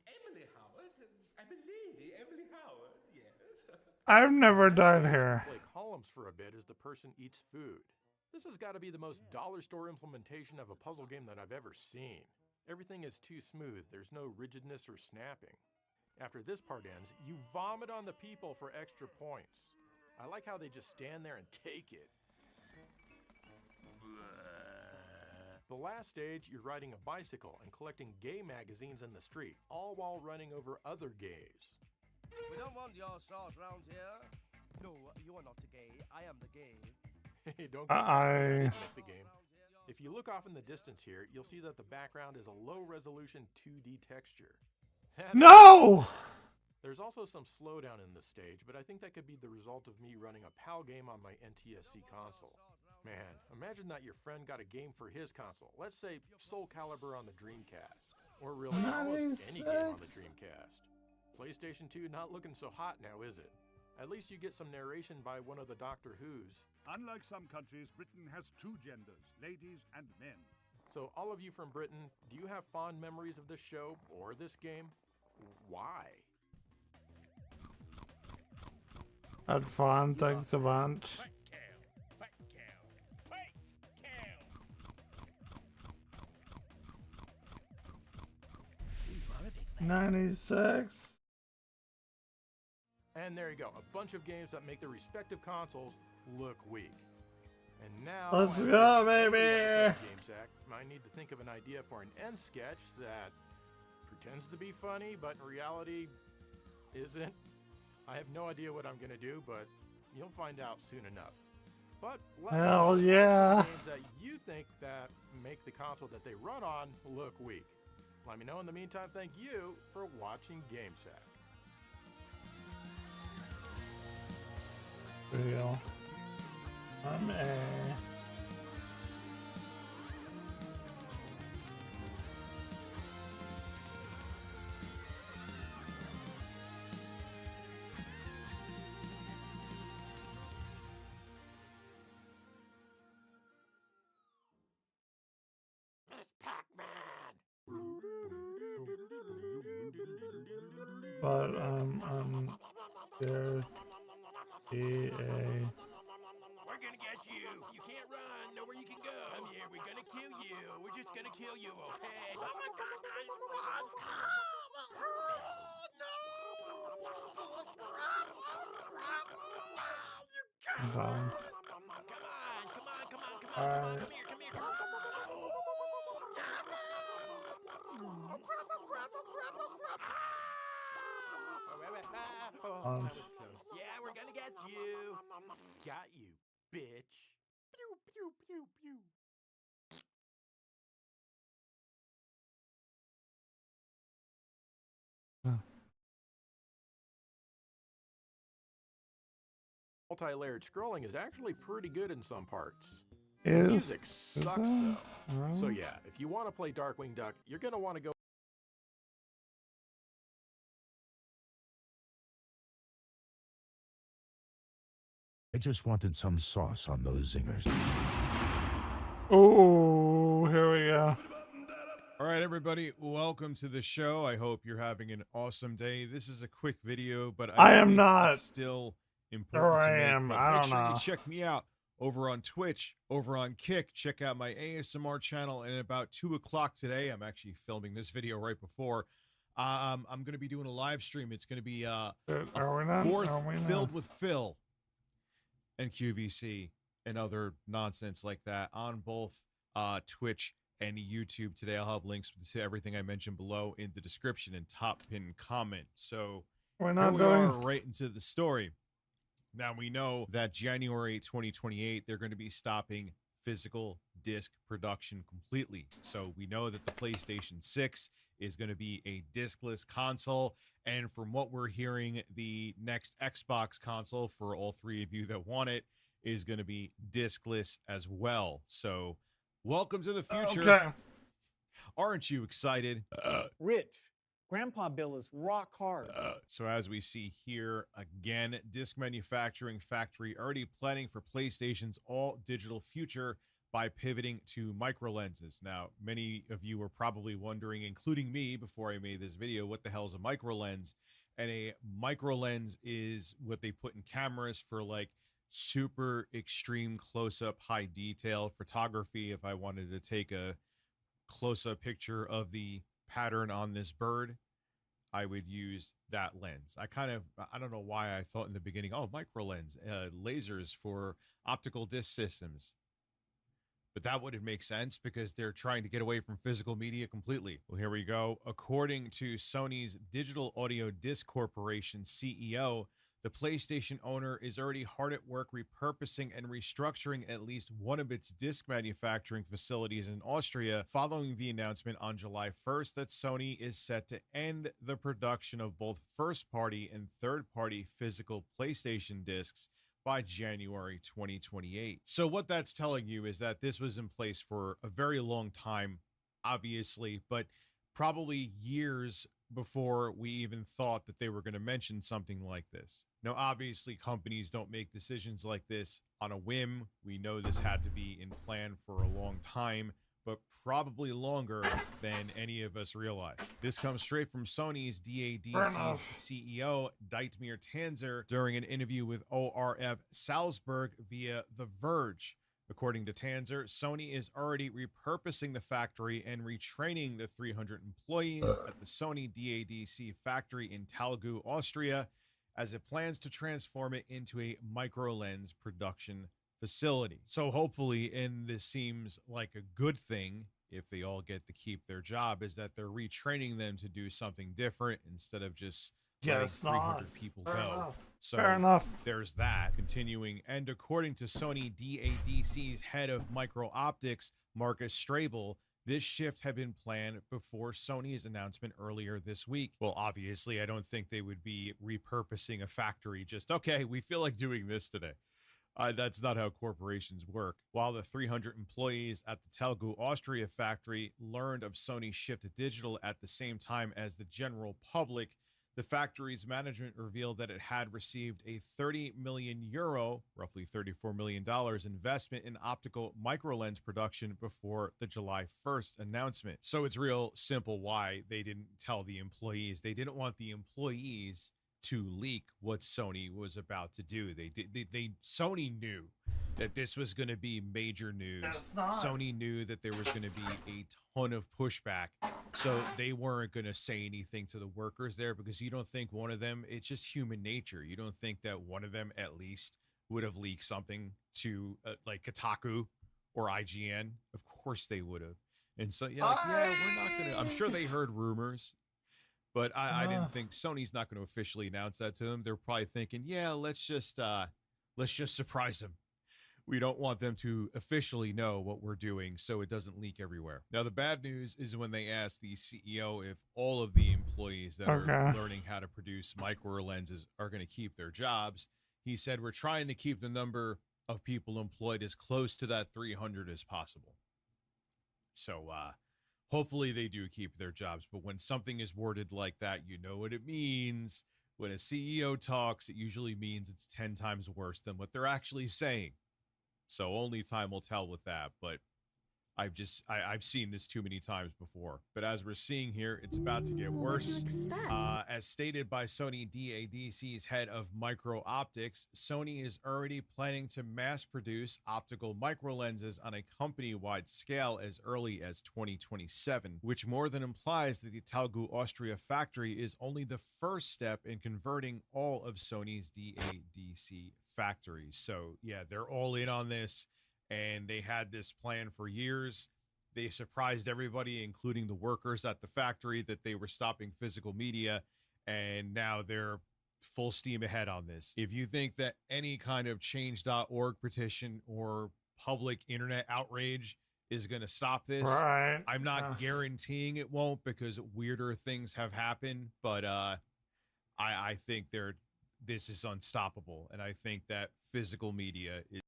Emily Howard? I'm a lady, Emily Howard, yes. I've never died Next stage, here. Play columns for a bit as the person eats food. This has got to be the most dollar store implementation of a puzzle game that I've ever seen. Everything is too smooth, there's no rigidness or snapping. After this part ends, you vomit on the people for extra points. I like how they just stand there and take it. The last stage, you're riding a bicycle and collecting gay magazines in the street, all while running over other gays. We don't want your sort around here. No, you are not the gay. I am the gay. Hey, don't get I didn't make the game. If you look off in the distance here, you'll see that the background is a low-resolution 2D texture. No! There's also some slowdown in this stage, but I think that could be the result of me running a PAL game on my NTSC console. Man, imagine that your friend got a game for his console. Let's say Soul Calibur on the Dreamcast. Or really, almost any game on the Dreamcast. PlayStation 2 not looking so hot now, is it? At least you get some narration by one of the Doctor Who's. Unlike some countries, Britain has 2 genders, ladies and men. So all of you from Britain, do you have fond memories of this show or this game? Why? Had fun, thanks a bunch. 96. And there you go, a bunch of games that make their respective consoles look weak. And now, let's go, baby! GameSack, I need to think of an idea for an end sketch that pretends to be funny, but in reality isn't. I have no idea what I'm gonna do, but you'll find out soon enough. But hell yeah! Games that you think that make the console that they run on look weak. Let me know. In the meantime, thank you for watching GameSack. Real. I'm a. Miss Pac-Man! But there's EA. We're gonna get you. You can't run. Nowhere you can go. Come here. We're gonna kill you. We're just gonna kill you, okay? Oh my God, guys, run! Bounce. Come here. Oh, that was close. Yeah, we're gonna get you. Got you, bitch. Pew, pew, pew, pew. Multi-layered scrolling is actually pretty good in some parts. The music sucks though. So yeah, if you want to play Darkwing Duck, you're going to want to go. I just wanted some sauce on those zingers. Oh, here we go. All right, everybody, welcome to the show. I hope you're having an awesome day. This is a quick video, but I am not. It's still important to I make. am. But I make don't sure know. you check me out over on Twitch, over on Kick. Check out my ASMR channel. And about 2 o'clock today, I'm actually filming this video right before. I'm going to be doing a live stream. It's going to be filled with Phil and QVC and other nonsense like that on both Twitch and YouTube today. I'll have links to everything I mentioned below in the description and top pin comment. So here we are right into the story. Now we know that January 2028, they're going to be stopping physical disc production completely. So we know that the PlayStation 6 is going to be a discless console. And from what we're hearing, the next Xbox console, for all three of you that want it, is going to be discless as well. So welcome to the future. Okay. Aren't you excited? Rich, Grandpa Bill is rock hard. So as we see here again, disc manufacturing factory already planning for PlayStation's all-digital future by pivoting to micro lenses. Now, many of you were probably wondering, including me before I made this video, what the hell is a micro lens? And a micro lens is what they put in cameras for like super extreme close-up high detail photography. If I wanted to take a close-up picture of the pattern on this bird, I would use that lens. I don't know why I thought in the beginning, oh, micro lens, lasers for optical disc systems. But that wouldn't make sense because they're trying to get away from physical media completely. Well, here we go. According to Sony's Digital Audio Disc Corporation CEO, the PlayStation owner is already hard at work repurposing and restructuring at least one of its disc manufacturing facilities in Austria following the announcement on July 1st that Sony is set to end the production of both first-party and third-party physical PlayStation discs by January 2028. So what that's telling you is that this was in place for a very long time, obviously, but probably years before we even thought that they were going to mention something like this. Now, obviously, companies don't make decisions like this on a whim. We know this had to be in plan for a long time, but probably longer than any of us realize. This comes straight from Sony's DADC's CEO, Dietmar Tanzer, during an interview with ORF Salzburg via The Verge. According to Tanzer, Sony is already repurposing the factory and retraining the 300 employees at the Sony DADC factory in Talgu, Austria, as it plans to transform it into a micro-lens production facility. So hopefully, and this seems like a good thing if they all get to keep their job, is that they're retraining them to do something different instead of just letting 300 people go. So fair enough. There's that. Continuing, and according to Sony DADC's head of micro optics, Marcus Strabel, this shift had been planned before Sony's announcement earlier this week. Well, obviously, I don't think they would be repurposing a factory just, okay, we feel like doing this today. That's not how corporations work. While the 300 employees at the Telgu, Austria factory learned of Sony's shift to digital at the same time as the general public, the factory's management revealed that it had received a 30 million euro, roughly $34 million, investment in optical microlens production before the July 1st announcement. So it's real simple why they didn't tell the employees. They didn't want the employees to leak what Sony was about to do. Sony knew that this was going to be major news. Sony knew that there was going to be a ton of pushback, so they weren't going to say anything to the workers there, because you don't think one of them, it's just human nature, you don't think that one of them at least would have leaked something to like Kotaku or IGN. Of course they would have. And so we're not going to, I'm sure they heard rumors, but I didn't think Sony's not going to officially announce that to them. They're probably thinking, yeah, let's just surprise them. We don't want them to officially know what we're doing so it doesn't leak everywhere. Now, the bad news is when they asked the CEO if all of the employees that are learning how to produce micro lenses are going to keep their jobs, He said, we're trying to keep the number of people employed as close to that 300 as possible. So hopefully they do keep their jobs. But when something is worded like that, you know what it means. When a CEO talks, it usually means it's 10 times worse than what they're actually saying. So only time will tell with that. But I've seen this too many times before. But as we're seeing here, it's about to get worse. As stated by Sony DADC's head of micro optics, Sony is already planning to mass produce optical micro lenses on a company-wide scale as early as 2027, which more than implies that the Talgu, Austria factory is only the first step in converting all of Sony's DADC factories. So yeah, they're all in on this. And they had this plan for years. They surprised everybody, including the workers at the factory, that they were stopping physical media. And now they're full steam ahead on this. If you think that any kind of change.org petition or public internet outrage is going to stop this, right. I'm not guaranteeing it won't, because weirder things have happened. But I think this is unstoppable. And I think that physical media is.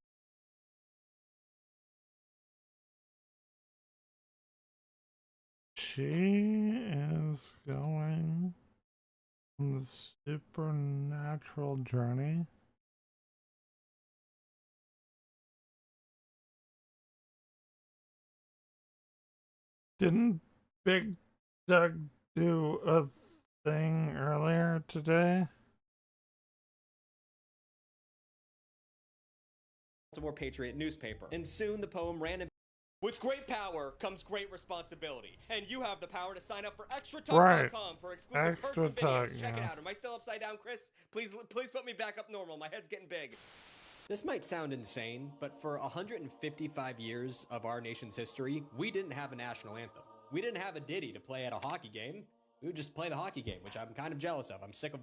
She is going on the supernatural journey. Didn't Big Doug do a thing earlier today? Baltimore Patriot newspaper. And soon the poem ran in. With great power comes great responsibility, and you have the power to sign up for extratug.com for exclusive perks and videos. Check it out. Am I still upside down, Chris? Please put me back up normal. My head's getting big. This might sound insane, but for 155 years of our nation's history, we didn't have a national anthem. We didn't have a ditty to play at a hockey game. We would just play the hockey game, which I'm kind of jealous of. I'm sick of.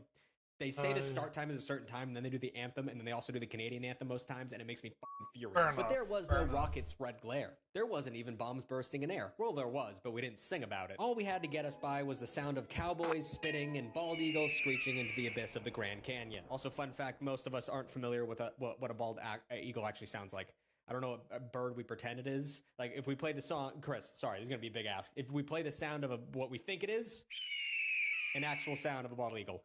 They say the start time is a certain time, and then they do the anthem, and then they also do the Canadian anthem most times, and it makes me fucking furious. But there was no rockets red glare. There wasn't even bombs bursting in air. Well, there was, but we didn't sing about it. All we had to get us by was the sound of cowboys spitting and bald eagles screeching into the abyss of the Grand Canyon. Also, fun fact, most of us aren't familiar with what a bald eagle actually sounds like. I don't know what bird we pretend it is. Like, if we play the song, Chris, sorry, this is going to be a big ask. If we play the sound of what we think it is, an actual sound of a bald eagle.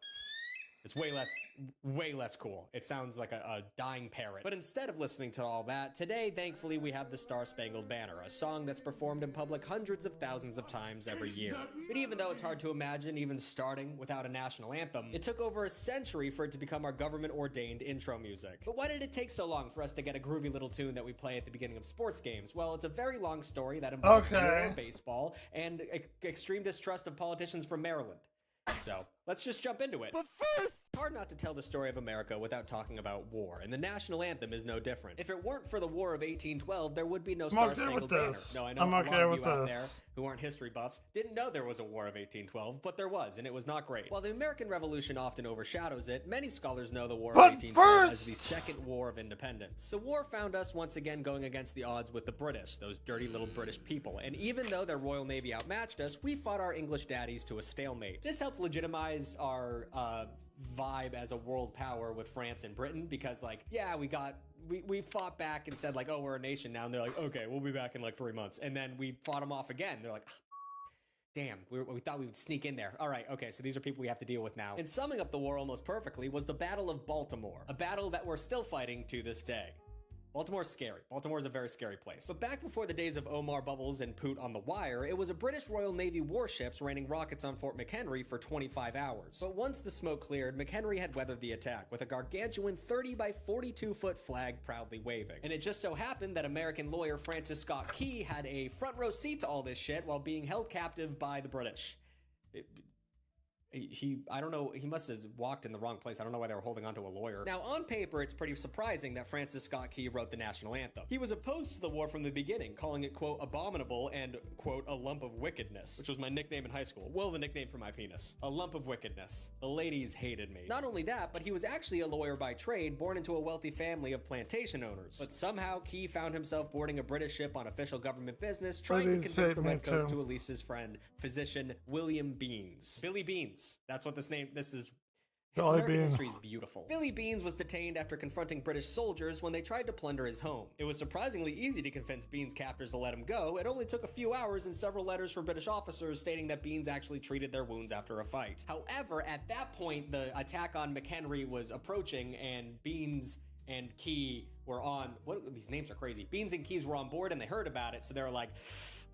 It's way less cool. It sounds like a dying parrot. But instead of listening to all that, today, thankfully, we have the Star-Spangled Banner, a song that's performed in public hundreds of thousands of times every year. But even though it's hard to imagine even starting without a national anthem, it took over a century for it to become our government-ordained intro music. But why did it take so long for us to get a groovy little tune that we play at the beginning of sports games? Well, it's a very long story that involves baseball and extreme distrust of politicians from Maryland. So, let's just jump into it. But first, it's hard not to tell the story of America without talking about war, and the national anthem is no different. If it weren't for the War of 1812, there would be no Star-Spangled Banner. No, I know a lot of you out there who aren't history buffs didn't know there was a War of 1812, but there was, and it was not great. While the American Revolution often overshadows it, many scholars know the War of 1812 as the Second War of Independence. The war found us once again going against the odds with the British, those dirty little British people, and even though their Royal Navy outmatched us, we fought our English daddies to a stalemate. This helped legitimize our vibe as a world power with France and Britain, because like, yeah, we fought back and said like, oh, we're a nation now, and they're like, okay, we'll be back in like 3 months, and then we fought them off again. They're like, damn, we thought we would sneak in there. All right, okay, so these are people we have to deal with now. And summing up the war almost perfectly was the Battle of Baltimore, a battle that we're still fighting to this day. Baltimore's scary. Baltimore's a very scary place. But back before the days of Omar Bubbles and Poot on the Wire, it was a British Royal Navy warships raining rockets on Fort McHenry for 25 hours. But once the smoke cleared, McHenry had weathered the attack with a gargantuan 30 by 42 foot flag proudly waving. And it just so happened that American lawyer Francis Scott Key had a front row seat to all this shit while being held captive by the British. I don't know, he must have walked in the wrong place. I don't know why they were holding on to a lawyer. Now, on paper, it's pretty surprising that Francis Scott Key wrote the national anthem. He was opposed to the war from the beginning, calling it, quote, abominable and, quote, a lump of wickedness, which was my nickname in high school. Well, the nickname for my penis. A lump of wickedness. The ladies hated me. Not only that, but he was actually a lawyer by trade, born into a wealthy family of plantation owners. But somehow, Key found himself boarding a British ship on official government business, trying to convince the Redcoats to release his friend, physician William Beans. Billy Beans. That's what this is American history is beautiful. Billy Beans was detained after confronting British soldiers when they tried to plunder his home. It was surprisingly easy to convince Beans' captors to let him go. It only took a few hours and several letters from British officers stating that Beans actually treated their wounds after a fight. However, at that point, the attack on McHenry was approaching, and Beans and Key were on, these names are crazy. Beans and Keys were on board and they heard about it, so they were like,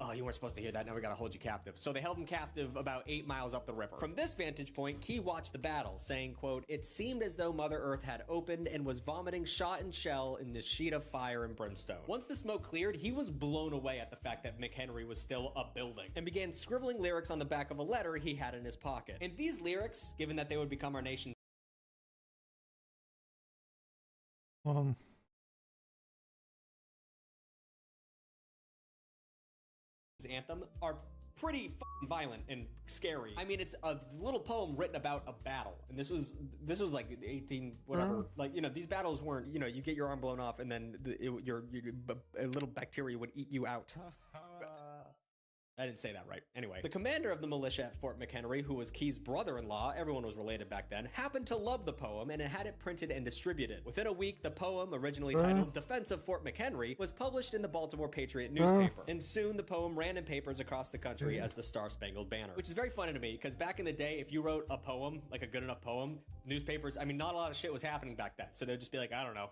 oh, you weren't supposed to hear that, now we gotta hold you captive. So they held him captive about 8 miles up the river. From this vantage point, Key watched the battle, saying, quote, it seemed as though Mother Earth had opened and was vomiting shot and shell in this sheet of fire and brimstone. Once the smoke cleared, he was blown away at the fact that McHenry was still a building, and began scribbling lyrics on the back of a letter he had in his pocket. And these lyrics, given that they would become our nation's anthem, are pretty violent and scary. I mean, it's a little poem written about a battle, and this was like 18 whatever. Like, you know, these battles weren't, you know, you get your arm blown off and then a little bacteria would eat you out. I didn't say that right. Anyway, the commander of the militia at Fort McHenry, who was Key's brother-in-law, everyone was related back then, happened to love the poem and had it printed and distributed. Within a week, the poem, originally titled Defense of Fort McHenry, was published in the Baltimore Patriot newspaper. And soon the poem ran in papers across the country as the Star-Spangled Banner. Which is very funny to me, because back in the day, if you wrote a poem, like a good enough poem, newspapers, I mean, not a lot of shit was happening back then. So they'd just be like, I don't know,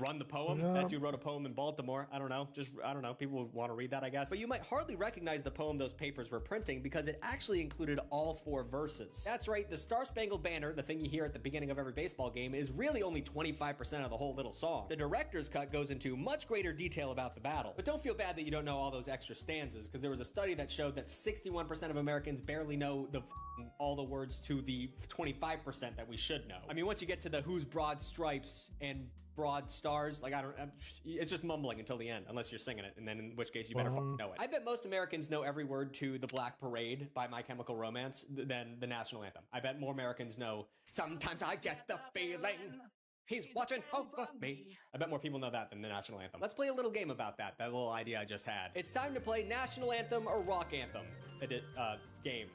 run the poem. That dude wrote a poem in Baltimore. I don't know. I don't know. People would want to read that, I guess. But you might hardly recognize the poem those papers were printing because it actually included all 4 verses. That's right. The Star-Spangled Banner, the thing you hear at the beginning of every baseball game, is really only 25% of the whole little song. The director's cut goes into much greater detail about the battle. But don't feel bad that you don't know all those extra stanzas, because there was a study that showed that 61% of Americans barely know all the words to the 25% that we should know. I mean, once you get to the whose broad stripes and broad stars, like, it's just mumbling until the end, unless you're singing it, and then in which case you better know it. I bet most Americans know every word to The Black Parade by My Chemical Romance than the national anthem. I bet more Americans know Sometimes I Get the Feeling He's Watching Over Me. I bet more people know that than the national anthem. Let's play a little game about that little idea I just had. It's time to play national anthem or rock anthem game.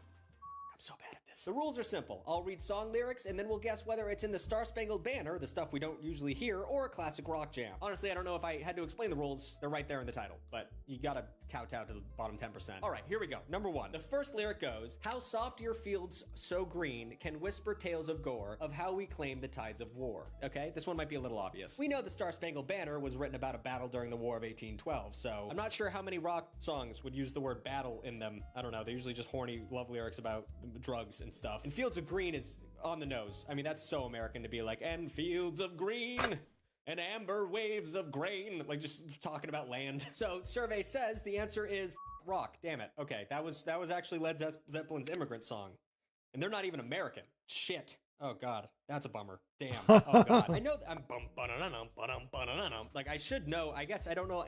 I'm so bad at this. The rules are simple. I'll read song lyrics and then we'll guess whether it's in the Star-Spangled Banner, the stuff we don't usually hear, or a classic rock jam. Honestly, I don't know if I had to explain the rules. They're right there in the title, but you gotta kowtow to the bottom 10%. All right, here we go. Number 1. The first lyric goes, how soft your fields so green can whisper tales of gore of how we claim the tides of war. Okay, this one might be a little obvious. We know the Star-Spangled Banner was written about a battle during the War of 1812, so I'm not sure how many rock songs would use the word battle in them. I don't know, they're usually just horny love lyrics about drugs and stuff. And Fields of Green is on the nose. I mean, that's so American to be like, and fields of green and amber waves of grain, like just talking about land. So survey says the answer is rock. Damn it. Okay, that was actually Led Zeppelin's Immigrant Song, and they're not even American. Shit. Oh God, that's a bummer. Damn. Oh God. I know I'm like, I should know. I guess I don't know.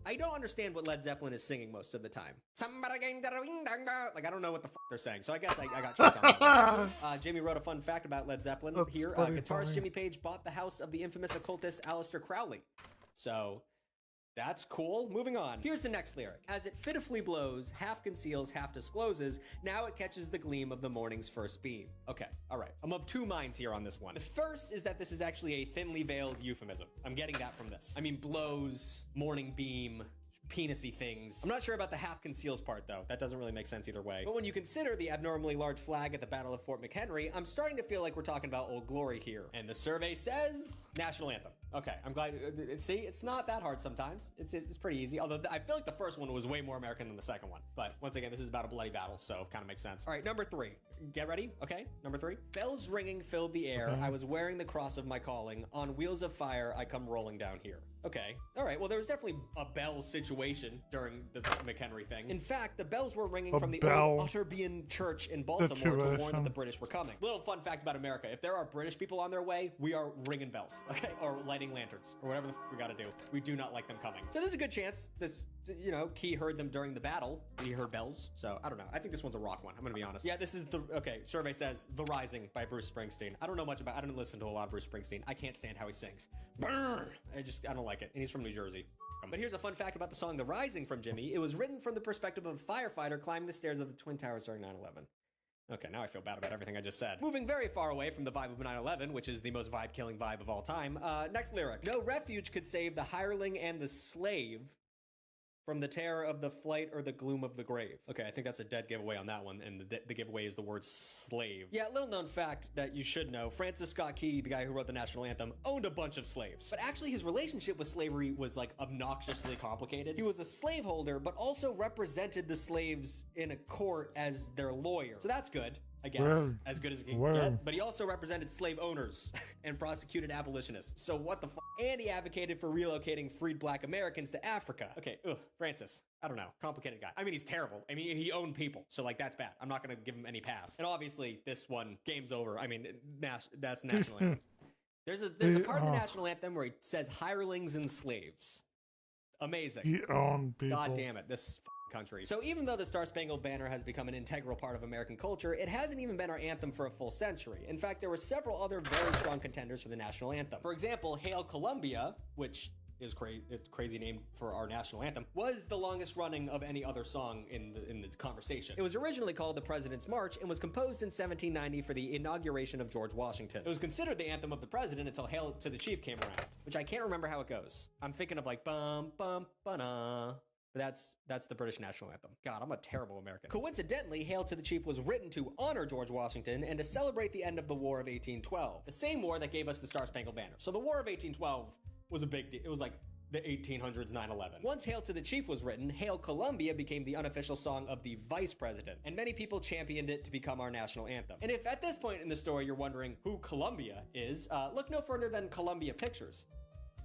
I don't understand what Led Zeppelin is singing most of the time. Like, I don't know what the fuck they're saying, so I guess I got tricked on that. Jimmy wrote a fun fact about Led Zeppelin here. Guitarist Jimmy Page bought the house of the infamous occultist Aleister Crowley. So that's cool. Moving on. Here's the next lyric. As it pitifully blows, half conceals, half discloses, now it catches the gleam of the morning's first beam. Okay, all right. I'm of 2 minds here on this one. The first is that this is actually a thinly veiled euphemism. I'm getting that from this. I mean, blows, morning beam, penisy things. I'm not sure about the half conceals part though. That doesn't really make sense either way. But when you consider the abnormally large flag at the Battle of Fort McHenry, I'm starting to feel like we're talking about Old Glory here. And the survey says national anthem. Okay, I'm glad. See, it's not that hard sometimes. It's pretty easy. Although I feel like the first one was way more American than the second one. But once again, this is about a bloody battle, so it kind of makes sense. All right, number 3. Get ready. Okay, number 3. Bells ringing filled the air. I was wearing the cross of my calling. On wheels of fire, I come rolling down here. Okay, all right. Well, there was definitely a bell situation during the McHenry thing. In fact, the bells were ringing from the old Otterbein Church in Baltimore to warn that the British were coming. Little fun fact about America: if there are British people on their way, we are ringing bells, okay, or lighting lanterns, or whatever the fuck we gotta do. We do not like them coming. So there's a good chance this, you know, Key heard them during the battle. He heard bells. So I don't know. I think this one's a rock one. I'm gonna be honest. Yeah, this is okay. Survey says The Rising by Bruce Springsteen. I don't know much about. I don't listen to a lot of Bruce Springsteen. I can't stand how he sings. Burn. I don't like it. And he's from New Jersey. But here's a fun fact about the song The Rising from Jimmy. It was written from the perspective of a firefighter climbing the stairs of the Twin Towers during 9/11. Okay, now I feel bad about everything I just said. Moving very far away from the vibe of 9/11, which is the most vibe-killing vibe of all time. Next lyric. No refuge could save the hireling and the slave from the terror of the flight or the gloom of the grave. Okay, I think that's a dead giveaway on that one, and the giveaway is the word slave. Yeah, little known fact that you should know, Francis Scott Key, the guy who wrote the national anthem, owned a bunch of slaves. But actually his relationship with slavery was like obnoxiously complicated. He was a slaveholder, but also represented the slaves in a court as their lawyer. So that's good. I guess, as good as it can get. But he also represented slave owners and prosecuted abolitionists. So what the f***? And he advocated for relocating freed black Americans to Africa. Okay, Francis. I don't know. Complicated guy. I mean, he's terrible. I mean, he owned people. So, like, that's bad. I'm not going to give him any pass. And obviously, this one, game's over. I mean, that's national anthem. There's a part of the national anthem where he says hirelings and slaves. Amazing. He owned people. God damn it. This country. So even though the Star-Spangled Banner has become an integral part of American culture, it hasn't even been our anthem for a full century. In fact, there were several other very strong contenders for the national anthem. For example, Hail Columbia, which is crazy name for our national anthem, was the longest running of any other song in the conversation. It was originally called the President's March and was composed in 1790 for the inauguration of George Washington. It was considered the anthem of the president until Hail to the Chief came around, which I can't remember how it goes. I'm thinking of like bum bum ba-na. But that's the British national anthem. God, I'm a terrible American. Coincidentally, Hail to the Chief was written to honor George Washington and to celebrate the end of the War of 1812, the same war that gave us the Star-Spangled Banner. So the War of 1812 was a big deal. It was like the 1800s 9/11. Once Hail to the Chief was written, Hail Columbia became the unofficial song of the vice president, and many people championed it to become our national anthem. And if at this point in the story you're wondering who Columbia is, look no further than Columbia Pictures.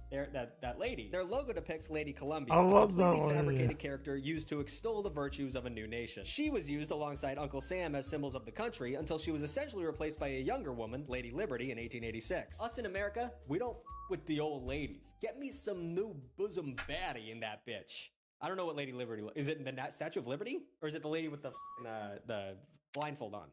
That lady. Their logo depicts Lady Columbia, I love a completely that lady. fabricated character used to extol the virtues of a new nation. She was used alongside Uncle Sam as symbols of the country until she was essentially replaced by a younger woman, Lady Liberty, in 1886. Us in America, we don't f with the old ladies. Get me some new bosom baddie in that bitch. I don't know what Lady Liberty is. It the Statue of Liberty, or is it the lady with the blindfold on?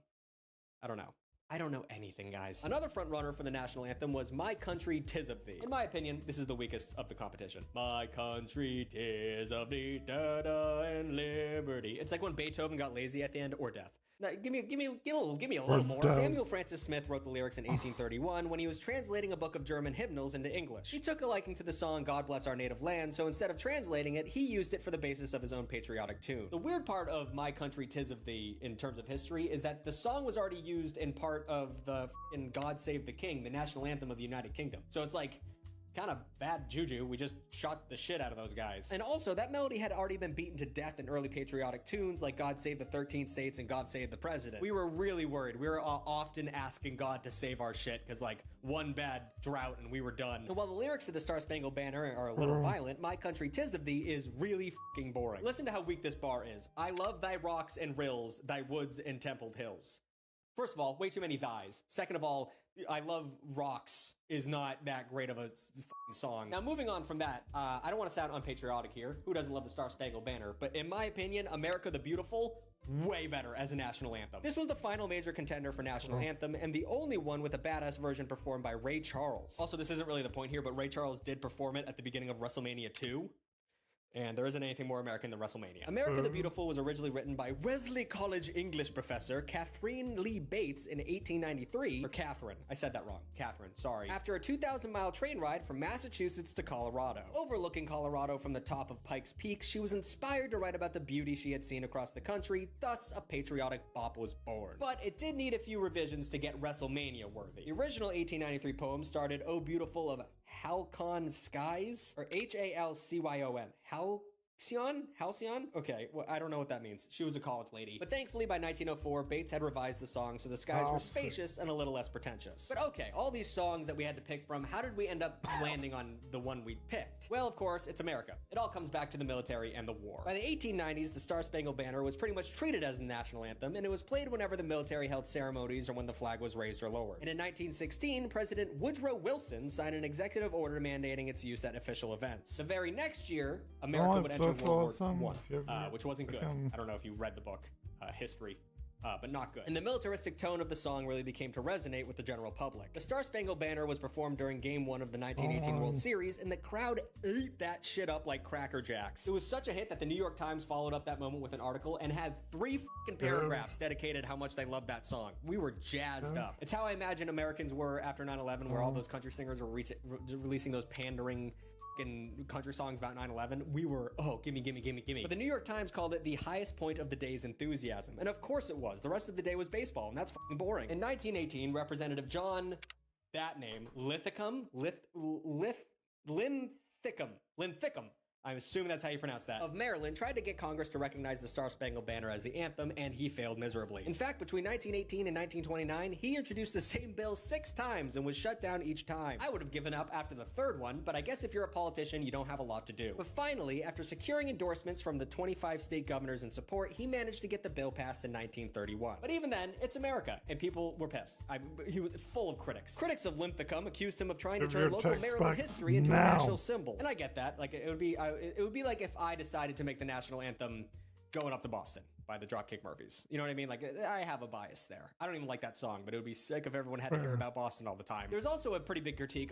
I don't know. I don't know anything, guys. Another frontrunner for the national anthem was My Country 'Tis of Thee. In my opinion, this is the weakest of the competition. My country 'tis of thee, da-da, and liberty. It's like when Beethoven got lazy at the end, or death. Now, give me a little more. Samuel Francis Smith wrote the lyrics in 1831 when he was translating a book of German hymnals into English. He took a liking to the song God Bless Our Native Land, so instead of translating it, he used it for the basis of his own patriotic tune. The weird part of My Country 'Tis of Thee in terms of history is that the song was already used in part of the in God Save the King, the national anthem of the United Kingdom. So it's like, kind of bad juju. We just shot the shit out of those guys. And also, that melody had already been beaten to death in early patriotic tunes like God Save the 13 States and God Save the President. We were really worried. We were often asking God to save our shit because like one bad drought and we were done. And while the lyrics of the Star-Spangled Banner are a little violent, My Country 'Tis of Thee is really fucking boring. Listen to how weak this bar is. I love thy rocks and rills, thy woods and templed hills. First of all, way too many thighs. Second of all, I love rocks is not that great of a song. Now, moving on from that, I don't want to sound unpatriotic here. Who doesn't love the Star-Spangled Banner? But in my opinion, America the Beautiful, way better as a national anthem. This was the final major contender for national anthem and the only one with a badass version performed by Ray Charles. Also, this isn't really the point here, but Ray Charles did perform it at the beginning of WrestleMania 2. And there isn't anything more American than WrestleMania. America the Beautiful was originally written by Wesley College English professor Catherine Lee Bates in 1893. Or Catherine. I said that wrong. Catherine, sorry. After a 2,000-mile train ride from Massachusetts to Colorado. Overlooking Colorado from the top of Pikes Peak, she was inspired to write about the beauty she had seen across the country, thus a patriotic bop was born. But it did need a few revisions to get WrestleMania worthy. The original 1893 poem started "Oh Beautiful of Halcyon Skies," or Halcyon. Halcyon? Okay, well, I don't know what that means. She was a college lady. But thankfully, by 1904, Bates had revised the song so the skies were spacious and a little less pretentious. But okay, all these songs that we had to pick from, how did we end up landing on the one we picked? Well, of course, it's America. It all comes back to the military and the war. By the 1890s, the Star-Spangled Banner was pretty much treated as the national anthem, and it was played whenever the military held ceremonies or when the flag was raised or lowered. And in 1916, President Woodrow Wilson signed an executive order mandating its use at official events. The very next year, America would enter World War I, which wasn't good. I don't know if you read the book, History. but not good. And the militaristic tone of the song really became to resonate with the general public. The Star-Spangled Banner was performed during Game 1 of the 1918 World Series, and the crowd ate that shit up like Cracker Jacks. It was such a hit that the New York Times followed up that moment with an article and had 3 fucking paragraphs dedicated how much they loved that song. We were jazzed up. It's how I imagine Americans were after 9/11, where all those country singers were releasing those pandering country songs about 9/11. We were, oh, gimme, gimme, gimme, gimme. But the New York Times called it the highest point of the day's enthusiasm. And of course it was. The rest of the day was baseball, and that's fucking boring. In 1918, Representative John, that name, Linthicum, I'm assuming that's how you pronounce that, of Maryland, tried to get Congress to recognize the Star-Spangled Banner as the anthem, and he failed miserably. In fact, between 1918 and 1929, he introduced the same bill 6 times and was shut down each time. I would have given up after the 3rd one, but I guess if you're a politician, you don't have a lot to do. But finally, after securing endorsements from the 25 state governors in support, he managed to get the bill passed in 1931. But even then, it's America, and people were pissed. He was full of critics. Critics of Linthicum accused him of trying to turn local Maryland history into a national symbol. And I get that. Like, it would be like if I decided to make the national anthem Going Up to Boston by the Dropkick Murphys. You know what I mean? Like, I have a bias there. I don't even like that song, but it would be sick if everyone had to hear about Boston all the time. There's also a pretty big critique of